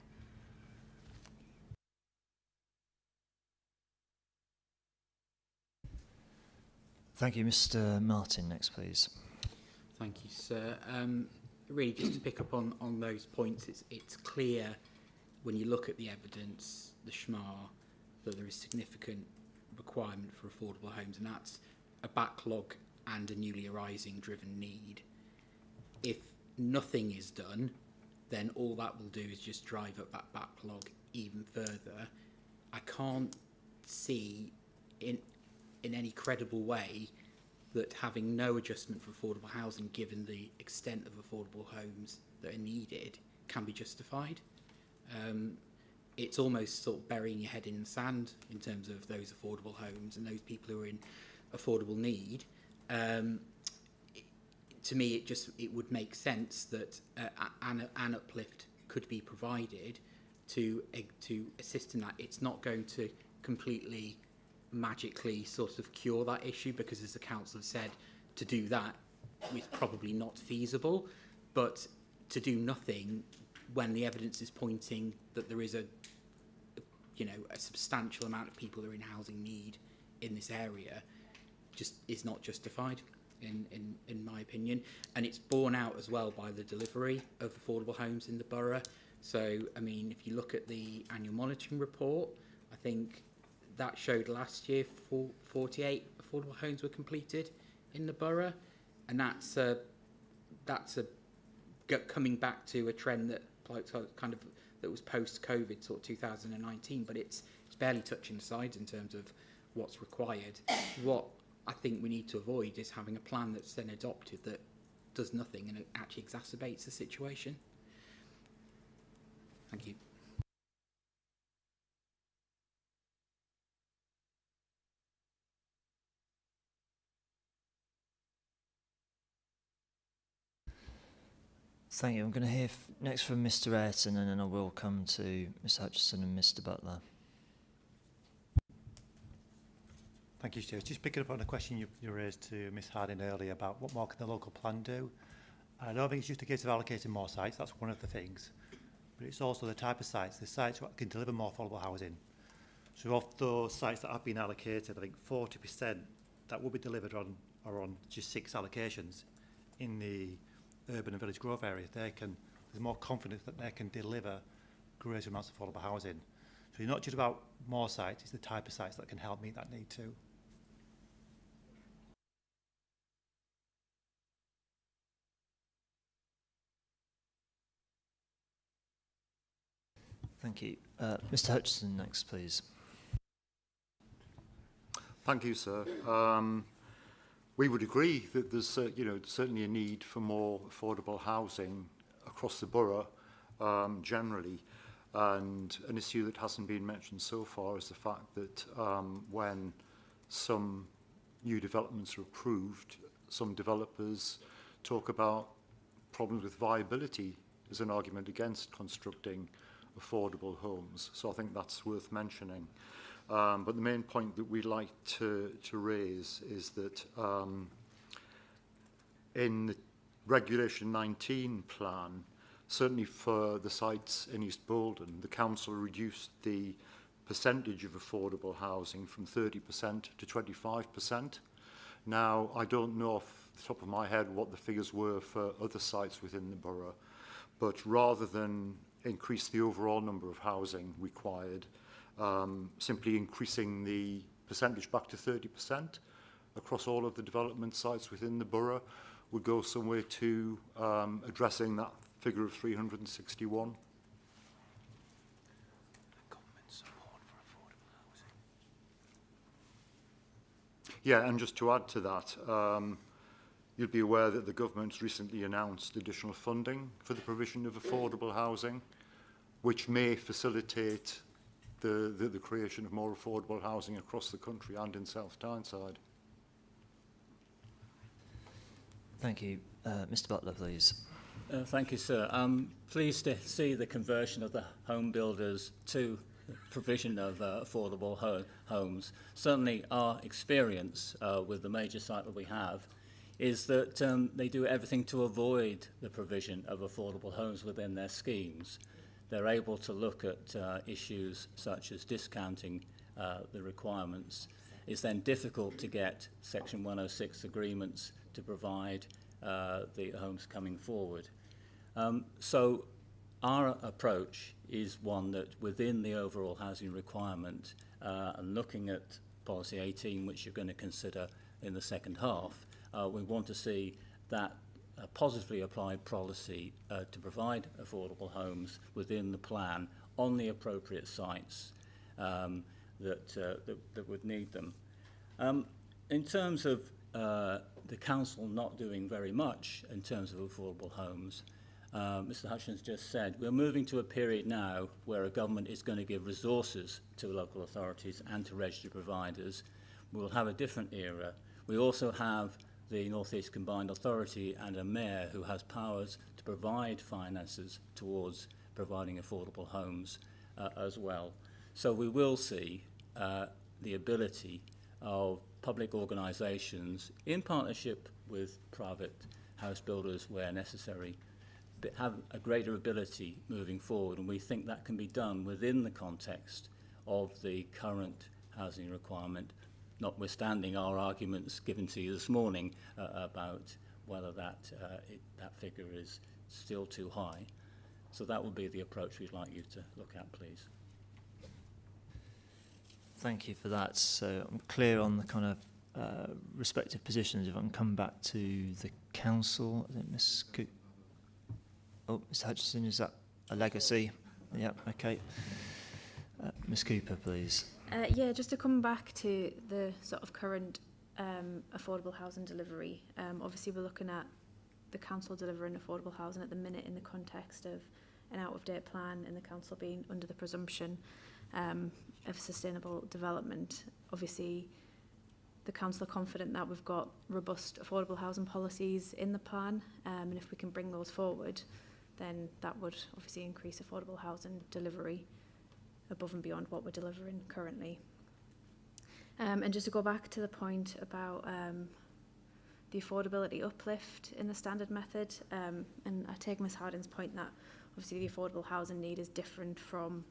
Thank you. Mr. Martin, next, please. Thank you, sir. Really, just to pick up on those points, it's clear when you look at the evidence, the SHMAR, that there is significant requirement for affordable homes, and that's a backlog and a newly arising driven need. If nothing is done, then all that will do is just drive up that backlog even further. I can't see in any credible way that having no adjustment for affordable housing, given the extent of affordable homes that are needed, can be justified. It's almost sort of burying your head in the sand in terms of those affordable homes and those people who are in affordable need. To me, it would make sense that an uplift could be provided to assist in that. It's not going to completely magically sort of cure that issue, because, as the council have said, to do that is probably not feasible. But to do nothing when the evidence is pointing that there is a substantial amount of people who are in housing need in this area just is not justified in my opinion. And it's borne out as well by the delivery of affordable homes in the borough. So, I mean, if you look at the annual monitoring report, I think that showed last year 48 affordable homes were completed in the borough, and that's coming back to a trend that that was post-COVID, sort of 2019, but it's barely touching the sides in terms of what's required. What I think we need to avoid is having a plan that's then adopted that does nothing and it actually exacerbates the situation. Thank you. Thank you. I'm going to hear next from Mr. Ayrton, and then I will come to Mr. Hutchison and Mr. Butler. Thank you, Stuart. Just picking up on a question you raised to Ms Harding earlier about what more can the local plan do. I don't think it's just a case of allocating more sites, that's one of the things, but it's also the type of sites, the sites that can deliver more affordable housing. So of those sites that have been allocated, I think 40% that will be delivered on are on just 6 allocations in the urban and village growth areas. There's more confidence that they can deliver greater amounts of affordable housing. So it's not just about more sites, it's the type of sites that can help meet that need too. Thank you. Mr. Hutchison next, please. Thank you, sir. We would agree that there's certainly a need for more affordable housing across the borough generally, and an issue that hasn't been mentioned so far is the fact that when some new developments are approved, some developers talk about problems with viability as an argument against constructing affordable homes. So I think that's worth mentioning. But the main point that we'd like to raise is that in the Regulation 19 plan, certainly for the sites in East Bolton, the council reduced the percentage of affordable housing from 30% to 25%. Now, I don't know off the top of my head what the figures were for other sites within the borough, but rather than increase the overall number of housing required, simply increasing the percentage back to 30% across all of the development sites within the borough would go some way to addressing that figure of 361. Yeah, and just to add to that, you'll be aware that the government's recently announced additional funding for the provision of affordable housing, which may facilitate the creation of more affordable housing across the country and in South Tyneside. Thank you. Mr Butler, please. Thank you, sir. I'm pleased to see the conversion of the home builders to the provision of affordable homes. Certainly our experience with the major site that we have is that they do everything to avoid the provision of affordable homes within their schemes. They're able to look at issues such as discounting the requirements. It's then difficult to get Section 106 agreements to provide the homes coming forward. So our approach is one that within the overall housing requirement and looking at Policy 18, which you're going to consider in the second half, we want to see that positively applied policy to provide affordable homes within the plan on the appropriate sites that would need them. In terms of the council not doing very much in terms of affordable homes, Mr Hutchins just said, we're moving to a period now where a government is going to give resources to local authorities and to registered providers. We'll have a different era. We also have the North East Combined Authority and a mayor who has powers to provide finances towards providing affordable homes as well. So we will see the ability of public organisations in partnership with private house builders where necessary have a greater ability moving forward, and we think that can be done within the context of the current housing requirement, notwithstanding our arguments given to you this morning about whether that figure is still too high. So that would be the approach we'd like you to look at, please. Thank you for that. So I'm clear on the kind of respective positions. If I can come back to the council, I think Ms. Mr Hutchinson, is that a legacy? Yeah, okay. Ms Cooper, please. Yeah, just to come back to the sort of current affordable housing delivery. Obviously, we're looking at the council delivering affordable housing at the minute in the context of an out-of-date plan and the council being under the presumption of sustainable development. Obviously, the council are confident that we've got robust affordable housing policies in the plan, and if we can bring those forward, then that would obviously increase affordable housing delivery above and beyond what we're delivering currently. And just to go back to the point about the affordability uplift in the standard method, and I take Ms Harding's point that obviously the affordable housing need is different from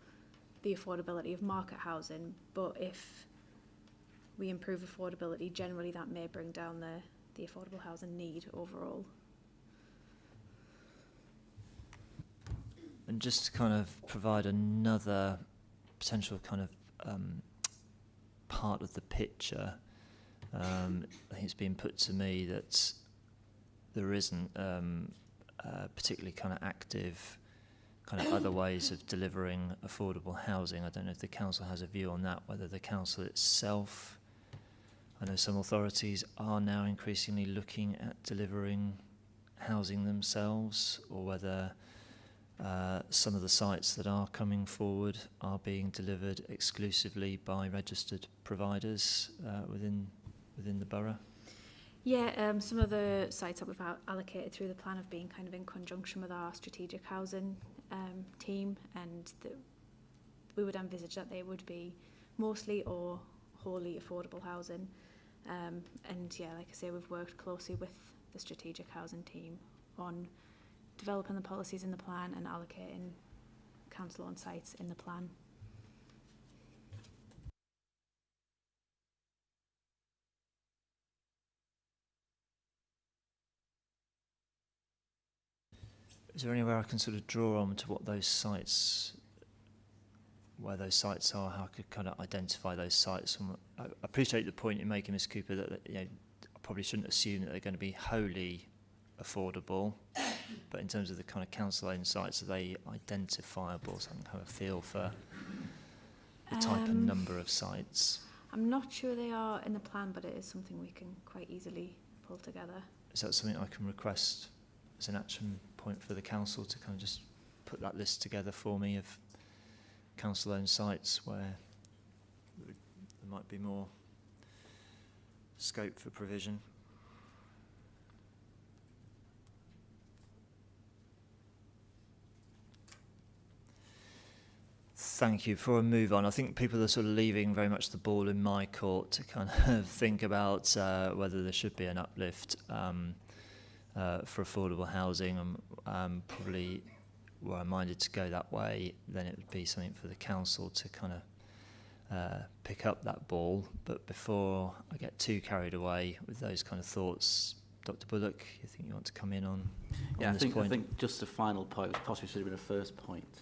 the affordability of market housing, but if we improve affordability, generally that may bring down the affordable housing need overall. And just to kind of provide another potential kind of part of the picture, I think it's been put to me that there isn't particularly kind of active kind of other ways of delivering affordable housing. I don't know if the council has a view on that, whether the council itself, I know some authorities are now increasingly looking at delivering housing themselves, or whether some of the sites that are coming forward are being delivered exclusively by registered providers within the borough. Yeah, some of the sites that we've allocated through the plan have been kind of in conjunction with our strategic housing team, and we would envisage that they would be mostly or wholly affordable housing. And yeah, like I say, we've worked closely with the strategic housing team on developing the policies in the plan and allocating council-owned sites in the plan. Is there anywhere I can sort of draw on to what those sites, where those sites are, how I could kind of identify those sites? And I appreciate the point you're making, Ms. Cooper, that I probably shouldn't assume that they're going to be wholly affordable, but in terms of the kind of council-owned sites, are they identifiable, so I can have a feel for the type and number of sites? I'm not sure they are in the plan, but it is something we can quite easily pull together. Is that something I can request as an action point for the council to kind of just put that list together for me of council-owned sites where there might be more scope for provision? Thank you. Before I move on, I think people are sort of leaving very much the ball in my court to kind of think about whether there should be an uplift for affordable housing. Probably were I minded to go that way, then it would be something for the council to kind of pick up that ball. But before I get too carried away with those kind of thoughts, Dr. Bullock, you think you want to come in on this point? I think just a final point, which possibly should have been a first point.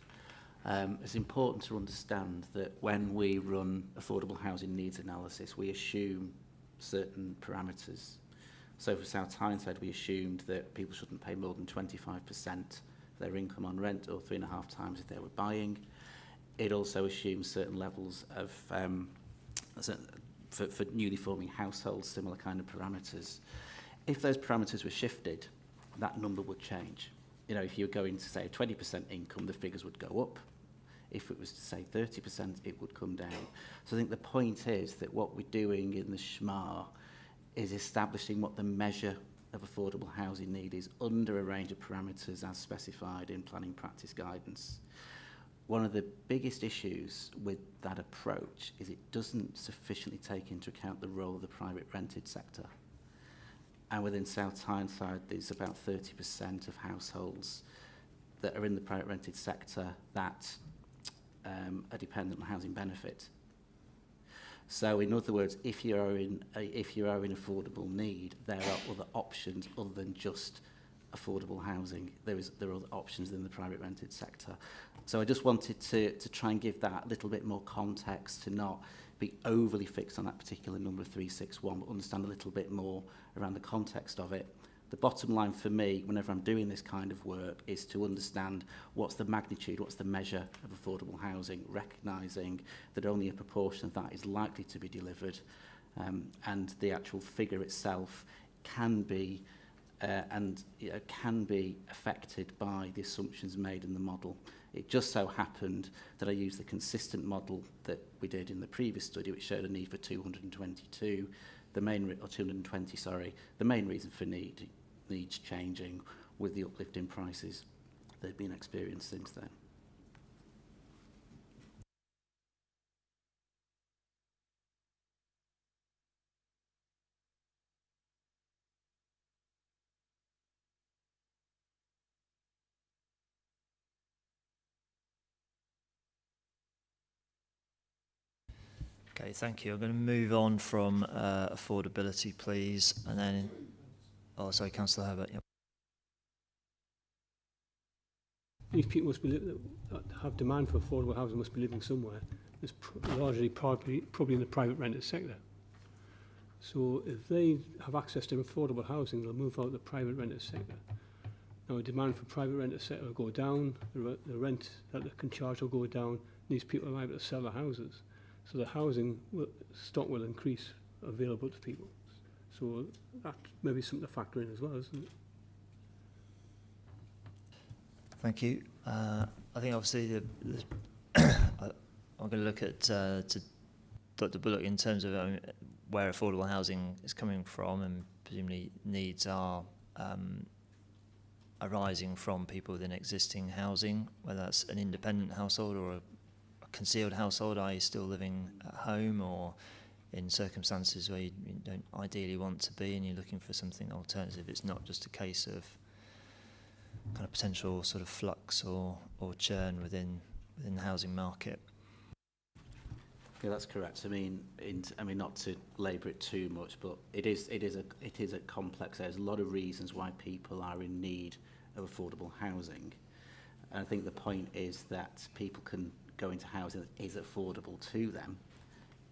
It's important to understand that when we run affordable housing needs analysis, we assume certain parameters. So for South Tyneside, we assumed that people shouldn't pay more than 25% of their income on rent, or 3.5 times if they were buying. It also assumes certain levels of, for newly forming households, similar kind of parameters. If those parameters were shifted, that number would change. You know, if you were going to say 20% income, the figures would go up. If it was to say 30%, it would come down. So I think the point is that what we're doing in the SHMAR is establishing what the measure of affordable housing need is under a range of parameters as specified in planning practice guidance. One of the biggest issues with that approach is it doesn't sufficiently take into account the role of the private rented sector. And within South Tyneside, there's about 30% of households that are in the private rented sector that are dependent on housing benefit. So in other words, if you are in affordable need, there are other options other than just affordable housing. There are other options in the private rented sector. So I just wanted to try and give that a little bit more context, to not be overly fixed on that particular number 361, but understand a little bit more around the context of it. The bottom line for me, whenever I'm doing this kind of work, is to understand what's the magnitude, what's the measure of affordable housing, recognising that only a proportion of that is likely to be delivered, and the actual figure itself can be can be affected by the assumptions made in the model. It just so happened that I used the consistent model that we did in the previous study, which showed a need for 222. The main 220, sorry. The main reason for needs changing with the uplift in prices that have been experienced since then. Okay, thank you. I'm going to move on from affordability, please, and then, oh, sorry, Councillor Herbert. Yep. These people must be that have demand for affordable housing must be living somewhere. It's largely probably in the private rented sector. So if they have access to affordable housing, they'll move out of the private rented sector. Now, demand for private rented sector will go down. The rent that they can charge will go down. These people are able to sell their houses. So the housing stock will increase available to people. So that may be something to factor in as well, isn't it? Thank you. I think obviously I'm going to look at to Dr. Bullock in terms of where affordable housing is coming from, and presumably needs are arising from people within existing housing, whether that's an independent household or a concealed household, i.e. still living at home, or in circumstances where you don't ideally want to be and you're looking for something alternative. It's not just a case of kind of potential sort of flux or churn within the housing market. Yeah, that's correct. I mean, not to labour it too much, but it is a complex. There's a lot of reasons why people are in need of affordable housing, and I think the point is that people can go into housing that is affordable to them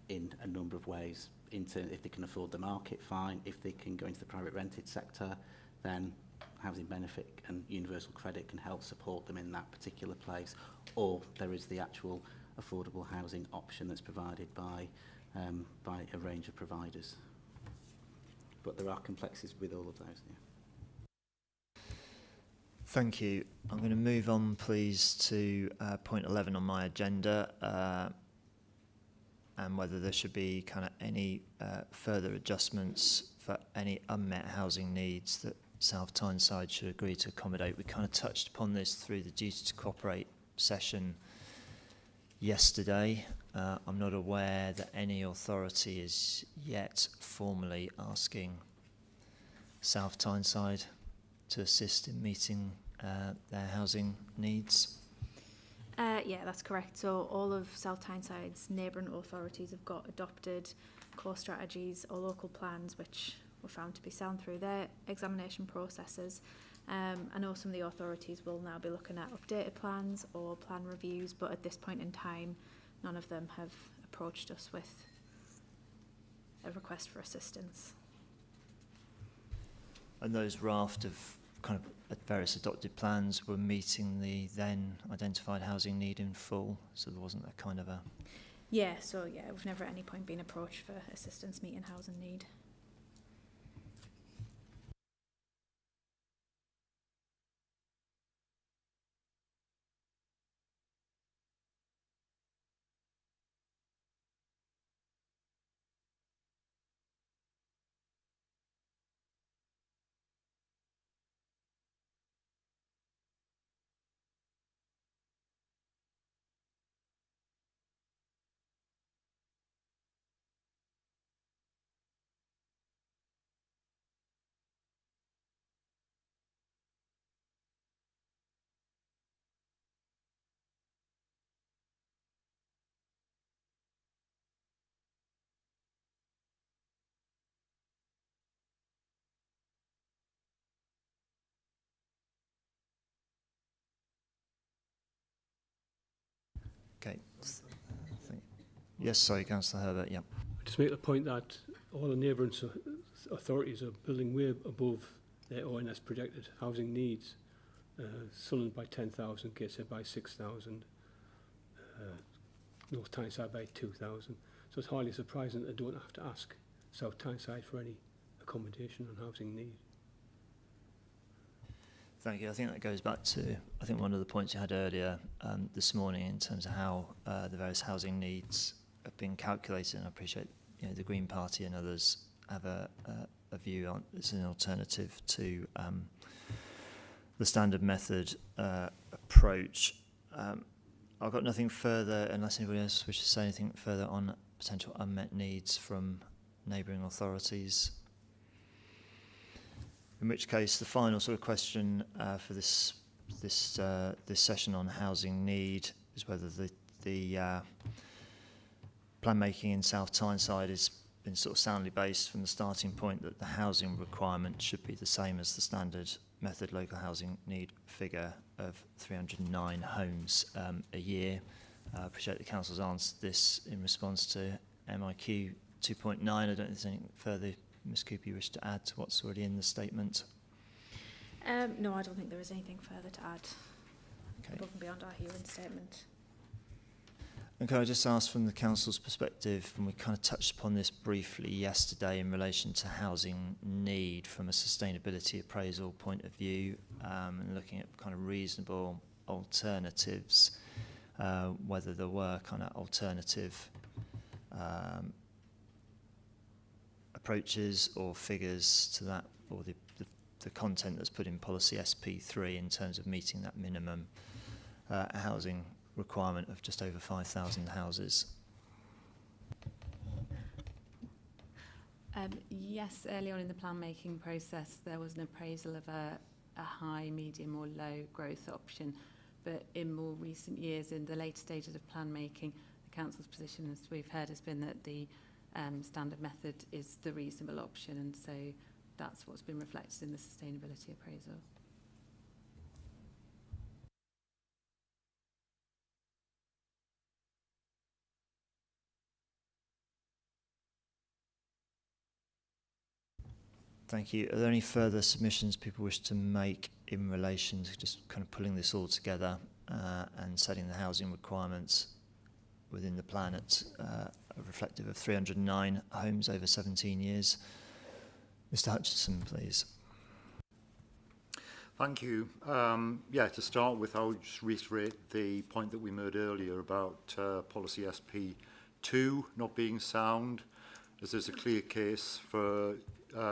in a number of ways. If they can afford the market, fine. If they can go into the private rented sector, then housing benefit and universal credit can help support them in that particular place. Or there is the actual affordable housing option that's provided by a range of providers. But there are complexities with all of those. Yeah. Thank you. I'm going to move on, please, to point 11 on my agenda, and whether there should be kind of any further adjustments for any unmet housing needs that South Tyneside should agree to accommodate. We kind of touched upon this through the Duty to Cooperate session yesterday. I'm not aware that any authority is yet formally asking South Tyneside to assist in meeting their housing needs. Yeah, that's correct. So all of South Tyneside's neighbouring authorities have got adopted core strategies or local plans which were found to be sound through their examination processes. I know some of the authorities will now be looking at updated plans or plan reviews, but at this point in time, none of them have approached us with a request for assistance. And those raft of kind of various adopted plans were meeting the then identified housing need in full, so there wasn't a kind of a... Yeah, so yeah, we've never at any point been approached for assistance meeting housing need. Okay. Yes, sorry, Councillor Herbert, yeah. Just make the point that all the neighbouring authorities are building way above their ONS projected housing needs. Sunderland by 10,000, Gateshead by 6,000, North Tyneside by 2,000. So it's hardly surprising that they don't have to ask South Tyneside for any accommodation on housing need. Thank you. I think that goes back to, I think, one of the points you had earlier this morning in terms of how the various housing needs have been calculated. And I appreciate, the Green Party and others have a view on it's an alternative to the standard method approach. I've got nothing further unless anybody else wishes to say anything further on potential unmet needs from neighbouring authorities. In which case, the final sort of question for this session on housing need is whether the plan making in South Tyneside has been sort of soundly based from the starting point that the housing requirement should be the same as the standard method local housing need figure of 309 homes a year. I appreciate the Council's answered this in response to MIQ 2.9. I don't think there's anything further Ms Cooper, you wish to add to what's already in the statement? No, I don't think there is anything further to add above and beyond our hearing statement. And can I just ask from the Council's perspective, and we kind of touched upon this briefly yesterday in relation to housing need from a sustainability appraisal point of view, and looking at kind of reasonable alternatives, whether there were kind of alternative approaches or figures to that, or the content that's put in policy SP3 in terms of meeting that minimum housing requirement of just over 5,000 houses? Yes, early on in the plan making process there was an appraisal of a high, medium or low growth option, but in more recent years, in the later stages of plan making, the Council's position, as we've heard, has been that the standard method is the reasonable option, and so that's what's been reflected in the sustainability appraisal. Thank you. Are there any further submissions people wish to make in relation to just kind of pulling this all together and setting the housing requirements within the plan at reflective of 309 homes over 17 years? Mr. Hutchinson, please. Thank you. Yeah, to start with, I would just reiterate the point that we made earlier about policy SP2 not being sound, as there's a clear case for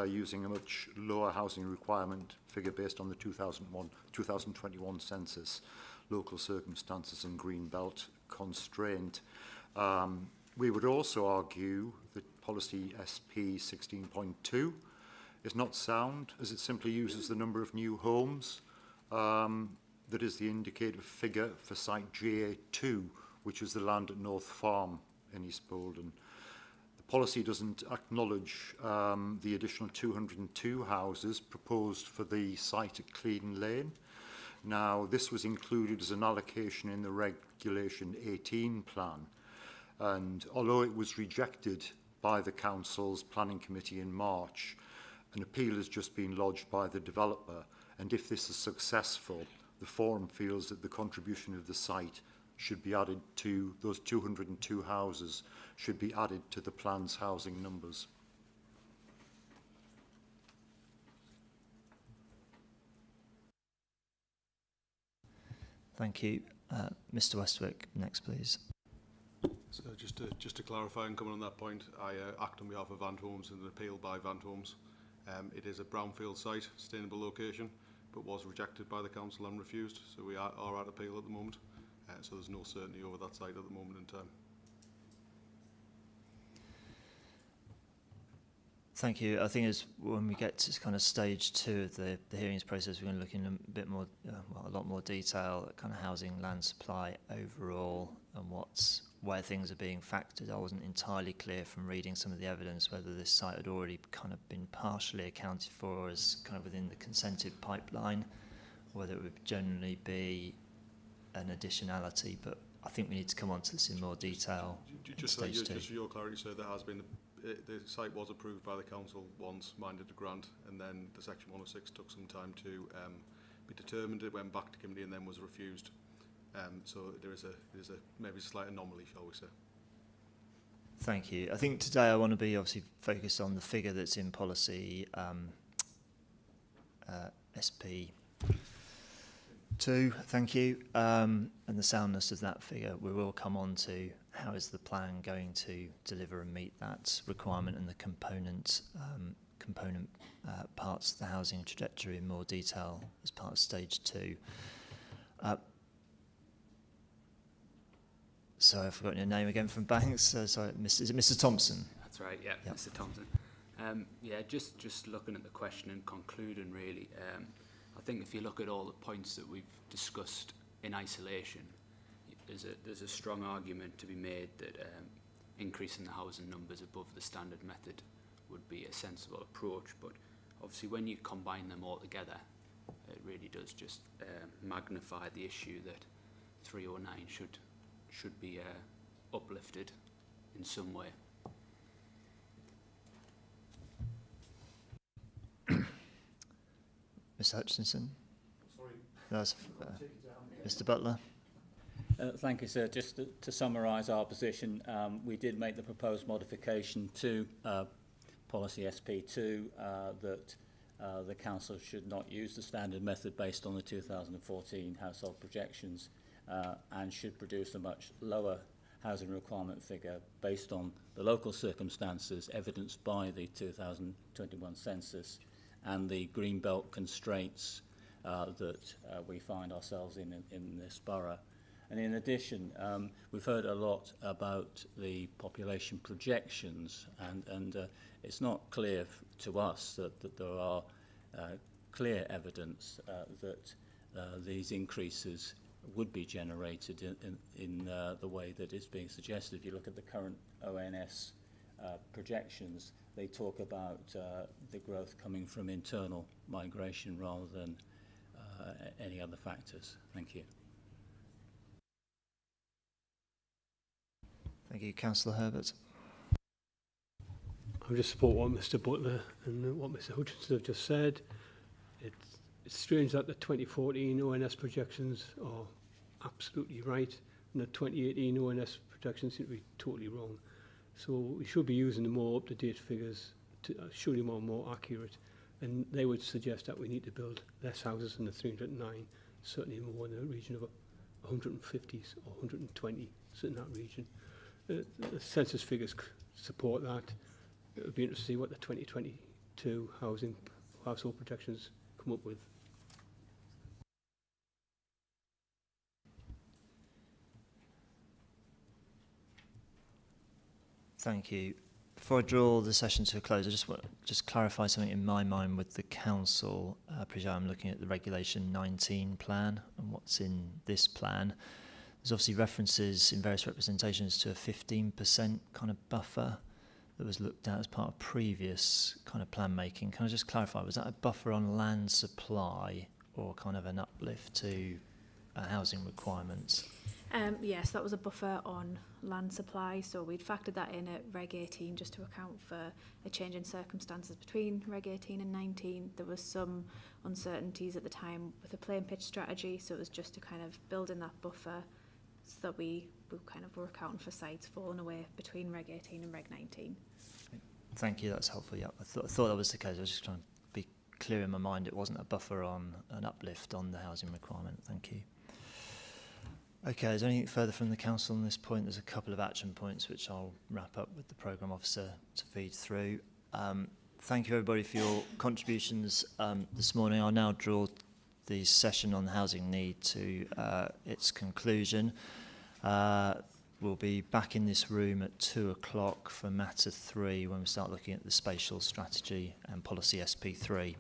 using a much lower housing requirement figure based on the 2021 census, local circumstances and green belt constraint. We would also argue that policy SP 16.2 is not sound, as it simply uses the number of new homes that is the indicative figure for site GA2, which is the land at North Farm in East Boldon. The policy doesn't acknowledge the additional 202 houses proposed for the site at Clean Lane. Now, this was included as an allocation in the Regulation 18 plan, and although it was rejected by the Council's Planning Committee in March, an appeal has just been lodged by the developer, and if this is successful, the Forum feels that the contribution of the site should be added to those 202 houses, should be added to the plan's housing numbers. Thank you. Mr. Westwick, next, please. So just to clarify and comment on that point, I act on behalf of Vant Homes and an appeal by Vant Homes. It is a brownfield site, sustainable location, but was rejected by the council and refused. So we are at appeal at the moment. So there's no certainty over that site at the moment in time. Thank you. I think as when we get to kind of stage 2 of the hearings process, we're going to look in a bit more, well, a lot more detail at kind of housing land supply overall and where things are being factored. I wasn't entirely clear from reading some of the evidence whether this site had already kind of been partially accounted for as kind of within the consented pipeline, whether it would generally be an additionality, but I think we need to come on to this in more detail. Just for your clarity, sir, there has been the site was approved by the council once, minded a grant, and then the Section 106 took some time to be determined. It went back to committee and then was refused. So there is a maybe a slight anomaly, shall we say. Thank you. I think today I want to be obviously focused on the figure that's in policy SP2, thank you, and the soundness of that figure. We will come on to how is the plan going to deliver and meet that requirement and the component parts of the housing trajectory in more detail as part of stage 2. Sorry, I've forgotten your name again from Banks. Sorry, is it Mr. Thompson? That's right, yeah, yep. Mr. Thompson. Yeah, just looking at the question and concluding really, I think if you look at all the points that we've discussed in isolation, there's a strong argument to be made that increasing the housing numbers above the standard method would be a sensible approach. But obviously when you combine them all together, it really does just magnify the issue that 309 should be uplifted in some way. Mr. Hutchinson? Sorry. That's Mr. Butler. Thank you, sir. Just to summarise our position, we did make the proposed modification to policy SP2 that the council should not use the standard method based on the 2014 household projections and should produce a much lower housing requirement figure based on the local circumstances evidenced by the 2021 census and the Greenbelt constraints that we find ourselves in this borough. And in addition, we've heard a lot about the population projections, and it's not clear to us that there are clear evidence that these increases would be generated in the way that is being suggested. If you look at the current ONS projections, they talk about the growth coming from internal migration rather than any other factors. Thank you. Thank you. Councillor Herbert. I just support what Mr Butler and what Mr Hutchinson have just said. It's strange that the 2014 ONS projections are absolutely right and the 2018 ONS projections seem to be totally wrong. So we should be using the more up-to-date figures to surely more accurate, and they would suggest that we need to build less houses than the 309, certainly more in the region of 150s or 120, so in that region. The census figures support that. It would be interesting to see what the 2022 household projections come up with. Thank you. Before I draw the session to a close, I just want to clarify something in my mind with the council. I presume I'm looking at the Regulation 19 plan and what's in this plan. There's obviously references in various representations to a 15% kind of buffer that was looked at as part of previous kind of plan making. Can I just clarify, was that a buffer on land supply or kind of an uplift to housing requirements? Yes, that was a buffer on land supply, so we'd factored that in at Reg 18 just to account for a change in circumstances between Reg 18 and 19. There was some uncertainties at the time with the play and pitch strategy, so it was just to kind of build in that buffer so that we kind of were accounting for sites falling away between Reg 18 and Reg 19. Thank you, that's helpful. Yeah, I thought that was the case. I was just trying to be clear in my mind it wasn't a buffer on an uplift on the housing requirement. Thank you. Okay, is there anything further from the council on this point? There's a couple of action points which I'll wrap up with the programme officer to feed through. Thank you everybody for your contributions this morning. I'll now draw the session on the housing need to its conclusion. We'll be back in this room at 2 o'clock for matter 3 when we start looking at the spatial strategy and policy SP3.